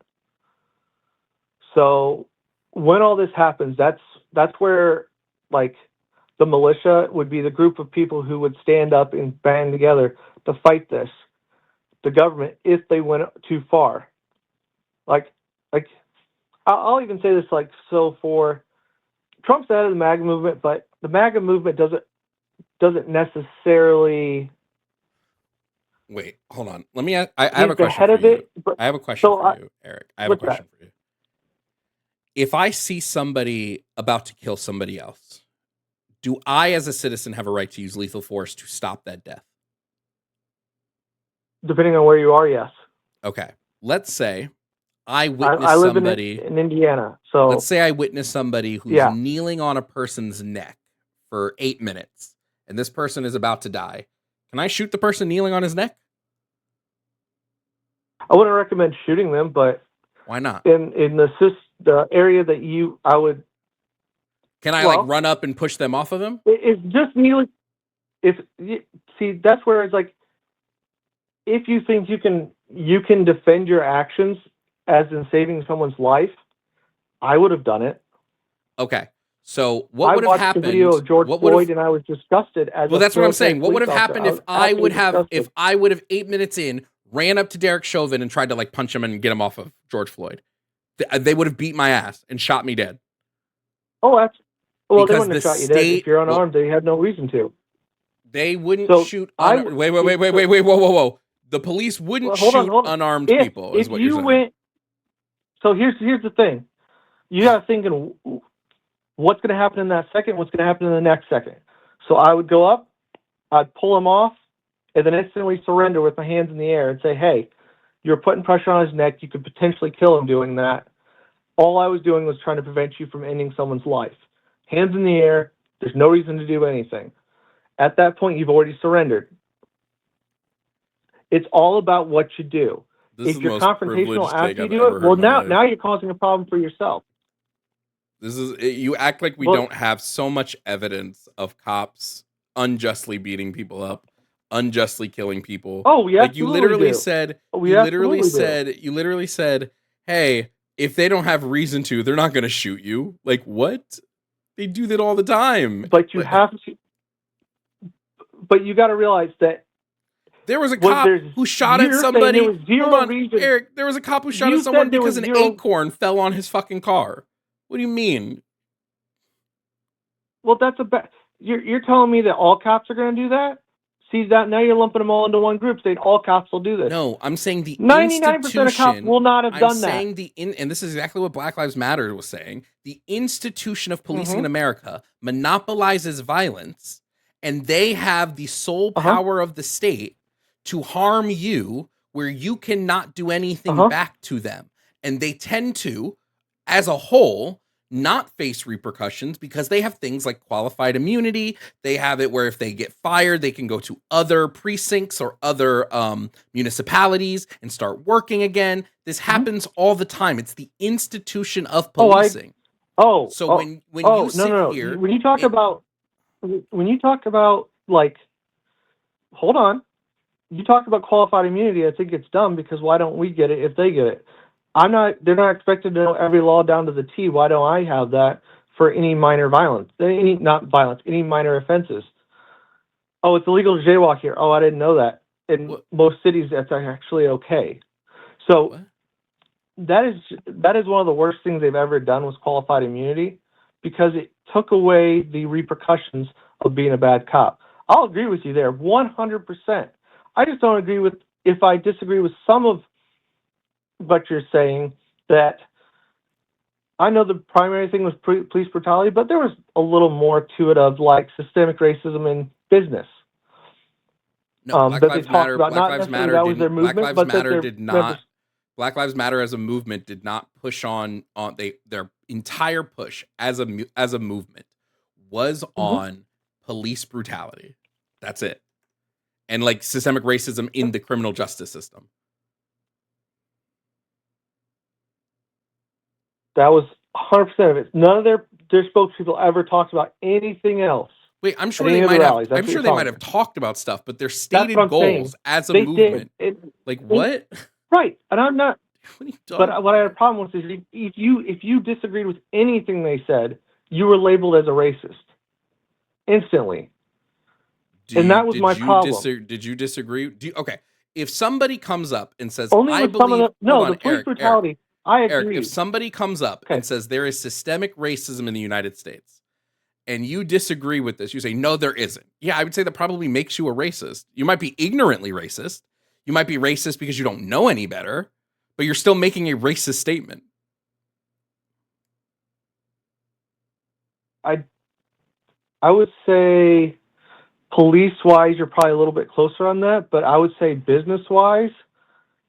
So when all this happens, that's where, like, the militia would be the group of people who would stand up and band together to fight the government if they went too far. Like I'll even say this, like, so for Trump's out of the MAGA movement, but the MAGA movement doesn't necessarily. Wait, hold on. Let me. I have he's a the question head for of you. it. But I have a question so for you, Eric. I have a what's that? question for you. If I see somebody about to kill somebody else, do I, as a citizen, have a right to use lethal force to stop that death? Depending on where you are, yes. Okay. Let's say I I witness live somebody. in Indiana, so Let's say I witness somebody who's yeah. kneeling on a person's neck for 8 minutes, and this person is about to die. Can I shoot the person kneeling on his neck? I wouldn't recommend shooting them, but Why not? in the area that I would. Can I like run up and push them off of him? It's just kneeling. See, that's where it's like, if you think you can defend your actions as in saving someone's life, I would have done it. Okay. So what would I have watched happened? the video of George what would Floyd, have, and I was disgusted. well, that's what I'm saying. What would have police happened officer. if I would have disgusted. 8 minutes in, ran up to Derek Chauvin and tried to like punch him and get him off of George Floyd? They would have beat my ass and shot me dead. Oh, that's well. Because They wouldn't the have shot you dead if you're unarmed. well, they had no reason to. They wouldn't So shoot. I Wait, whoa. The police wouldn't Well, hold on, shoot hold on. unarmed people. Is If what you're you saying? went, so here's the thing. You got to think in what's going to happen in that second. What's going to happen in the next second. So I would go up, I'd pull him off, and then instantly surrender with my hands in the air and say, "Hey, you're putting pressure on his neck. You could potentially kill him doing that." All I was doing was trying to prevent you from ending someone's life. Hands in the air. There's no reason to do anything. At that point, you've already surrendered. It's all about what you do. This If you're confrontational after you I've do ever it, heard well, in my life. now you're causing a problem for yourself. You act like we don't have so much evidence of cops unjustly beating people up, unjustly killing people. Oh, yeah, like you literally said, you literally said, "Hey, if they don't have reason to, they're not going to shoot you." Like what? They do that all the time. But you have to. But you got to realize that there was a cop who shot at somebody. There was zero Hold on, reason. Eric. There was a cop who shot at someone because an acorn fell on his fucking car. What do you mean? Well, that's you're telling me that all cops are going to do that? See that now you're lumping them all into one group, saying all cops will do this. No, I'm saying the 99% of cops will not have done that. I'm saying and this is exactly what Black Lives Matter was saying. The institution of policing in America monopolizes violence, and they have the sole power of the state to harm you, where you cannot do anything back to them, and they tend to, as a whole, not face repercussions because they have things like qualified immunity. They have it where if they get fired, they can go to other precincts or other municipalities and start working again. This happens all the time. It's the institution of policing. When you sit here, when you talk about like, hold on, you talk about qualified immunity. I think it's dumb because why don't we get it if they get it? They're not expected to know every law down to the T. Why don't I have that for any minor violence? Any minor offenses. Oh, it's illegal to jaywalk here. Oh, I didn't know that. In most cities, that's actually okay. So that is one of the worst things they've ever done was qualified immunity because it took away the repercussions of being a bad cop. I'll agree with you there 100%. I just don't agree with if I disagree with some of what you're saying, that I know the primary thing was police brutality, but there was a little more to it of like systemic racism in business. No, Black Lives Matter. Black Lives Matter as a movement did not push on their entire push as a movement was on police brutality. That's it, and like systemic racism in the criminal justice system. That was 100% of it. None of their spokespeople ever talked about anything else. Wait, I'm sure they might have. I'm sure they might have talked about stuff, but their stated goals as a movement, what? Right, and I'm not. But what I had a problem with is if you disagreed with anything they said, you were labeled as a racist instantly, and that was my problem. Did you disagree? Okay, if somebody comes up and says, only "I with believe," some of the police brutality. I Eric, agree. if somebody comes up and says there is systemic racism in the United States, and you disagree with this, you say, no, there isn't. Yeah, I would say that probably makes you a racist. You might be ignorantly racist. You might be racist because you don't know any better, but you're still making a racist statement. I would say police-wise, you're probably a little bit closer on that, but I would say business-wise,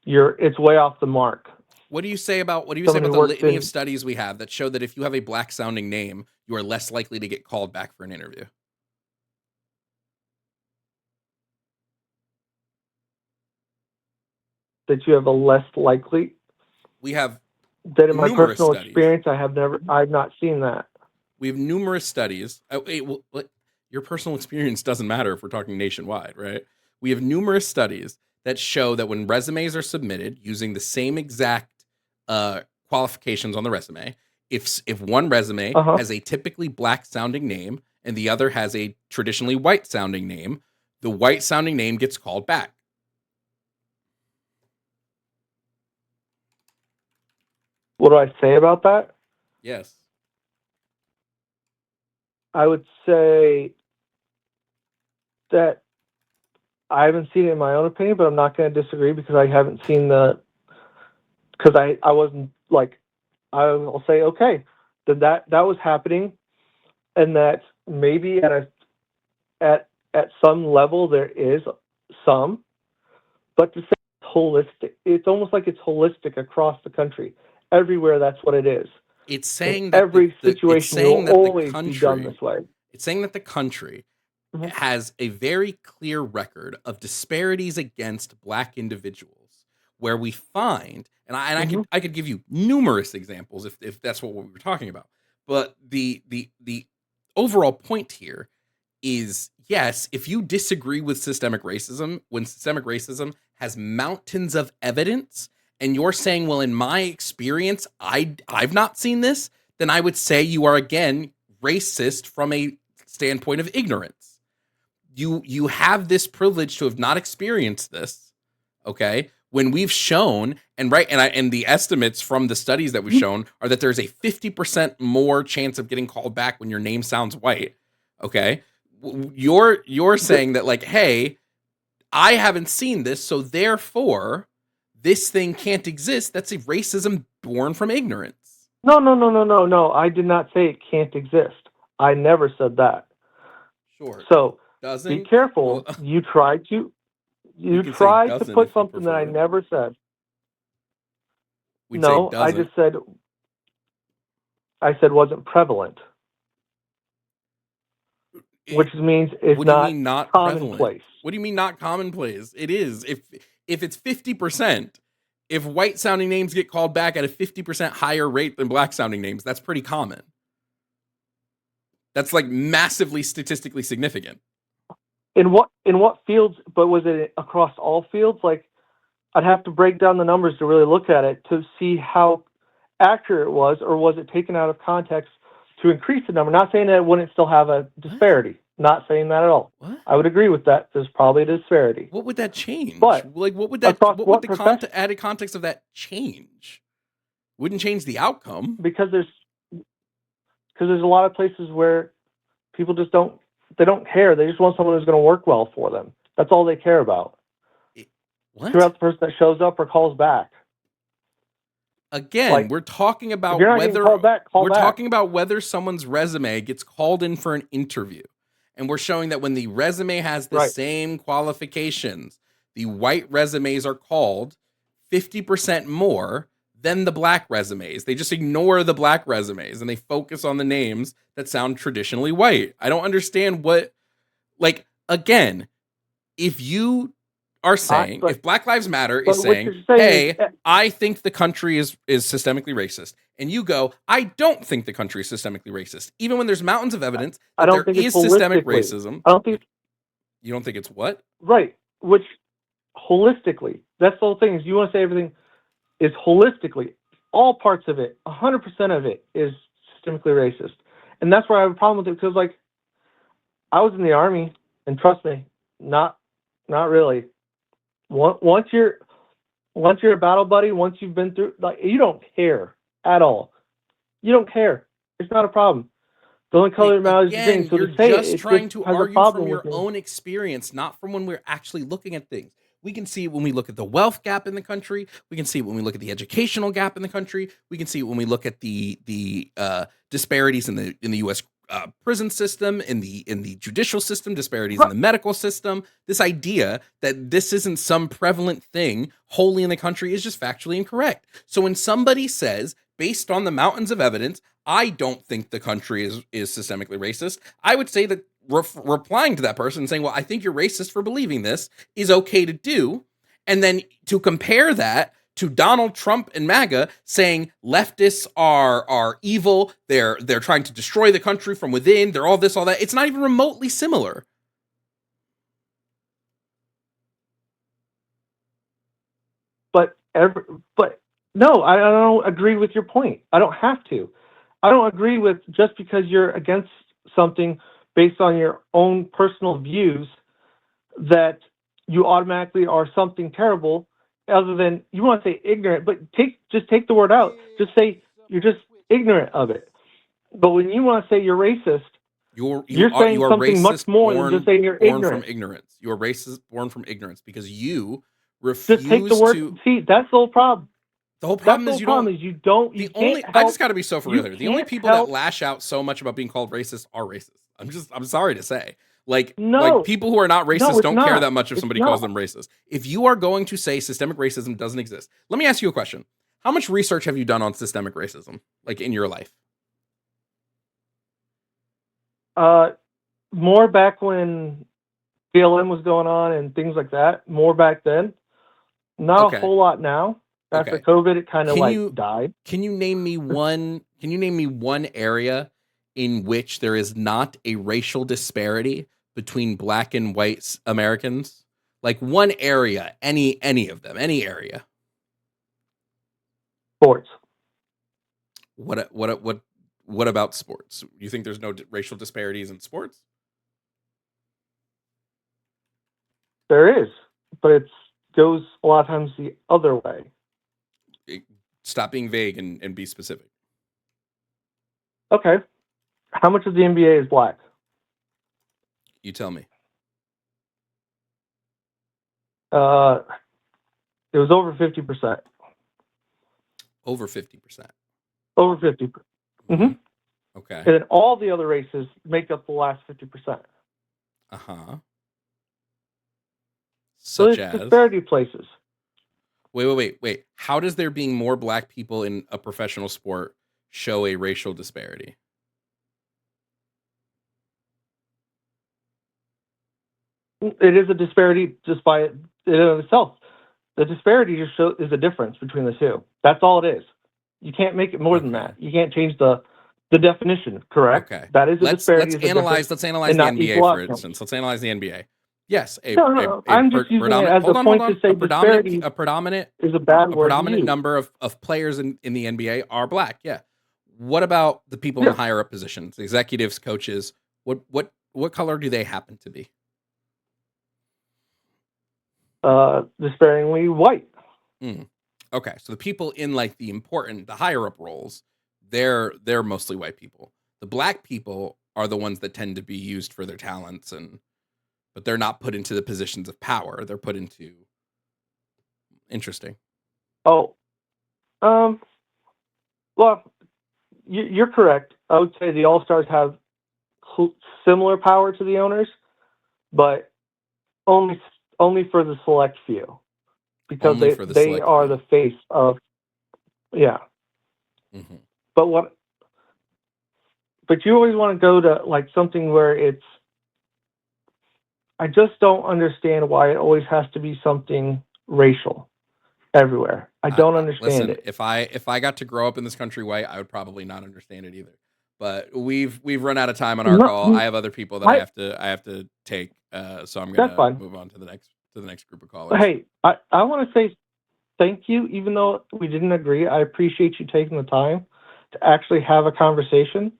it's way off the mark. What do you say about the Someone who works litany of in- studies we have that show that if you have a black sounding name, you are less likely to get called back for an interview? That you have a less likely. We have That in my numerous personal studies. experience, I've not seen that. We have numerous studies. Your personal experience doesn't matter if we're talking nationwide, right? We have numerous studies that show that when resumes are submitted using the same exact qualifications on the resume, if one resume has a typically black sounding name and the other has a traditionally white sounding name, the white sounding name gets called back. What do I say about that? Yes. I would say that I haven't seen it in my own opinion, but I'm not going to disagree because I haven't seen because I wasn't like, I'll say, okay, that was happening, and that maybe at some level there is some, but to say it's holistic, it's almost like it's holistic across the country. Everywhere, that's what it is. It's saying in that every situation will always be done this way. It's saying that the country has a very clear record of disparities against black individuals, where we find, and I could give you numerous examples if that's what we were talking about. But the overall point here is, yes, if you disagree with systemic racism, when systemic racism has mountains of evidence, and you're saying, well, in my experience, I've not seen this, then I would say you are, again, racist from a standpoint of ignorance. You have this privilege to have not experienced this, okay? When we've shown, and the estimates from the studies that we've shown are that there's a 50% more chance of getting called back when your name sounds white, okay? You're saying that, like, hey, I haven't seen this, so therefore this thing can't exist. That's a racism born from ignorance. No. I did not say it can't exist. I never said that. Sure. So doesn't be careful. Well, you tried to put something that I never said. No, I just said. I said wasn't prevalent, which means it's what do you mean not commonplace. Prevalent? What do you mean not commonplace? It is. If it's 50%, if white sounding names get called back at a 50% higher rate than black sounding names, that's pretty common. That's like massively statistically significant. In what fields? But was it across all fields? Like, I'd have to break down the numbers to really look at it to see how accurate it was, or was it taken out of context to increase the number? Not saying that it wouldn't still have a disparity. Not saying that at all. What? I would agree with that. There's probably a disparity. What would that change? But like, what would that? across What what would the added context of that change? Wouldn't change the outcome. Because there's a lot of places where people just don't care. They just want someone who's going to work well for them. That's all they care about. What? Care about the person that shows up or calls back. Again, Like, we're talking about if you're not getting called back, call back. talking about whether someone's resume gets called in for an interview. And we're showing that when the resume has the same qualifications, the white resumes are called 50% more than the black resumes. They just ignore the black resumes and they focus on the names that sound traditionally white. I don't understand again, if you are saying, if Black Lives Matter is saying, hey, I think the country is systemically racist, and you go, I don't think the country is systemically racist, even when there's mountains of evidence that there is systemic racism. I don't think you don't think it's what? Right. Which holistically, that's the whole thing, is you want to say everything is holistically, all parts of it, 100% of it is systemically racist. And that's where I have a problem with it, because like, I was in the Army, and trust me, not really. Once you're Once you're a battle buddy, once you've been through, like, you don't care at all. You don't care. It's not a problem. The only color that matters is green. Again, So you're to say just it trying just to has a argue problem from your with me. own experience, not from when we're actually looking at things. We can see it when we look at the wealth gap in the country. We can see it when we look at the educational gap in the country. We can see it when we look at the disparities in the U.S. Prison system, in the judicial system, disparities in the medical system. This idea that this isn't some prevalent thing wholly in the country is just factually incorrect. So when somebody says, based on the mountains of evidence, I don't think the country is systemically racist, I would say that replying to that person and saying, well, I think you're racist for believing this is okay to do. And then to compare that to Donald Trump and MAGA saying leftists are evil, they're trying to destroy the country from within, they're all this, all that. It's not even remotely similar. But no, I don't agree with your point. I don't have to. I don't agree with just because you're against something based on your own personal views that you automatically are something terrible. Other than, you want to say ignorant, but just take the word out. Just say you're just ignorant of it. But when you want to say you're racist, you're saying something much more than just saying you're born ignorant. from ignorance. You are racist born from ignorance because you refuse Just take the word. to. See, that's the whole problem. The whole problem is you don't. You don't. You can't I help. just got to be so for real here. The only can't people help- that lash out so much about being called racist are racist. I'm sorry to say. Like No. people who are not racist it's don't care not. that much if It's somebody not. calls them racist. If you are going to say systemic racism doesn't exist, let me ask you a question. How much research have you done on systemic racism, like in your life? More back when BLM was going on and things like that. More back then. Not Okay. a whole lot now. After Okay. COVID, it kind of Can you- died. Can you name me one area in which there is not a racial disparity between black and white Americans? Like one area, any of them, any area. Sports. What about sports? You think there's no racial disparities in sports? There is, but it goes a lot of times the other way. Stop being vague and be specific. Okay. How much of the NBA is black? You tell me. It was over 50%. Over 50%. Over 50%. Mm-hmm. Okay. And then all the other races make up the last 50%. Uh-huh. So Such there's as disparity places. Wait. How does there being more black people in a professional sport show a racial disparity? It is a disparity just by it in itself. The disparity just is a difference between the two. That's all it is. You can't make it more than that. You can't change the definition, correct? Okay. That is a disparity. Let's analyze the NBA, for instance. Let's analyze the NBA. Yes. I'm just using it as a point to say disparity a predominant is a bad word. A predominant number of players in the NBA are black. Yeah. What about the people in higher up positions, executives, coaches? What color do they happen to be? Disparingly white. Okay, so the people in like the higher up roles, they're mostly white people. The black people are the ones that tend to be used for their talents, but they're not put into the positions of power. They're put into. Interesting. Oh, well, you're correct. I would say the All-Stars have similar power to the owners, but only for the select few, because they are the face of, yeah. Mm-hmm. But you always want to go to like something where it's. I just don't understand why it always has to be something racial everywhere. I don't understand it. If I got to grow up in this country white, I would probably not understand it either. But we've run out of time on our call. I have other people that I have to take. So I'm gonna move on to the next group of callers. Hey, I want to say thank you, even though we didn't agree. I appreciate you taking the time to actually have a conversation,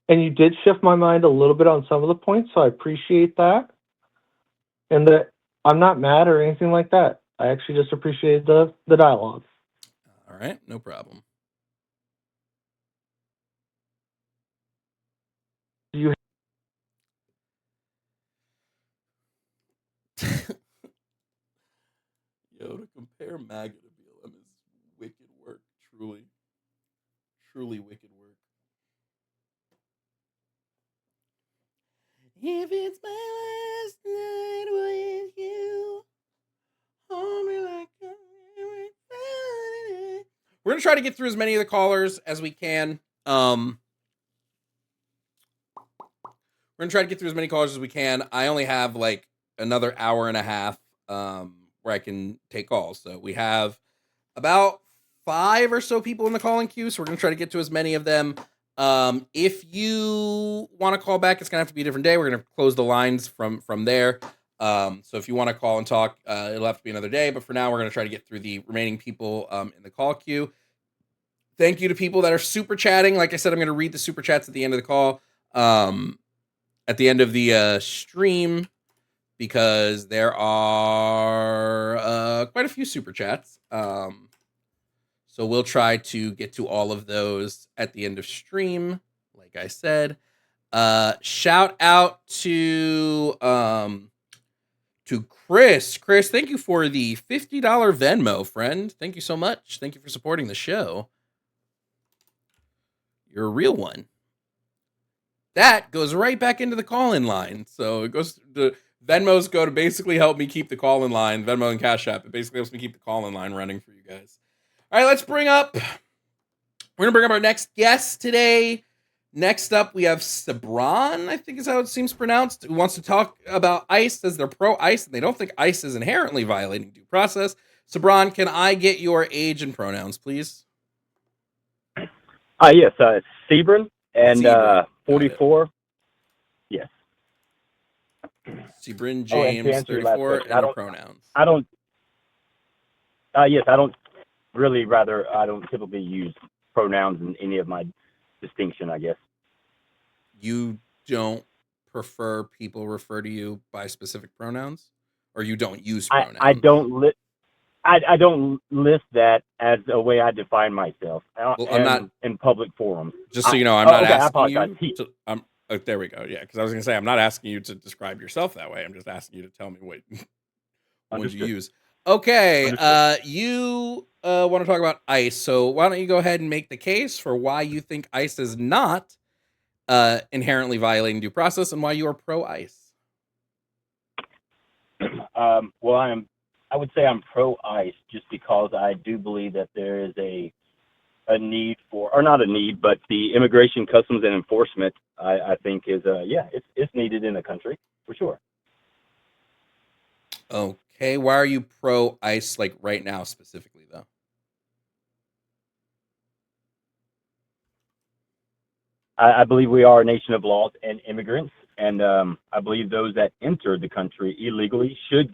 and you did shift my mind a little bit on some of the points. So I appreciate that, and that I'm not mad or anything like that. I actually just appreciate the dialogue. All right, no problem. You Yo, to compare MAGA to BLM is wicked work. Truly, truly wicked work. If it's my last night with you, hold me like we're gonna try to get through as many of the callers as we can. We're gonna try to get through as many callers as we can. I only have like another hour and a half where I can take calls. So we have about 5 or so people in the calling queue. So we're gonna try to get to as many of them. If you want to call back, it's gonna have to be a different day. We're gonna close the lines from there. So if you want to call and talk, it'll have to be another day. But for now, we're gonna try to get through the remaining people in the call queue. Thank you to people that are super chatting. Like I said, I'm gonna read the super chats at the end of the call. At the end of the stream, because there are quite a few super chats. So we'll try to get to all of those at the end of stream. Like I said, shout out to Chris. Chris, thank you for the $50 Venmo, friend. Thank you so much. Thank you for supporting the show. You're a real one. That goes right back into the call-in line. So it goes to Venmos go to basically help me keep the call-in line. Venmo and Cash App. It basically helps me keep the call-in line running for you guys. All right, we're going to bring up our next guest today. Next up, we have Cebron, I think is how it seems pronounced, who wants to talk about ICE as they're pro-ICE, and they don't think ICE is inherently violating due process. Cebron, can I get your age and pronouns, please? Yes, Cebron. And Cebron. 44. Yes. Cebron James, 34, and your pronouns. I don't. Yes, I don't typically use pronouns in any of my distinction, I guess. You don't prefer people refer to you by specific pronouns, or you don't use pronouns? I don't list that as a way I define myself. Well, I'm not in public forums. Just so you know, I'm not asking you. There we go. Yeah, because I was gonna say I'm not asking you to describe yourself that way. I'm just asking you to tell me what you use. Okay, you want to talk about ICE, so why don't you go ahead and make the case for why you think ICE is not inherently violating due process and why you are pro-ICE? Well, I would say I'm pro-ICE just because I do believe that there is a need for, or not a need, but the immigration, customs, and enforcement, I think is, it's needed in the country, for sure. Okay, why are you pro-ICE, like, right now, specifically, though? I believe we are a nation of laws and immigrants, and I believe those that enter the country illegally should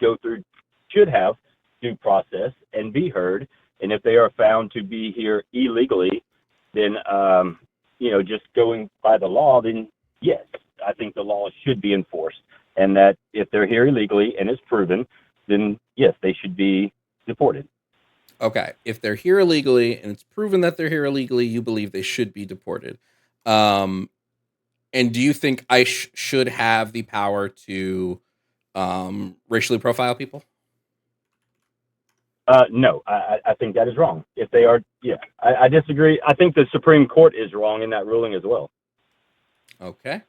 have due process and be heard. And if they are found to be here illegally, then, just going by the law, then yes, I think the law should be enforced. And that if they're here illegally and it's proven, then yes, they should be deported. Okay, if they're here illegally and it's proven that they're here illegally, you believe they should be deported. And do you think ICE should have the power to racially profile people? No, I think that is wrong. If they are, I disagree. I think the Supreme Court is wrong in that ruling as well. Okay.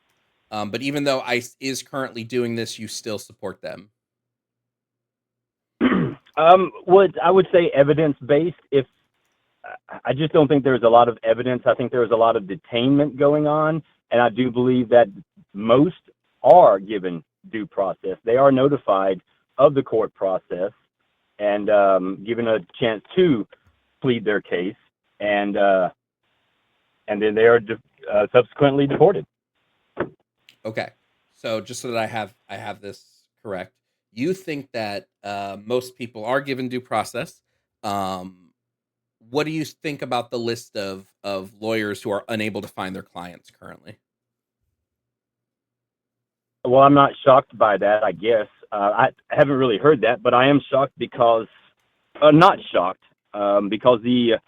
But even though ICE is currently doing this, you still support them? I would say evidence-based. If I just don't think there's a lot of evidence. I think there's a lot of detainment going on, and I do believe that most are given due process. They are notified of the court process and given a chance to plead their case, and then they are subsequently deported. Okay, so just so that I have this correct, you think that most people are given due process. What do you think about the list of lawyers who are unable to find their clients currently? Well, I'm not shocked by that, I guess. I haven't really heard that, but I am shocked because not shocked, because the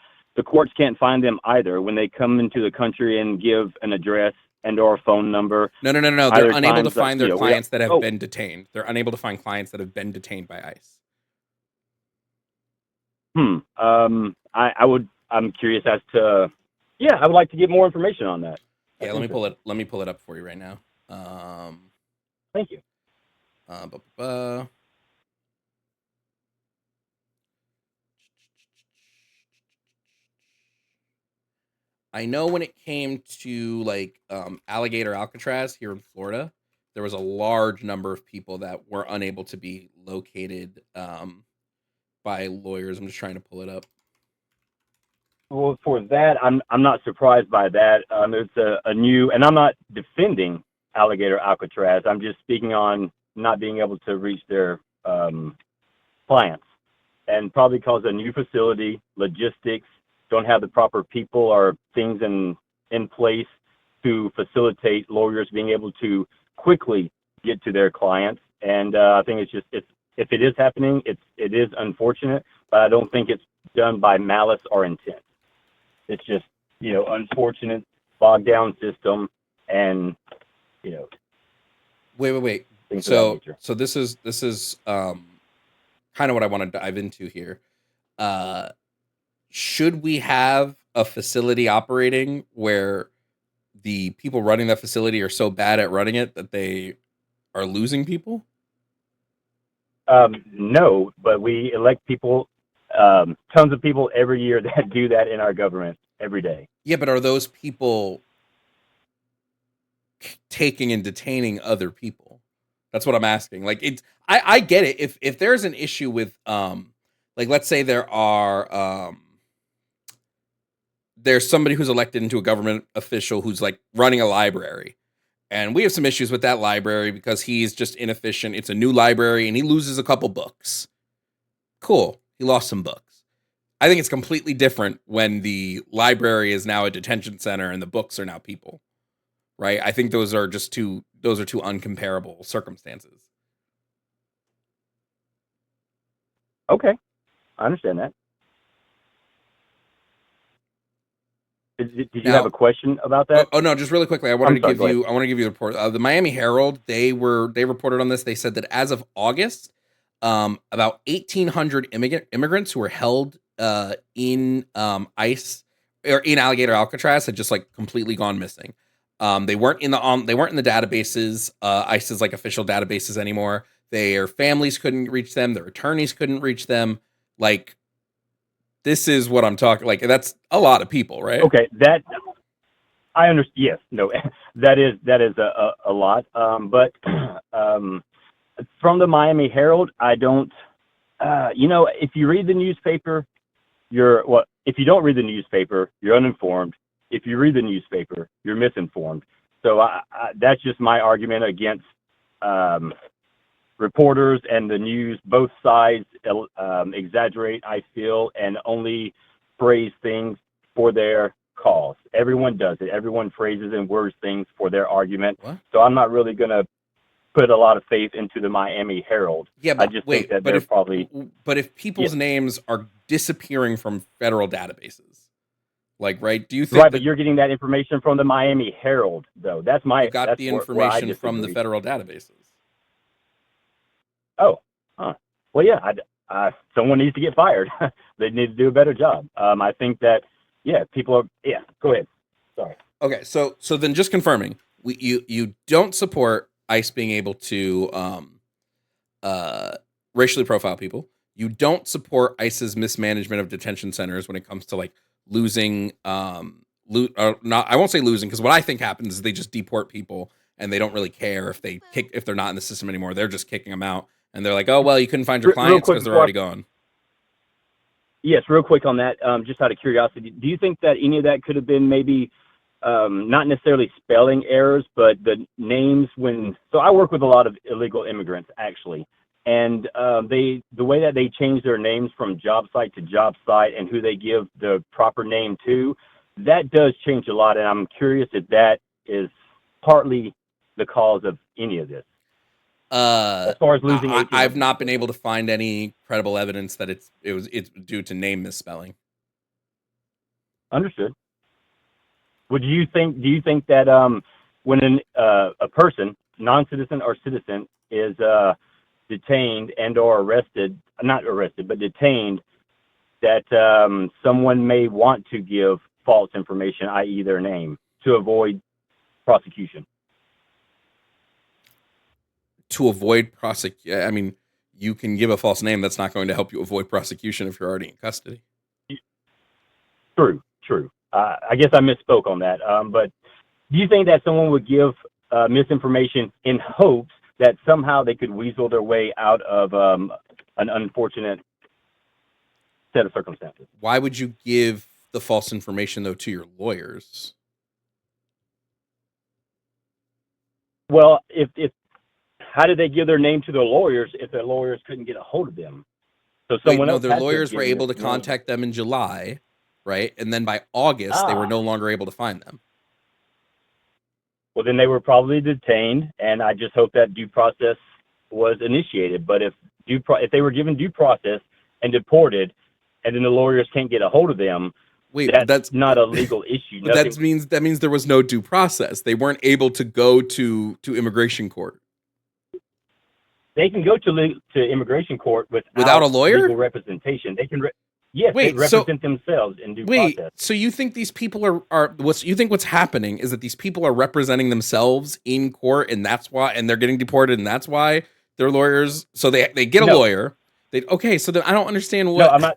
courts can't find them either when they come into the country and give an address and or a phone number. No. They're Either unable to times that, find their you know, clients that have oh, been detained. They're unable to find clients that have been detained by ICE. I'm curious as to, yeah, I would like to get more information on that. Yeah, That's let interesting. me pull it up for you right now. Thank you. I know when it came to like Alligator Alcatraz here in Florida, there was a large number of people that were unable to be located by lawyers. I'm just trying to pull it up. Well, for that, I'm not surprised by that. It's a new, and I'm not defending Alligator Alcatraz. I'm just speaking on not being able to reach their clients, and probably because a new facility, logistics, don't have the proper people or things in place to facilitate lawyers being able to quickly get to their clients. And I think it's if it is happening, it is unfortunate, but I don't think it's done by malice or intent. It's just, you know, unfortunate, bogged down system, and, you know. Wait. Things of that nature. So this is kind of what I want to dive into here. Should we have a facility operating where the people running that facility are so bad at running it that they are losing people? No, but we elect people, tons of people every year that do that in our government every day. Yeah, but are those people taking and detaining other people? That's what I'm asking. Like, it's I get it. If there's an issue with like, let's say there's somebody who's elected into a government official who's like running a library, and we have some issues with that library because he's just inefficient. It's a new library and he loses a couple books. Cool. He lost some books. I think it's completely different when the library is now a detention center and the books are now people. Right? I think those are two uncomparable circumstances. Okay. I understand that. Did you have a question about that? Oh no, just really quickly. I want to give you the report. The Miami Herald, they reported on this. They said that as of August, about 1,800 immigrants who were held in ICE or in Alligator Alcatraz had just like completely gone missing. They weren't in the databases, ICE's like official databases anymore. Their families couldn't reach them. Their attorneys couldn't reach them. Like, this is what I'm talking. Like, that's a lot of people, right? Okay, that I understand. Yes, no, that is a lot. But from the Miami Herald, I don't. You know, if you read the newspaper, if you don't read the newspaper, you're uninformed. If you read the newspaper, you're misinformed. So that's just my argument against reporters and the news. Both sides exaggerate, I feel, and only phrase things for their cause. Everyone does it. Everyone phrases and words things for their argument. What? So I'm not really going to put a lot of faith into the Miami Herald. Yeah, but I just think that they're probably. But if people's names are disappearing from federal databases, like, right? Do you think Right, but you're getting that information from the Miami Herald, though. That's my. you got that's the where I information from the disagree. federal databases? Oh, well, yeah. Someone needs to get fired. They need to do a better job. I think that, yeah, people are. Yeah, go ahead. Sorry. Okay, so then just confirming, you don't support ICE being able to racially profile people. You don't support ICE's mismanagement of detention centers when it comes to like losing I won't say losing, because what I think happens is they just deport people and they don't really care if they're not in the system anymore. They're just kicking them out, and they're like, oh well, you couldn't find your clients because they're already gone. Yes, real quick on that, just out of curiosity, do you think that any of that could have been maybe not necessarily spelling errors, but the names so I work with a lot of illegal immigrants, actually, and the way that they change their names from job site to job site and who they give the proper name to, that does change a lot, and I'm curious if that is partly the cause of any of this. as far as losing 18. I've not been able to find any credible evidence that it's due to name misspelling. Understood. Do you think that when a person, non-citizen or citizen, is detained and or arrested, not arrested, but detained, that someone may want to give false information, i.e. their name, to avoid prosecution? To avoid I mean, you can give a false name. That's not going to help you avoid prosecution if you're already in custody. True. I guess I misspoke on that. But do you think that someone would give misinformation in hopes that somehow they could weasel their way out of an unfortunate set of circumstances? Why would you give the false information, though, to your lawyers? Well, if how did they give their name to their lawyers if their lawyers couldn't get a hold of them? So someone else their had to lawyers give were able to this name. contact them in July, right? And then by August, they were no longer able to find them. Well, then they were probably detained, and I just hope that due process was initiated. But if they were given due process and deported, and then the lawyers can't get a hold of them, that's not a legal issue. But that means there was no due process. They weren't able to go to immigration court. They can go to immigration court without a lawyer? Legal representation. They can. Yes, they represent themselves in due process. So you think these people are what's happening is that these people are representing themselves in court, and that's why, and they're getting deported, and that's why their lawyers. So they get a lawyer. So then I don't understand what. No,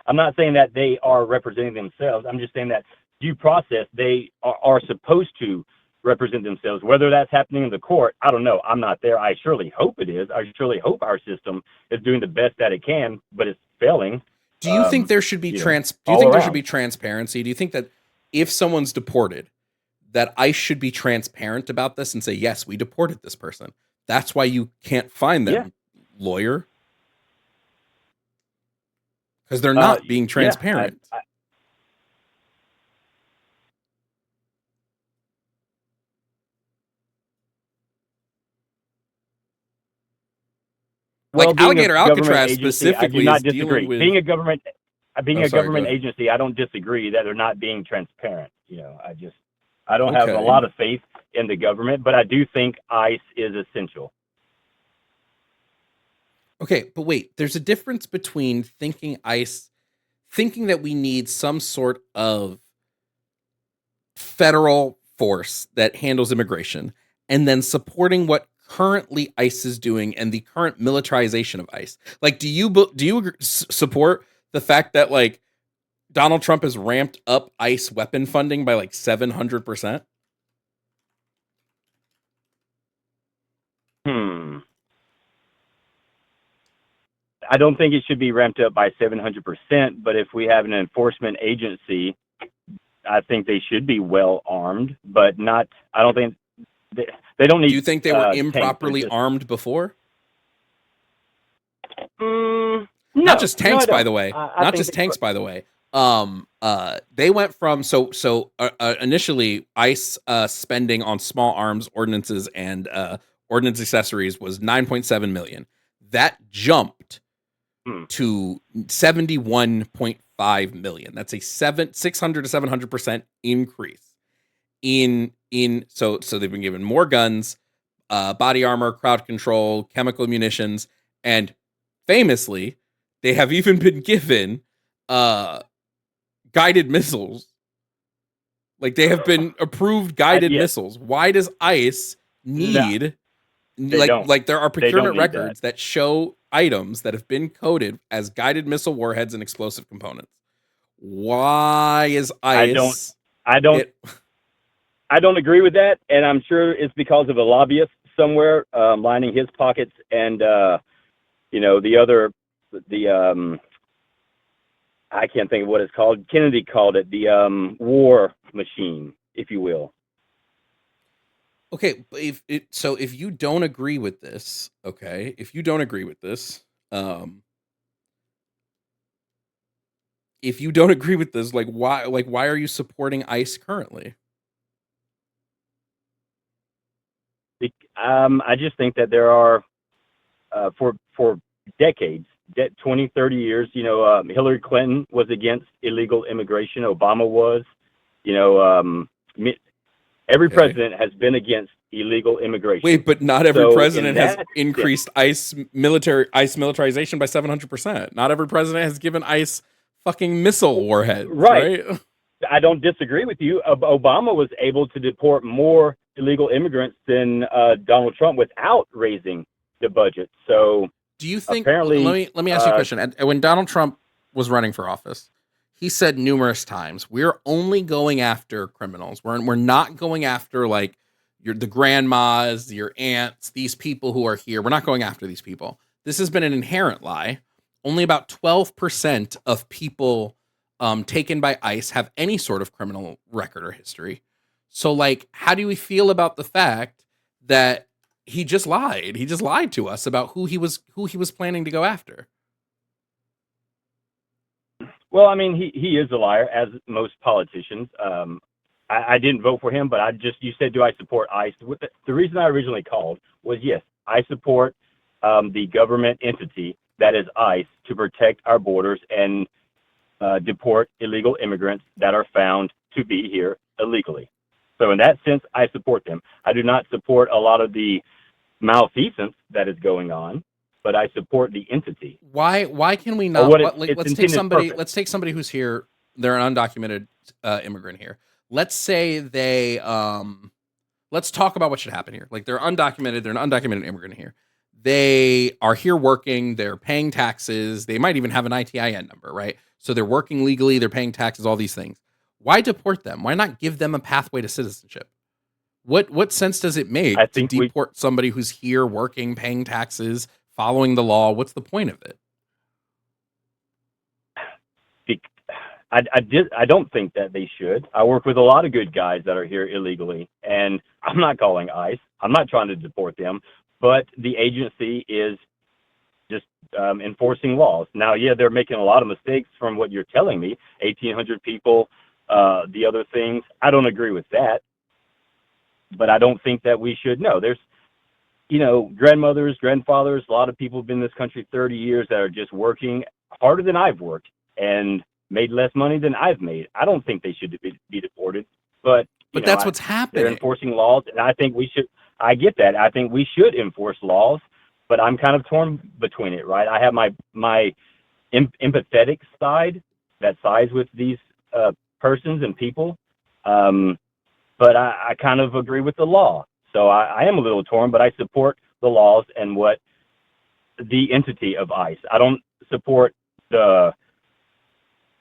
I'm not saying that they are representing themselves. I'm just saying that due process, they are supposed to represent themselves. Whether that's happening in the court, I don't know. I'm not there. I surely hope it is. I surely hope our system is doing the best that it can, but it's failing. Do you think there should be Do you think there should be transparency? Do you think that if someone's deported, that ICE should be transparent about this and say, yes, we deported this person. That's why you can't find them, lawyer? Because they're not being transparent. Well, Alligator Alcatraz specifically, I do not disagree. Being a government agency, I don't disagree that they're not being transparent. I don't have a lot of faith in the government, but I do think ICE is essential. Okay, but wait, there's a difference between thinking that we need some sort of federal force that handles immigration, and then supporting what currently ICE is doing and the current militarization of ICE. Like, do you support the fact that like Donald Trump has ramped up ICE weapon funding by like 700%? I don't think it should be ramped up by 700%, but if we have an enforcement agency, I think they should be well armed, but not. I don't think they don't need. Do you think they were improperly armed before? No, not just tanks, no, by the way. Not just tanks, by the way. They went from initially ICE spending on small arms ordinances and ordnance accessories was $9.7 million. That jumped to $71.5 million. That's a 600 to 700% increase so they've been given more guns, body armor, crowd control, chemical munitions, and famously, they have even been given guided missiles. Like, they have been approved guided missiles. Why does ICE need there are procurement records that show items that have been coded as guided missile warheads and explosive components? Why is ICE? I don't agree with that, and I'm sure it's because of a lobbyist somewhere lining his pockets, and I can't think of what it's called. Kennedy called it the war machine, if you will. Okay, but if you don't agree with this, if you don't agree with this, why are you supporting ICE currently? I just think that there are, for decades, 20, 30 years, Hillary Clinton was against illegal immigration. Obama was, every Okay. president has been against illegal immigration. Wait, but not every So, president in has that increased ICE militarization by 700%. Not every president has given ICE fucking missile warheads, Right. right? I don't disagree with you. Obama was able to deport more illegal immigrants than Donald Trump without raising the budget. So Do you think? apparently, Let me ask you a question. And when Donald Trump was running for office, he said numerous times, "We're only going after criminals. We're not going after like the grandmas, your aunts, these people who are here. We're not going after these people." This has been an inherent lie. Only about 12% of people taken by ICE have any sort of criminal record or history. So, like, how do we feel about the fact that he just lied? He just lied to us about who he was planning to go after. well, I mean, he is a liar, as most politicians. I didn't vote for him, but you said, do I support ICE? The reason I originally called was, yes, I support the government entity that is ICE to protect our borders and deport illegal immigrants that are found to be here illegally. So in that sense, I support them. I do not support a lot of the malfeasance that is going on, but I support the entity. Why can we not? Let's take somebody who's here. They're an undocumented immigrant here. Let's say they let's talk about what should happen here. Like, they're undocumented. They're an undocumented immigrant here. They are here working. They're paying taxes. They might even have an ITIN number, right? So they're working legally. They're paying taxes. All these things. Why deport them? Why not give them a pathway to citizenship? What sense does it make to deport somebody who's here working, paying taxes, following the law? What's the point of it? I don't think that they should. I work with a lot of good guys that are here illegally, and I'm not calling ICE. I'm not trying to deport them, but the agency is just enforcing laws. Now, yeah, they're making a lot of mistakes from what you're telling me. 1,800 people, the other things. I don't agree with that, but I don't think that we should. No, there's, grandmothers, grandfathers, a lot of people have been in this country 30 years that are just working harder than I've worked and made less money than I've made. I don't think they should be deported, but that's what's happening. They're enforcing laws, and I think we should. I get that. I think we should enforce laws, but I'm kind of torn between it, right? I have my empathetic side that sides with these persons and people, but I kind of agree with the law. So I am a little torn, but I support the laws and what the entity of ICE. I don't support the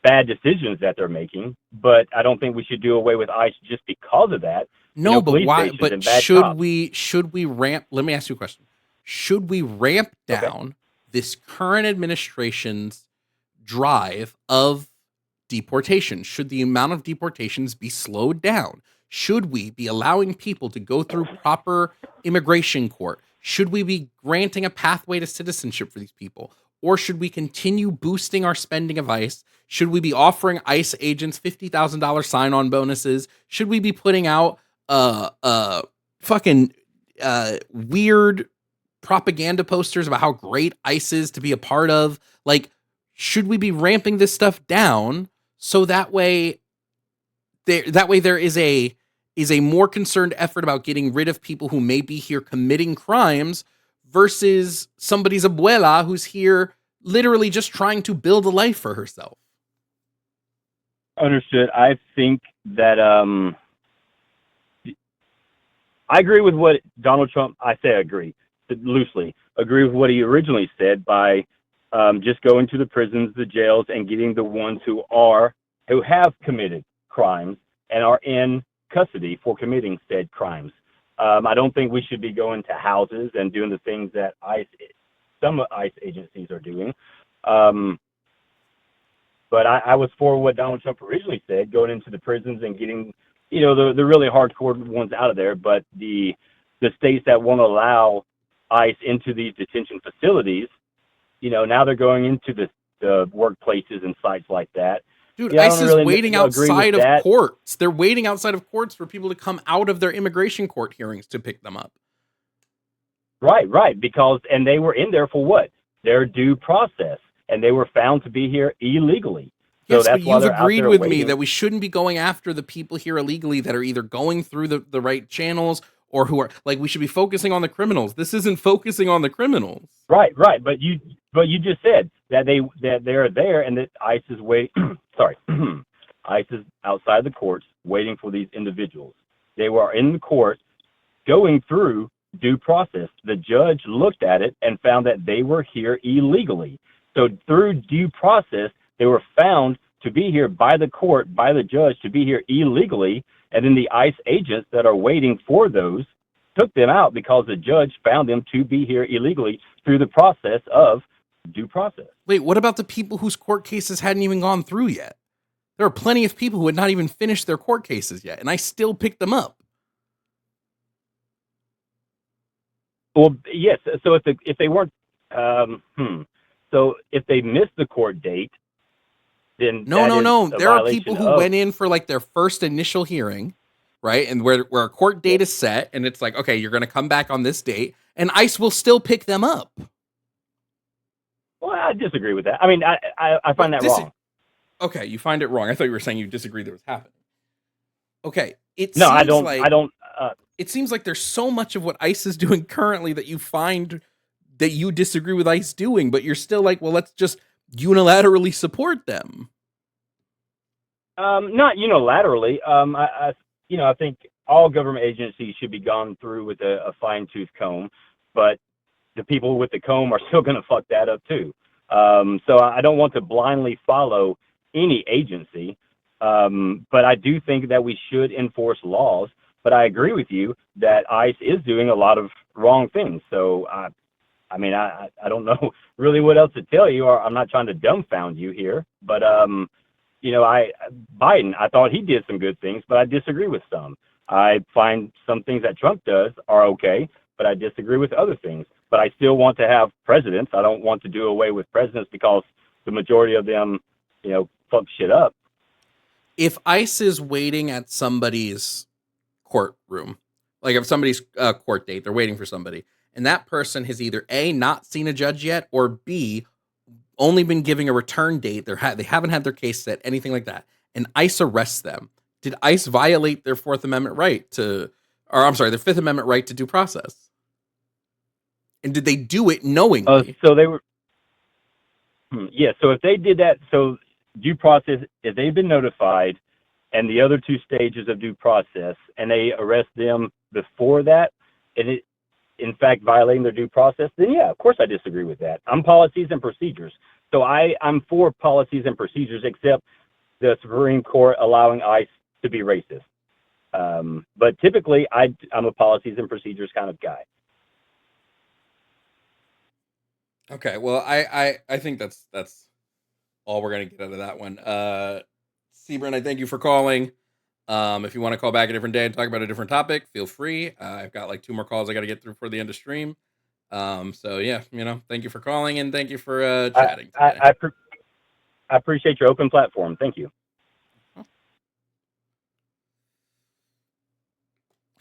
bad decisions that they're making, but I don't think we should do away with ICE just because of that. No, but why? But should we ramp? Let me ask you a question. Should we ramp down this current administration's drive of deportation? Should the amount of deportations be slowed down? Should we be allowing people to go through proper immigration court? Should we be granting a pathway to citizenship for these people? Or should we continue boosting our spending of ICE? Should we be offering ICE agents $50,000 sign-on bonuses? Should we be putting out fucking weird propaganda posters about how great ICE is to be a part of? Like, should we be ramping this stuff down so that way there is a more concerned effort about getting rid of people who may be here committing crimes versus somebody's abuela who's here literally just trying to build a life for herself? Understood. I think that I agree with what Donald Trump, I say agree, loosely, agree with what he originally said by just going to the prisons, the jails, and getting the ones who have committed crimes and are in custody for committing said crimes. I don't think we should be going to houses and doing the things that some ICE agencies are doing. But I was for what Donald Trump originally said, going into the prisons and getting, the really hardcore ones out of there. But the states that won't allow ICE into these detention facilities, now they're going into the workplaces and sites like that. Dude, ICE is waiting outside of courts. They're waiting outside of courts for people to come out of their immigration court hearings to pick them up. Right. Because, and they were in there for what? Their due process. And they were found to be here illegally. So Yes, but that's why you've they're out agreed there with me waiting. that we shouldn't be going after the people here illegally that are either going through the right channels or who are like, we should be focusing on the criminals. This isn't focusing on the criminals. Right. But you just said that they're there and that ICE is waiting. Sorry, ICE is outside the courts waiting for these individuals. They were in the court going through due process. The judge looked at it and found that they were here illegally. So through due process, they were found to be here by the court, by the judge, to be here illegally. And then the ICE agents that are waiting for those took them out because the judge found them to be here illegally through the process of due process. Wait, what about the people whose court cases hadn't even gone through yet? There are plenty of people who had not even finished their court cases yet, and I still picked them up. Well, yes. So if they weren't, so if they missed the court date, then No. There are people who went in for like their first initial hearing, right? And where a court date is set, and it's like, okay, you're going to come back on this date, and ICE will still pick them up. Well, I disagree with that. I mean, I find that wrong. Okay, you find it wrong. I thought you were saying you disagree that was happening. Okay, I don't. It seems like there's so much of what ICE is doing currently that you find that you disagree with ICE doing, but you're still like, well, let's just unilaterally support them. Not unilaterally. I think all government agencies should be gone through with a fine-tooth comb, but the people with the comb are still going to fuck that up too. So I don't want to blindly follow any agency, but I do think that we should enforce laws. But I agree with you that ICE is doing a lot of wrong things. So I don't know really what else to tell you, or I'm not trying to dumbfound you here. But Biden, I thought he did some good things, but I disagree with some. I find some things that Trump does are okay, but I disagree with other things. But I still want to have presidents. I don't want to do away with presidents because the majority of them, fuck shit up. If ICE is waiting at somebody's courtroom, like if somebody's court date, they're waiting for somebody, and that person has either A, not seen a judge yet, or B, only been giving a return date, they haven't had their case set, anything like that, and ICE arrests them, did ICE violate their Fourth Amendment right their Fifth Amendment right to due process? And did they do it knowingly? So they were, so if they did that, so due process, if they've been notified and the other two stages of due process, and they arrest them before that, and it, in fact, violating their due process, then yeah, of course I disagree with that. I'm policies and procedures. So I'm for policies and procedures, except the Supreme Court allowing ICE to be racist. But typically, I'm a policies and procedures kind of guy. Okay, well, I think that's all we're gonna get out of that one. Cebron, I thank you for calling. If you want to call back a different day and talk about a different topic, feel free. I've got like 2 more calls I got to get through for the end of stream. So yeah, thank you for calling and thank you for chatting today. I appreciate your open platform. Thank you. I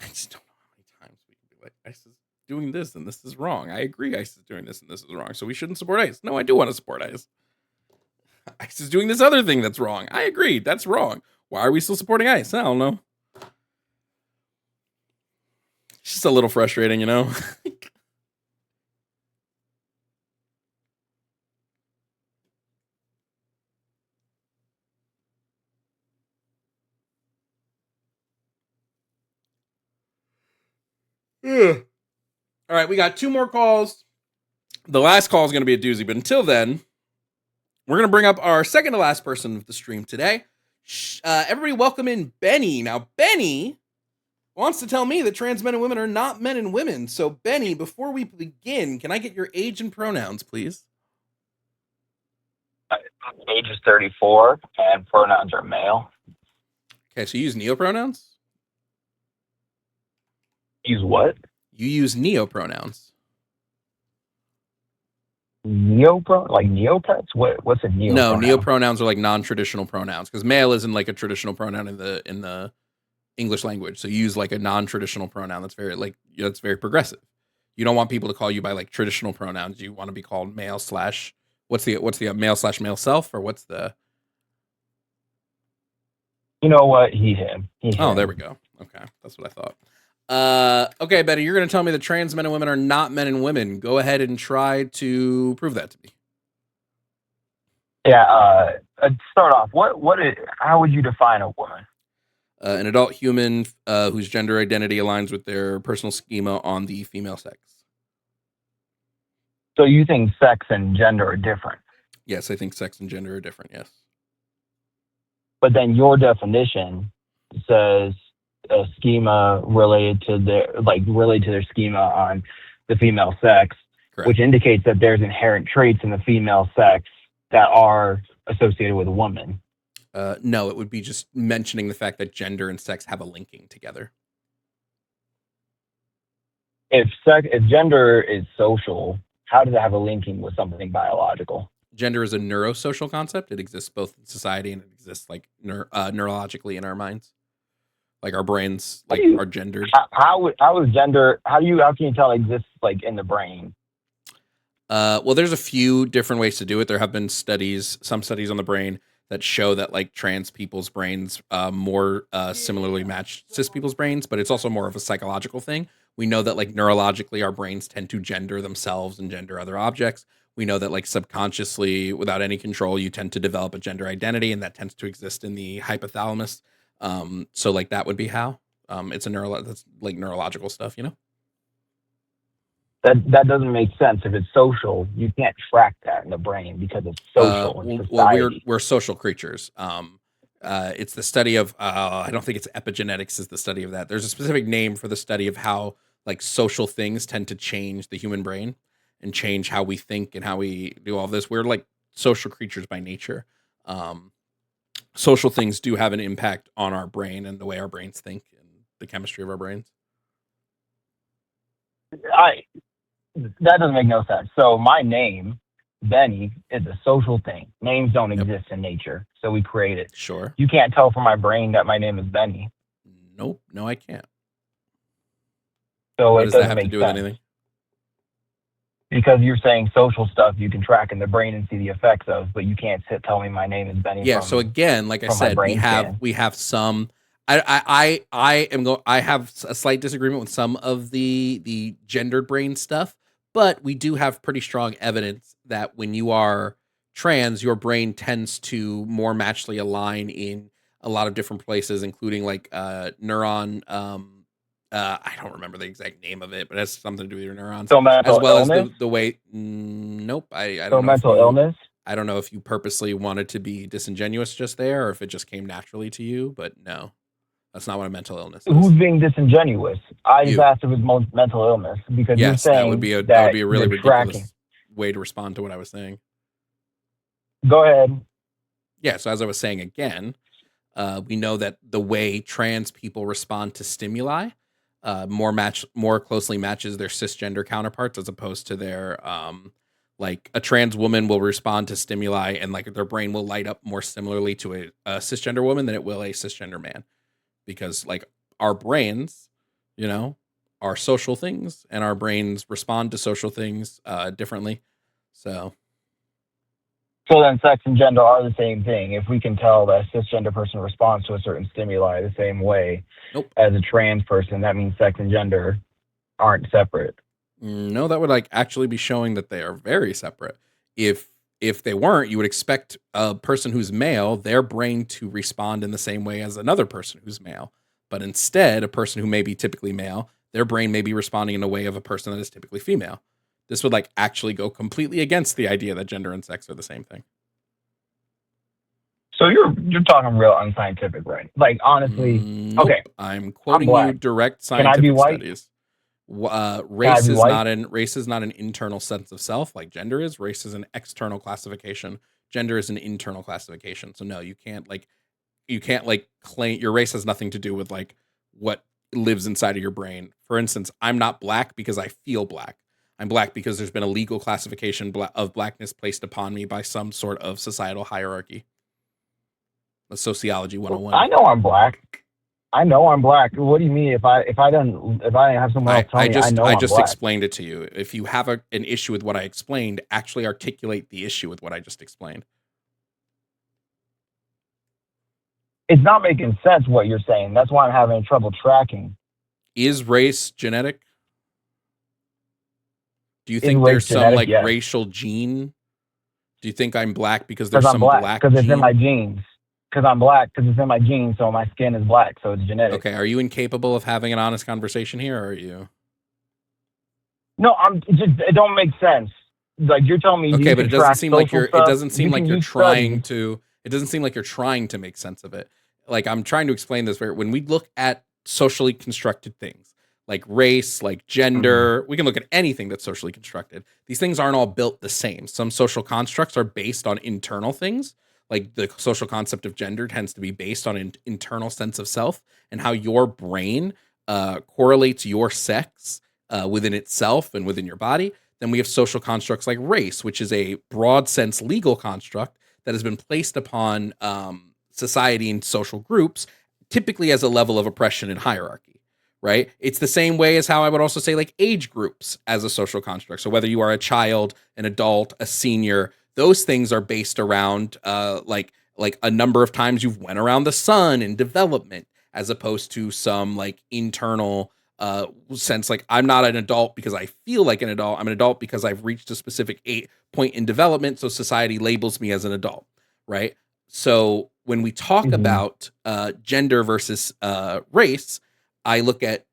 just don't know how many times we can be like, ICE is doing this and this is wrong. I agree ICE is doing this and this is wrong, so we shouldn't support ICE. No, I do want to support ICE. ICE is doing this other thing that's wrong. I agree, that's wrong. Why are we still supporting ICE? I don't know. It's just a little frustrating, All right, we got 2 more calls. The last call is going to be a doozy, but until then, we're going to bring up our second to last person of the stream today. Everybody welcome in Benny. Now, Benny wants to tell me that trans men and women are not men and women. So, Benny, before we begin, can I get your age and pronouns, please? Age is 34, and pronouns are male. Okay, so you use neopronouns? Use what? You use neopronouns. Like neopets? What's a neopronoun? No, neopronouns are like non-traditional pronouns because male isn't like a traditional pronoun in the English language. So you use like a non-traditional pronoun that's very that's very progressive. You don't want people to call you by like traditional pronouns. You want to be called male slash what's the male slash male self, or what's the You know what? He, him. He, Oh, him. there we go. Okay, that's what I thought. Okay, Betty, you're going to tell me that trans men and women are not men and women. Go ahead and try to prove that to me. Yeah. Start off. How would you define a woman? An adult human whose gender identity aligns with their personal schema on the female sex. So you think sex and gender are different? Yes, I think sex and gender are different. Yes. But then your definition says a schema related to their schema on the female sex, Correct. which indicates that there's inherent traits in the female sex that are associated with a woman. No, it would be just mentioning the fact that gender and sex have a linking together. If gender is social, how does it have a linking with something biological? Gender is a neurosocial concept. It exists both in society and it exists like neurologically in our minds, like our brains, like are gendered. How is gender? How can you tell it exists like in the brain? Well, there's a few different ways to do it. There have been some studies on the brain that show that like trans people's brains more similarly match cis people's brains, but it's also more of a psychological thing. We know that like neurologically our brains tend to gender themselves and gender other objects. We know that like subconsciously, without any control, you tend to develop a gender identity, and that tends to exist in the hypothalamus. So like that would be how it's that's like neurological stuff, you know? That doesn't make sense. If it's social, you can't track that in the brain because it's social. Well, we're social creatures. It's the study of I don't think it's epigenetics is the study of that. There's a specific name for the study of how like social things tend to change the human brain and change how we think and how we do all this. We're like social creatures by nature. Social things do have an impact on our brain and the way our brains think and the chemistry of our brains. That doesn't make no sense. So my name, Benny, is a social thing. Names don't exist in nature, so we create it. Sure. You can't tell from my brain that my name is Benny. Nope. No, I can't. So what it does doesn't that have to make do sense. with anything? Because you're saying social stuff you can track in the brain and see the effects of, but you can't tell me my name is Benny. Yeah. So again, like I said, we have some. I have a slight disagreement with some of the gendered brain stuff, but we do have pretty strong evidence that when you are trans, your brain tends to more matchly align in a lot of different places, including like neuron. I don't remember the exact name of it, but it has something to do with your neurons. So mental as well illness? as the way. Nope. I don't So know. mental illness? I don't know if you purposely wanted to be disingenuous just there, or if it just came naturally to you. But no, that's not what a mental illness is. Who's being disingenuous? I just asked if it was mental illness because you're saying that would be a really ridiculous way to respond to what I was saying. Go ahead. Yeah. So as I was saying again, we know that the way trans people respond to stimuli more closely matches their cisgender counterparts as opposed to their like a trans woman will respond to stimuli and like their brain will light up more similarly to a cisgender woman than it will a cisgender man, because like our brains, you know, are social things and our brains respond to social things differently. So then sex and gender are the same thing. If we can tell that a cisgender person responds to a certain stimuli the same way as a trans person, that means sex and gender aren't separate. No, that would like actually be showing that they are very separate. If they weren't, you would expect a person who's male, their brain to respond in the same way as another person who's male. But instead, a person who may be typically male, their brain may be responding in a way of a person that is typically female. This would like actually go completely against the idea that gender and sex are the same thing. So you're talking real unscientific, right? Like honestly, nope. Okay. I'm quoting you direct scientific Can I be white? studies. Race is not an internal sense of self like gender is. Race is an external classification. Gender is an internal classification. So no, you can't claim your race has nothing to do with like what lives inside of your brain. For instance, I'm not black because I feel black. I'm black because there's been a legal classification of blackness placed upon me by some sort of societal hierarchy. A sociology 101. I know I'm black. I know I'm black. What do you mean if I have someone else tell me I know I I'm just black? explained it to you. If you have an issue with what I explained, actually articulate the issue with what I just explained. It's not making sense what you're saying. That's why I'm having trouble tracking. Is race genetic? Do you Is think race there's some genetic? like Yes. racial gene? Do you think I'm black because there's I'm some black black because it's in gene? my genes. Because I'm black because it's in my genes, so my skin is black, so it's genetic. Okay, are you incapable of having an honest conversation here, or are you? No, it don't make sense. Like you're telling me. Okay, you but can it doesn't track seem like social you're. stuff. It doesn't seem You like can you're use trying studies. to. It doesn't seem like you're trying to make sense of it. Like I'm trying to explain this. Where when we look at socially constructed things like race, like gender, we can look at anything that's socially constructed. These things aren't all built the same. Some social constructs are based on internal things. Like the social concept of gender tends to be based on an internal sense of self and how your brain correlates your sex within itself and within your body. Then we have social constructs like race, which is a broad sense legal construct that has been placed upon society and social groups, typically as a level of oppression and hierarchy, right? It's the same way as how I would also say like age groups as a social construct. So whether you are a child, an adult, a senior, those things are based around like a number of times you've went around the sun in development, as opposed to some like internal sense. Like I'm not an adult because I feel like an adult. I'm an adult because I've reached a specific point in development. So society labels me as an adult, right? So when we talk about gender versus race, I look at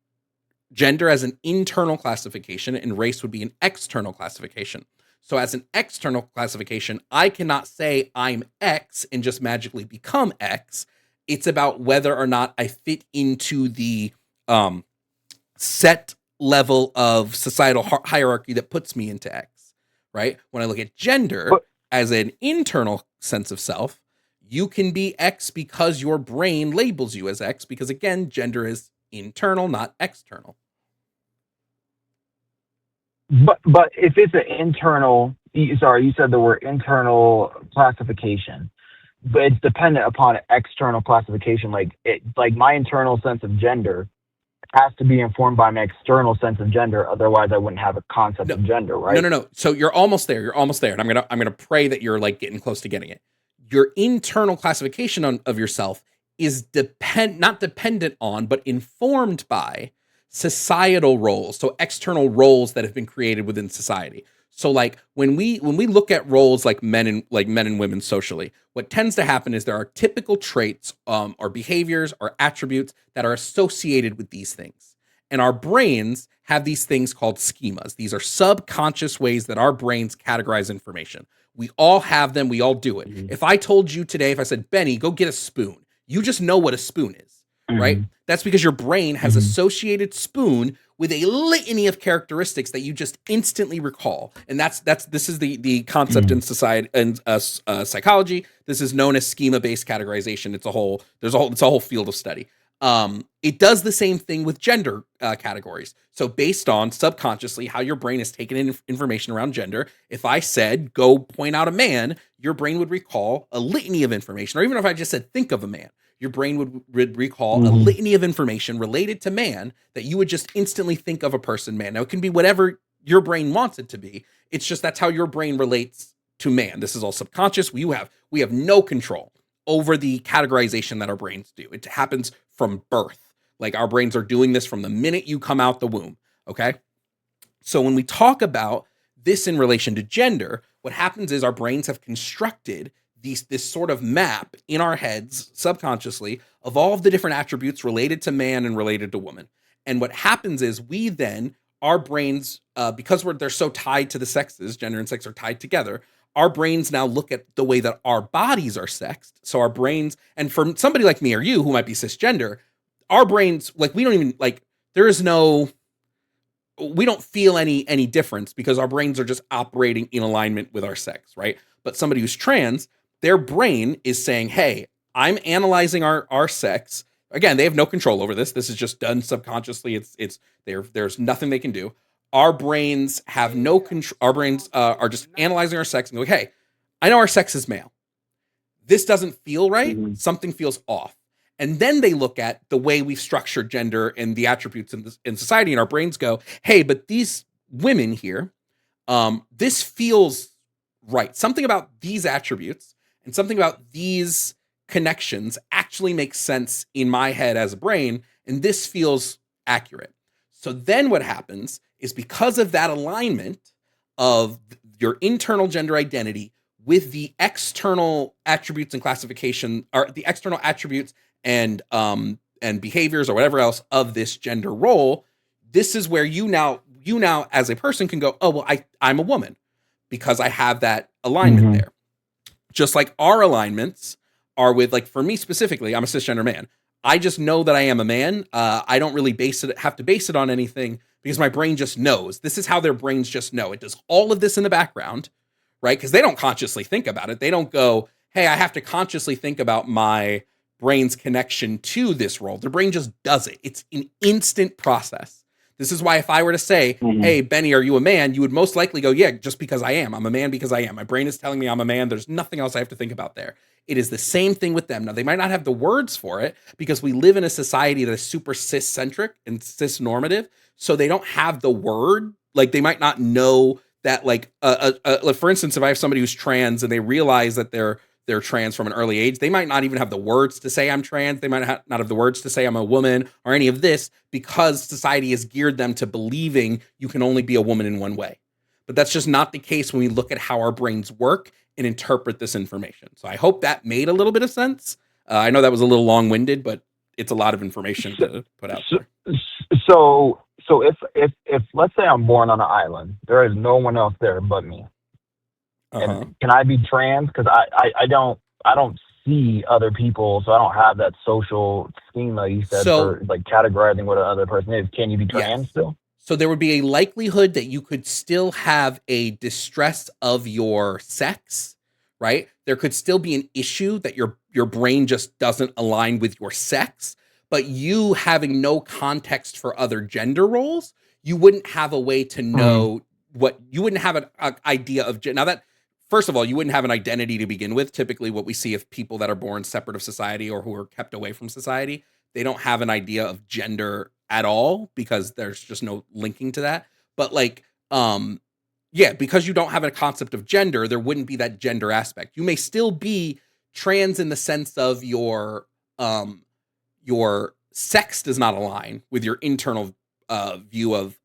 gender as an internal classification and race would be an external classification. So as an external classification, I cannot say I'm X and just magically become X. It's about whether or not I fit into the set level of societal hierarchy that puts me into X, right? When I look at gender as an internal sense of self, you can be X because your brain labels you as X, because again, gender is internal, not external. But if it's an internal, sorry, you said the word internal classification, but it's dependent upon an external classification. Like my internal sense of gender has to be informed by my external sense of gender. Otherwise, I wouldn't have a concept of gender, right? No. So you're almost there. You're almost there, and I'm gonna pray that you're like getting close to getting it. Your internal classification of yourself is not dependent on, but informed by societal roles, so external roles that have been created within society. So like when we look at roles like men and women socially, what tends to happen is there are typical traits or behaviors or attributes that are associated with these things. And our brains have these things called schemas. These are subconscious ways that our brains categorize information. We all have them, we all do it. If I told you today, if I said, Benny, go get a spoon, you just know what a spoon is, right? That's because your brain has associated spoon with a litany of characteristics that you just instantly recall. And this is the concept in society and psychology. This is known as schema-based categorization. It's a whole field of study. It does the same thing with gender categories. So based on subconsciously how your brain has taken in information around gender, if I said, go point out a man, your brain would recall a litany of information. Or even if I just said, think of a man, your brain would recall a litany of information related to man that you would just instantly think of a person, man. Now, it can be whatever your brain wants it to be. It's just that's how your brain relates to man. This is all subconscious. We have no control over the categorization that our brains do. It happens from birth. Like our brains are doing this from the minute you come out the womb, okay? So when we talk about this in relation to gender, what happens is our brains have constructed this sort of map in our heads subconsciously of all of the different attributes related to man and related to woman. And what happens is our brains, because they're so tied to the sexes, gender and sex are tied together, our brains now look at the way that our bodies are sexed. So our brains, and for somebody like me or you who might be cisgender, our brains, like we don't even, like we don't feel any difference because our brains are just operating in alignment with our sex, right? But somebody who's trans, their brain is saying, hey, I'm analyzing our sex. Again, they have no control over this. This is just done subconsciously. There's nothing they can do. Our brains have no control. Our brains are just analyzing our sex and go, hey, I know our sex is male. This doesn't feel right. Something feels off. And then they look at the way we've structured gender and the attributes in society, and our brains go, hey, but these women here, this feels right. Something about these attributes and something about these connections actually makes sense in my head as a brain, and this feels accurate. So then what happens is, because of that alignment of your internal gender identity with the external attributes and classification, or the external attributes and behaviors or whatever else of this gender role, this is where you now as a person can go, oh, well, I'm a woman because I have that alignment there. Just like our alignments are with, like, for me specifically, I'm a cisgender man. I just know that I am a man. I don't really have to base it on anything, because my brain just knows. This is how their brains just know. It does all of this in the background, right? Because they don't consciously think about it. They don't go, hey, I have to consciously think about my brain's connection to this role. Their brain just does it. It's an instant process. This is why if I were to say, hey, Benny, are you a man? You would most likely go, yeah, just because I am. I'm a man because I am. My brain is telling me I'm a man. There's nothing else I have to think about there. It is the same thing with them. Now, they might not have the words for it because we live in a society that is super cis-centric and cis-normative. So they don't have the word. Like, they might not know that, like, for instance, if I have somebody who's trans and they realize that they're trans from an early age, they might not even have the words to say I'm trans. They might not have the words to say I'm a woman or any of this, because society has geared them to believing you can only be a woman in one way. But that's just not the case when we look at how our brains work and interpret this information. So I hope that made a little bit of sense. I know that was a little long-winded, but it's a lot of information to put out there. So if let's say I'm born on an island, there is no one else there but me. And can I be trans? Because I don't see other people, so I don't have that social schema you said for, like, categorizing what another person is. Can you be trans still? So there would be a likelihood that you could still have a distress of your sex, right? There could still be an issue that your brain just doesn't align with your sex, but you having no context for other gender roles, you wouldn't have a way to know you wouldn't have an idea of now that. First of all, you wouldn't have an identity to begin with. Typically, what we see of people that are born separate of society or who are kept away from society, they don't have an idea of gender at all, because there's just no linking to that. But, like, because you don't have a concept of gender, there wouldn't be that gender aspect. You may still be trans in the sense of your sex does not align with your internal view of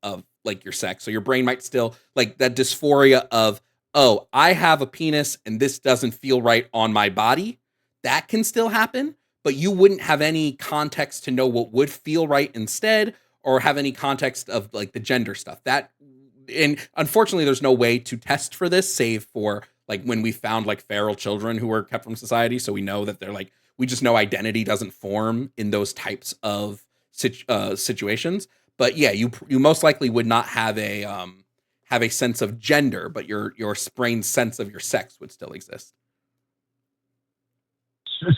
like your sex. So your brain might still, like, that dysphoria of, oh, I have a penis and this doesn't feel right on my body. That can still happen, but you wouldn't have any context to know what would feel right instead, or have any context of, like, the gender stuff. And unfortunately, there's no way to test for this, save for, like, when we found, like, feral children who were kept from society. So we know that they're, like, we just know identity doesn't form in those types of situations. But yeah, you most likely would not have a sense of gender, but your brain's sense of your sex would still exist.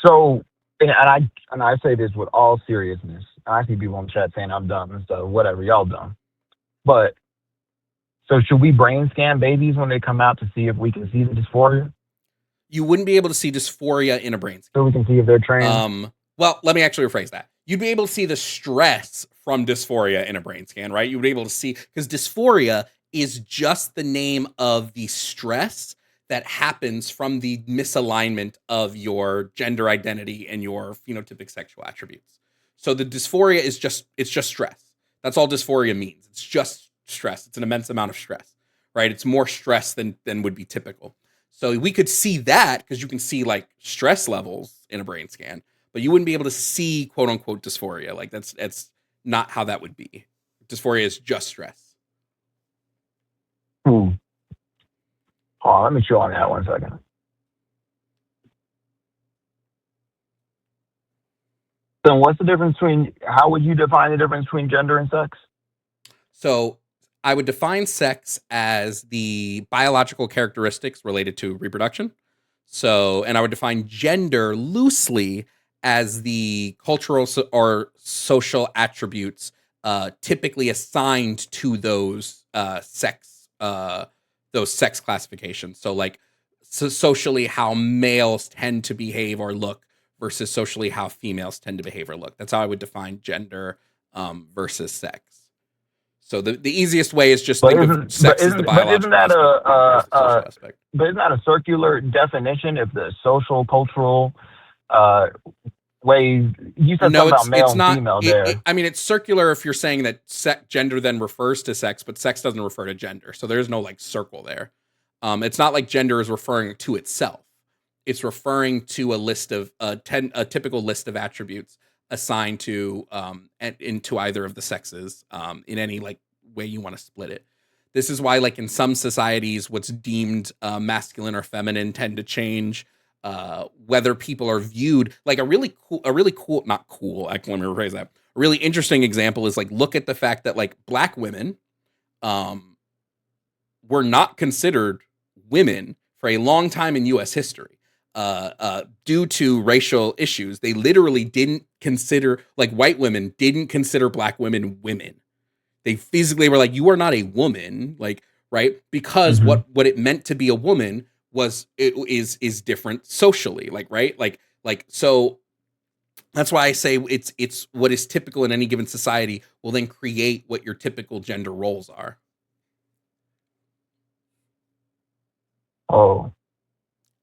So, and I say this with all seriousness. I see people in chat saying I'm dumb and stuff. Whatever, y'all dumb. But so should we brain scan babies when they come out to see if we can see the dysphoria? You wouldn't be able to see dysphoria in a brain scan. So we can see if they're trans. Well, let me actually rephrase that. You'd be able to see the stress from dysphoria in a brain scan, right? You would be able to see, because dysphoria is just the name of the stress that happens from the misalignment of your gender identity and your phenotypic sexual attributes. So the dysphoria is just stress. That's all dysphoria means. It's just stress. It's an immense amount of stress, right? It's more stress than would be typical. So we could see that because you can see, like, stress levels in a brain scan, but you wouldn't be able to see quote unquote dysphoria. Like, that's not how that would be. Dysphoria is just stress. Oh, let me chew on that 1 second. So what's the difference how would you define the difference between gender and sex? So I would define sex as the biological characteristics related to reproduction. So, and I would define gender loosely as the cultural or social attributes typically assigned to those sex classifications. So, like, socially, how males tend to behave or look versus socially how females tend to behave or look. That's how I would define gender versus sex. So the easiest way is just think of sex as the biological that aspect versus the social aspect. but isn't that a circular definition if the social cultural ways you said No, something about male it's not. and female there? I mean, it's circular if you're saying that gender then refers to sex, but sex doesn't refer to gender. So there's no like circle there. It's not like gender is referring to itself. It's referring to a list of a typical list of attributes assigned to into either of the sexes in any like way you want to split it. This is why like in some societies what's deemed masculine or feminine tend to change, whether people are viewed like a really cool not cool, let me rephrase that. A really interesting example is like look at the fact that like black women were not considered women for a long time in US history. Due to racial issues, they literally didn't consider, like white women didn't consider black women women. They physically were like, you are not a woman, like, right? Because what it meant to be a woman is different socially, like, right? Like, so that's why I say it's what is typical in any given society will then create what your typical gender roles are. Oh.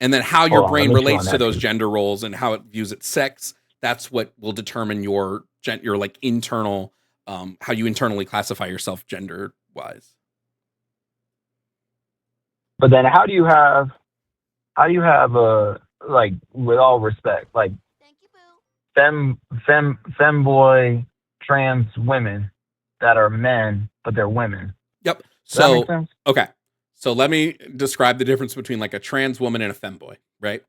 And then how your brain relates to those gender roles and how it views its sex, that's what will determine your like internal, how you internally classify yourself gender wise. But then how do you have like with all respect, like femboy trans women that are men but they're women? Yep. Does that make sense? Okay. So let me describe the difference between like a trans woman and a femboy, right?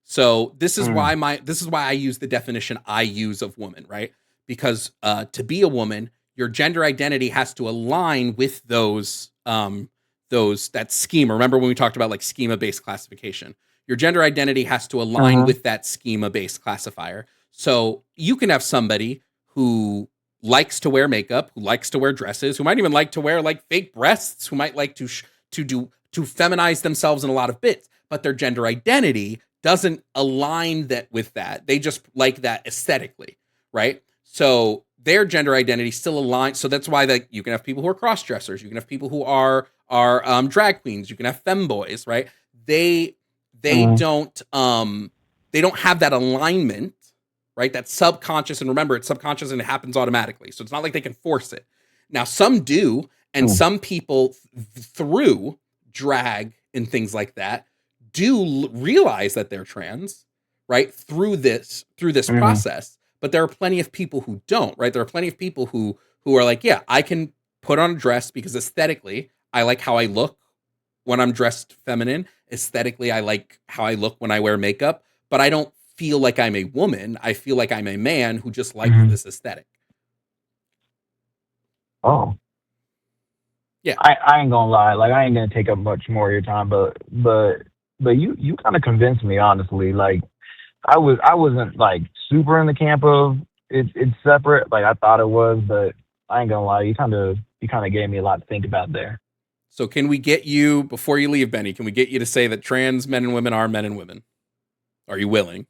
So this is why I use the definition I use of woman, right? Because to be a woman, your gender identity has to align with that schema. Remember when we talked about like schema-based classification? Your gender identity has to align with that schema-based classifier. So you can have somebody who likes to wear makeup, who likes to wear dresses, who might even like to wear like fake breasts, who might like to feminize themselves in a lot of bits, but their gender identity doesn't align with that. They just like that aesthetically, right? So their gender identity still aligns. So that's why that you can have people who are cross dressers, you can have people who are drag queens, you can have femboys, right? They don't have that alignment, right? That's subconscious, and remember, it's subconscious and it happens automatically. So it's not like they can force it. Now some do. And some people through drag and things like that do realize that they're trans, right? Through this process. But there are plenty of people who don't, right? There are plenty of people who are like, yeah, I can put on a dress because aesthetically, I like how I look when I'm dressed feminine. Aesthetically, I like how I look when I wear makeup, but I don't feel like I'm a woman. I feel like I'm a man who just likes this aesthetic. Oh. Yeah, I ain't gonna lie. Like I ain't gonna take up much more of your time, but you kind of convinced me, honestly. Like I wasn't like super in the camp of it's separate. Like I thought it was, but I ain't gonna lie. You kind of gave me a lot to think about there. So can we get you, before you leave, Benny? Can we get you to say that trans men and women are men and women? Are you willing?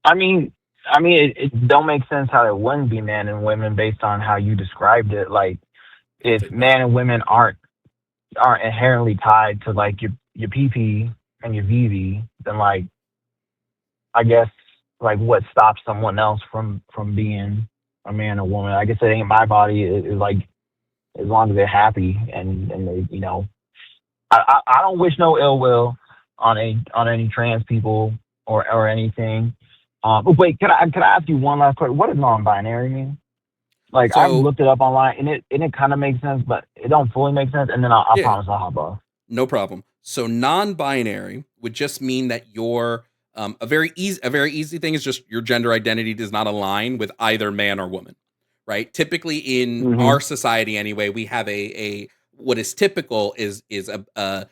I mean, it don't make sense how it wouldn't be men and women based on how you described it. Like. If men and women aren't inherently tied to like your PP and your VV, then like I guess like what stops someone else from being a man or woman? I guess it ain't my body. It's like as long as they're happy and they, you know, I don't wish no ill will on any trans people or anything. But wait, can I ask you one last question? What does non-binary mean? Like I've looked it up online, and it kind of makes sense, but it don't fully make sense. And then I promise I'll hop off. No problem. So non-binary would just mean that you're a very easy thing is just your gender identity does not align with either man or woman, right? Typically in our society, anyway, we have a what is typical is a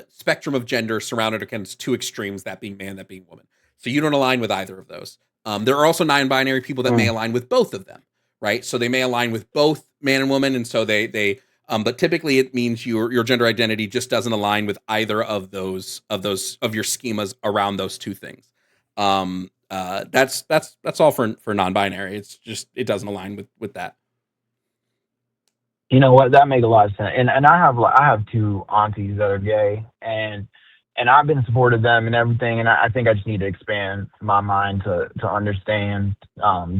spectrum of gender surrounded against two extremes, that being man, that being woman. So you don't align with either of those. There are also non-binary people that may align with both of them. Right, so they may align with both man and woman, and so they but typically it means your gender identity just doesn't align with either of your schemas around those two things. That's all for non-binary. It's just it doesn't align with that. You know what? That makes a lot of sense. And I have two aunties that are gay, and I've been supportive of them and everything. And I think I just need to expand my mind to understand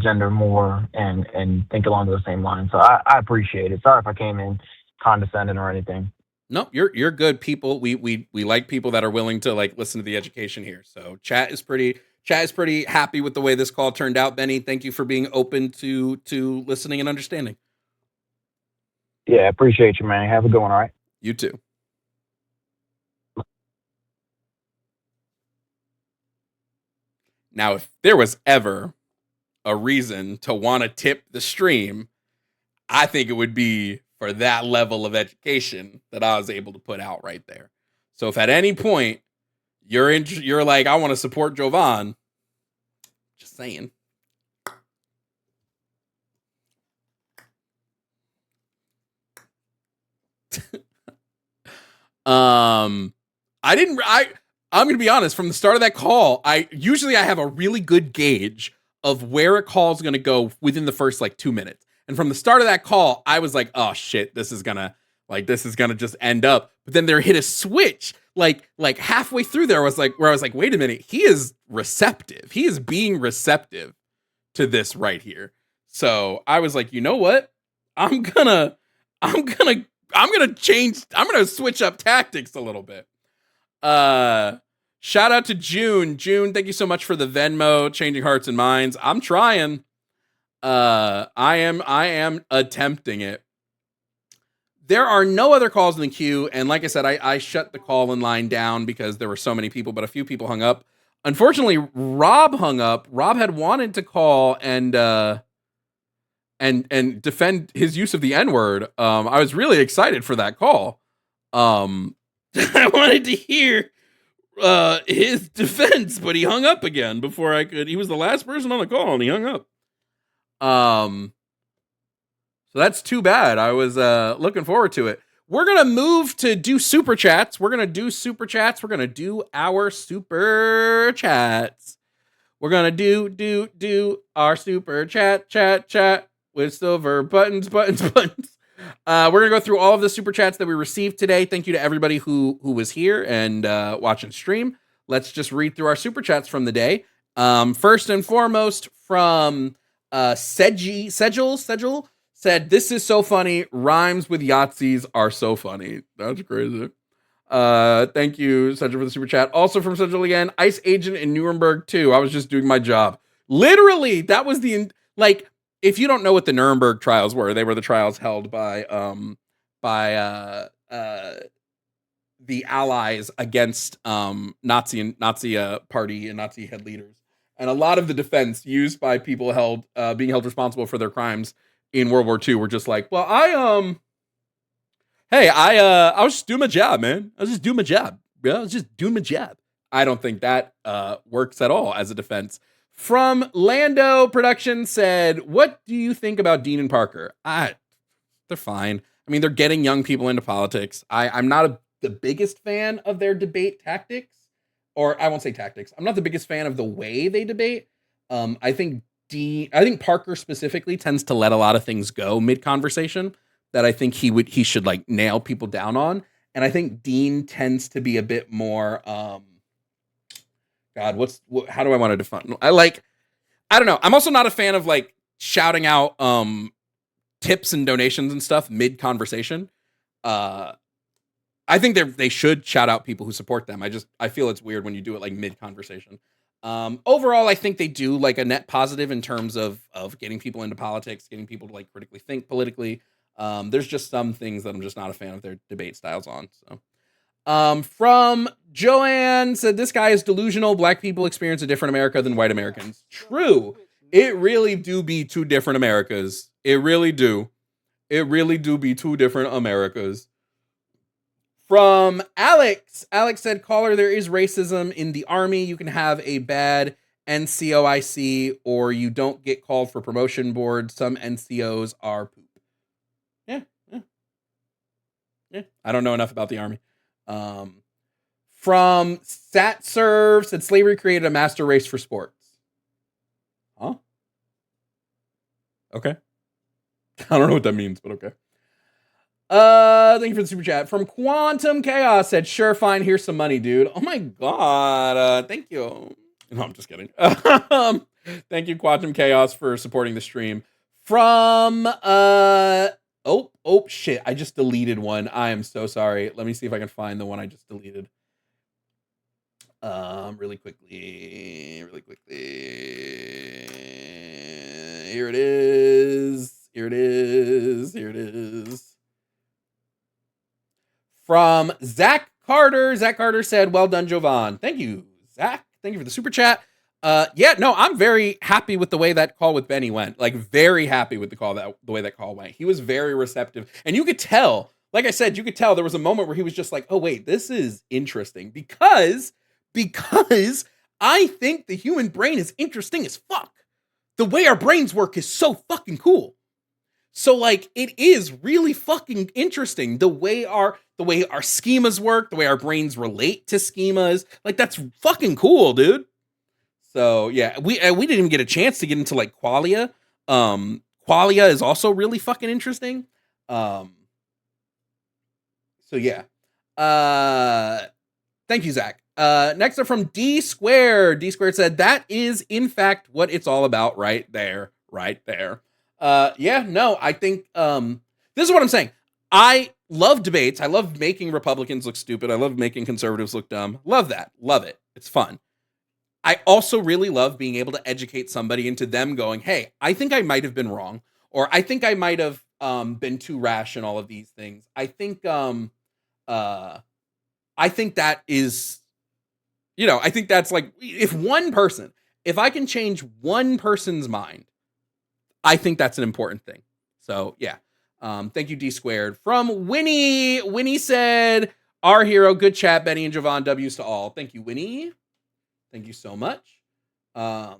gender more and think along those same lines. So I appreciate it. Sorry if I came in condescending or anything. No, you're good people. We like people that are willing to like listen to the education here. So chat is pretty happy with the way this call turned out. Benny, thank you for being open to listening and understanding. Yeah, appreciate you, man. Have a good one, all right? You too. Now, if there was ever a reason to want to tip the stream, I think it would be for that level of education that I was able to put out right there. So if at any point you're like, I want to support Jovan, just saying. I'm gonna be honest, from the start of that call, I have a really good gauge of where a call is gonna go within the first like 2 minutes. And from the start of that call, I was like, oh shit, this is gonna just end up. But then there hit a switch like halfway through there, where I was like, wait a minute, he is receptive. He is being receptive to this right here. So I was like, you know what? I'm gonna switch up tactics a little bit. Shout out to June. June, thank you so much for the Venmo, changing hearts and minds. I'm trying. I am attempting it. There are no other calls in the queue, and like I said, I shut the call in line down because there were so many people, but a few people hung up. Unfortunately, Rob hung up. Rob had wanted to call and defend his use of the N-word. I was really excited for that call. I wanted to hear his defense, but he hung up again before I could. He was the last person on the call, and he hung up. So that's too bad. I was looking forward to it. We're gonna move to do super chats. We're gonna do super chats. We're gonna do our super chats. We're gonna do our super chat with silver buttons. We're gonna go through all of the super chats that we received today. Thank you to everybody who was here and watching stream. Let's just read through our super chats from the day. First and foremost, from Sejul said, "This is so funny. Rhymes with Yahtzees are so funny." That's crazy. Thank you, Sejul, for the super chat. Also from Sejul again, ICE agent in Nuremberg too. I was just doing my job. Literally, that was if you don't know what the Nuremberg trials were, they were the trials held by the Allies against Nazi party and Nazi head leaders, and a lot of the defense used by people being held responsible for their crimes in World War II were just like, well, I was just doing my job, man. I was just doing my job. Yeah, I was just doing my job. I don't think that works at all as a defense. From Lando Production said, "What do you think about Dean and Parker?" They're fine. I mean, they're getting young people into politics. I'm not the biggest fan of their debate tactics, or I won't say tactics. I'm not the biggest fan of the way they debate. I think Parker specifically tends to let a lot of things go mid-conversation that I think he should like nail people down on. And I think Dean tends to be a bit more, how do I want to define? I don't know. I'm also not a fan of like shouting out tips and donations and stuff mid-conversation. I think they should shout out people who support them. I feel it's weird when you do it like mid-conversation. Overall, I think they do like a net positive in terms of getting people into politics, getting people to like critically think politically. There's just some things that I'm just not a fan of their debate styles on. So, from Joanne said, "This guy is delusional. Black people experience a different America than white Americans." True. It really do be two different Americas. It really do. It really do be two different Americas. From Alex said, "Caller, there is racism in the Army. You can have a bad NCOIC or you don't get called for promotion boards. Some NCOs are poop." Yeah. I don't know enough about the Army. From SatServe said slavery created a master race for sports. Huh? Okay. I don't know what that means, but okay. Thank you for the super chat. From Quantum Chaos said, sure, fine, here's some money, dude. Oh my god. Thank you. No, I'm just kidding. Thank you, Quantum Chaos, for supporting the stream. From oh shit. I just deleted one. I am so sorry. Let me see if I can find the one I just deleted. Really quickly. Here it is. From Zach Carter. Zach Carter said, well done, Jovan. Thank you, Zach. Thank you for the super chat. Yeah, no, I'm very happy with the way that call with Benny went. Like, very happy with the way that call went. He was very receptive. And you could tell, like I said, there was a moment where he was just like, oh, wait, this is interesting. Because I think the human brain is interesting as fuck. The way our brains work is so fucking cool. So, like, it is really fucking interesting the way our schemas work, the way our brains relate to schemas. Like, that's fucking cool, dude. So yeah, we didn't even get a chance to get into like qualia. Qualia is also really fucking interesting. So yeah. Thank you, Zach. Next up from D Squared. D Squared said that is in fact what it's all about right there. Yeah, no, I think this is what I'm saying. I love debates. I love making Republicans look stupid. I love making conservatives look dumb. Love that. Love it. It's fun. I also really love being able to educate somebody into them going, hey, I think I might have been wrong, or I think I might have been too rash in all of these things. I think that is, I think that's like, if I can change one person's mind, I think that's an important thing. So yeah. Thank you, D Squared. From Winnie. Winnie said, our hero, good chat, Benny and Jovan, W's to all. Thank you, Winnie. Thank you so much. And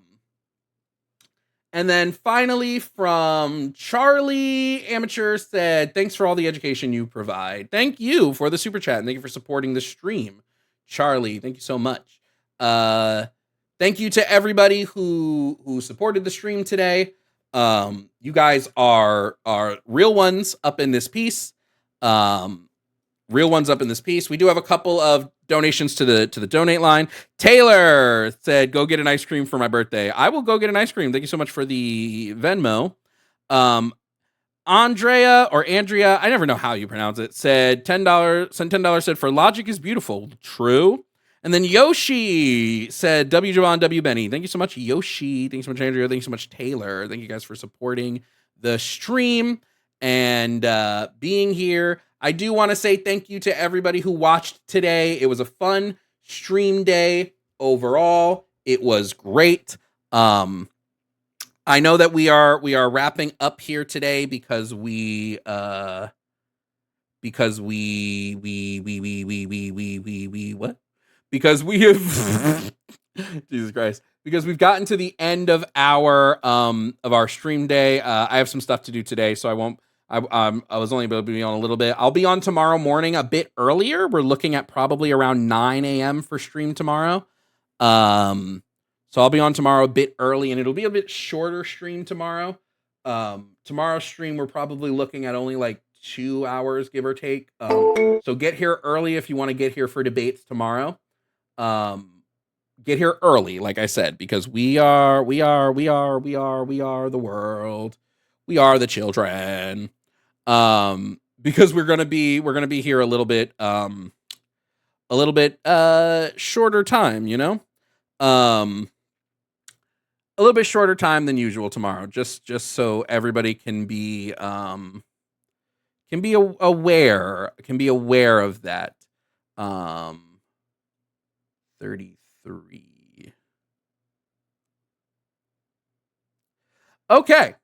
then finally from Charlie Amateur said, thanks for all the education you provide. Thank you for the super chat. And thank you for supporting the stream. Charlie, thank you so much. Thank you to everybody who supported the stream today. You guys are real ones up in this piece. We do have a couple of donations to the donate line. Taylor said, go get an ice cream for my birthday. I will go get an ice cream. Thank you so much for the Venmo. Andrea, I never know how you pronounce it, said $10, said, for logic is beautiful. True. And then Yoshi said, W Jovan, W Benny. Thank you so much, Yoshi. Thank you so much, Andrea. Thank you so much, Taylor. Thank you guys for supporting the stream and being here. I do want to say thank you to everybody who watched today. It was a fun stream day overall. It was great. I know that we are wrapping up here today because we what? Because we have Jesus Christ. Because we've gotten to the end of our stream day. I have some stuff to do today, so I won't. I was only able to be on a little bit. I'll be on tomorrow morning a bit earlier. We're looking at probably around 9 a.m. for stream tomorrow. So I'll be on tomorrow a bit early, and it'll be a bit shorter stream tomorrow. Tomorrow's stream, we're probably looking at only like 2 hours, give or take. So get here early if you want to get here for debates tomorrow. Get here early, like I said, because we are the world. We are the children. Because we're gonna be here a little bit shorter time, a little bit shorter time than usual tomorrow, just so everybody can be aware of that. 33. Okay.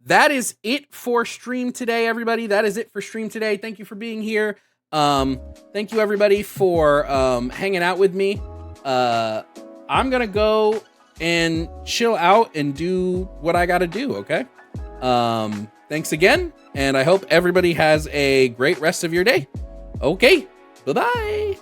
That is it for stream today, everybody. That is it for stream today. Thank you for being here. Thank you, everybody, for hanging out with me. I'm going to go and chill out and do what I got to do, okay? Thanks again, and I hope everybody has a great rest of your day. Okay, bye-bye.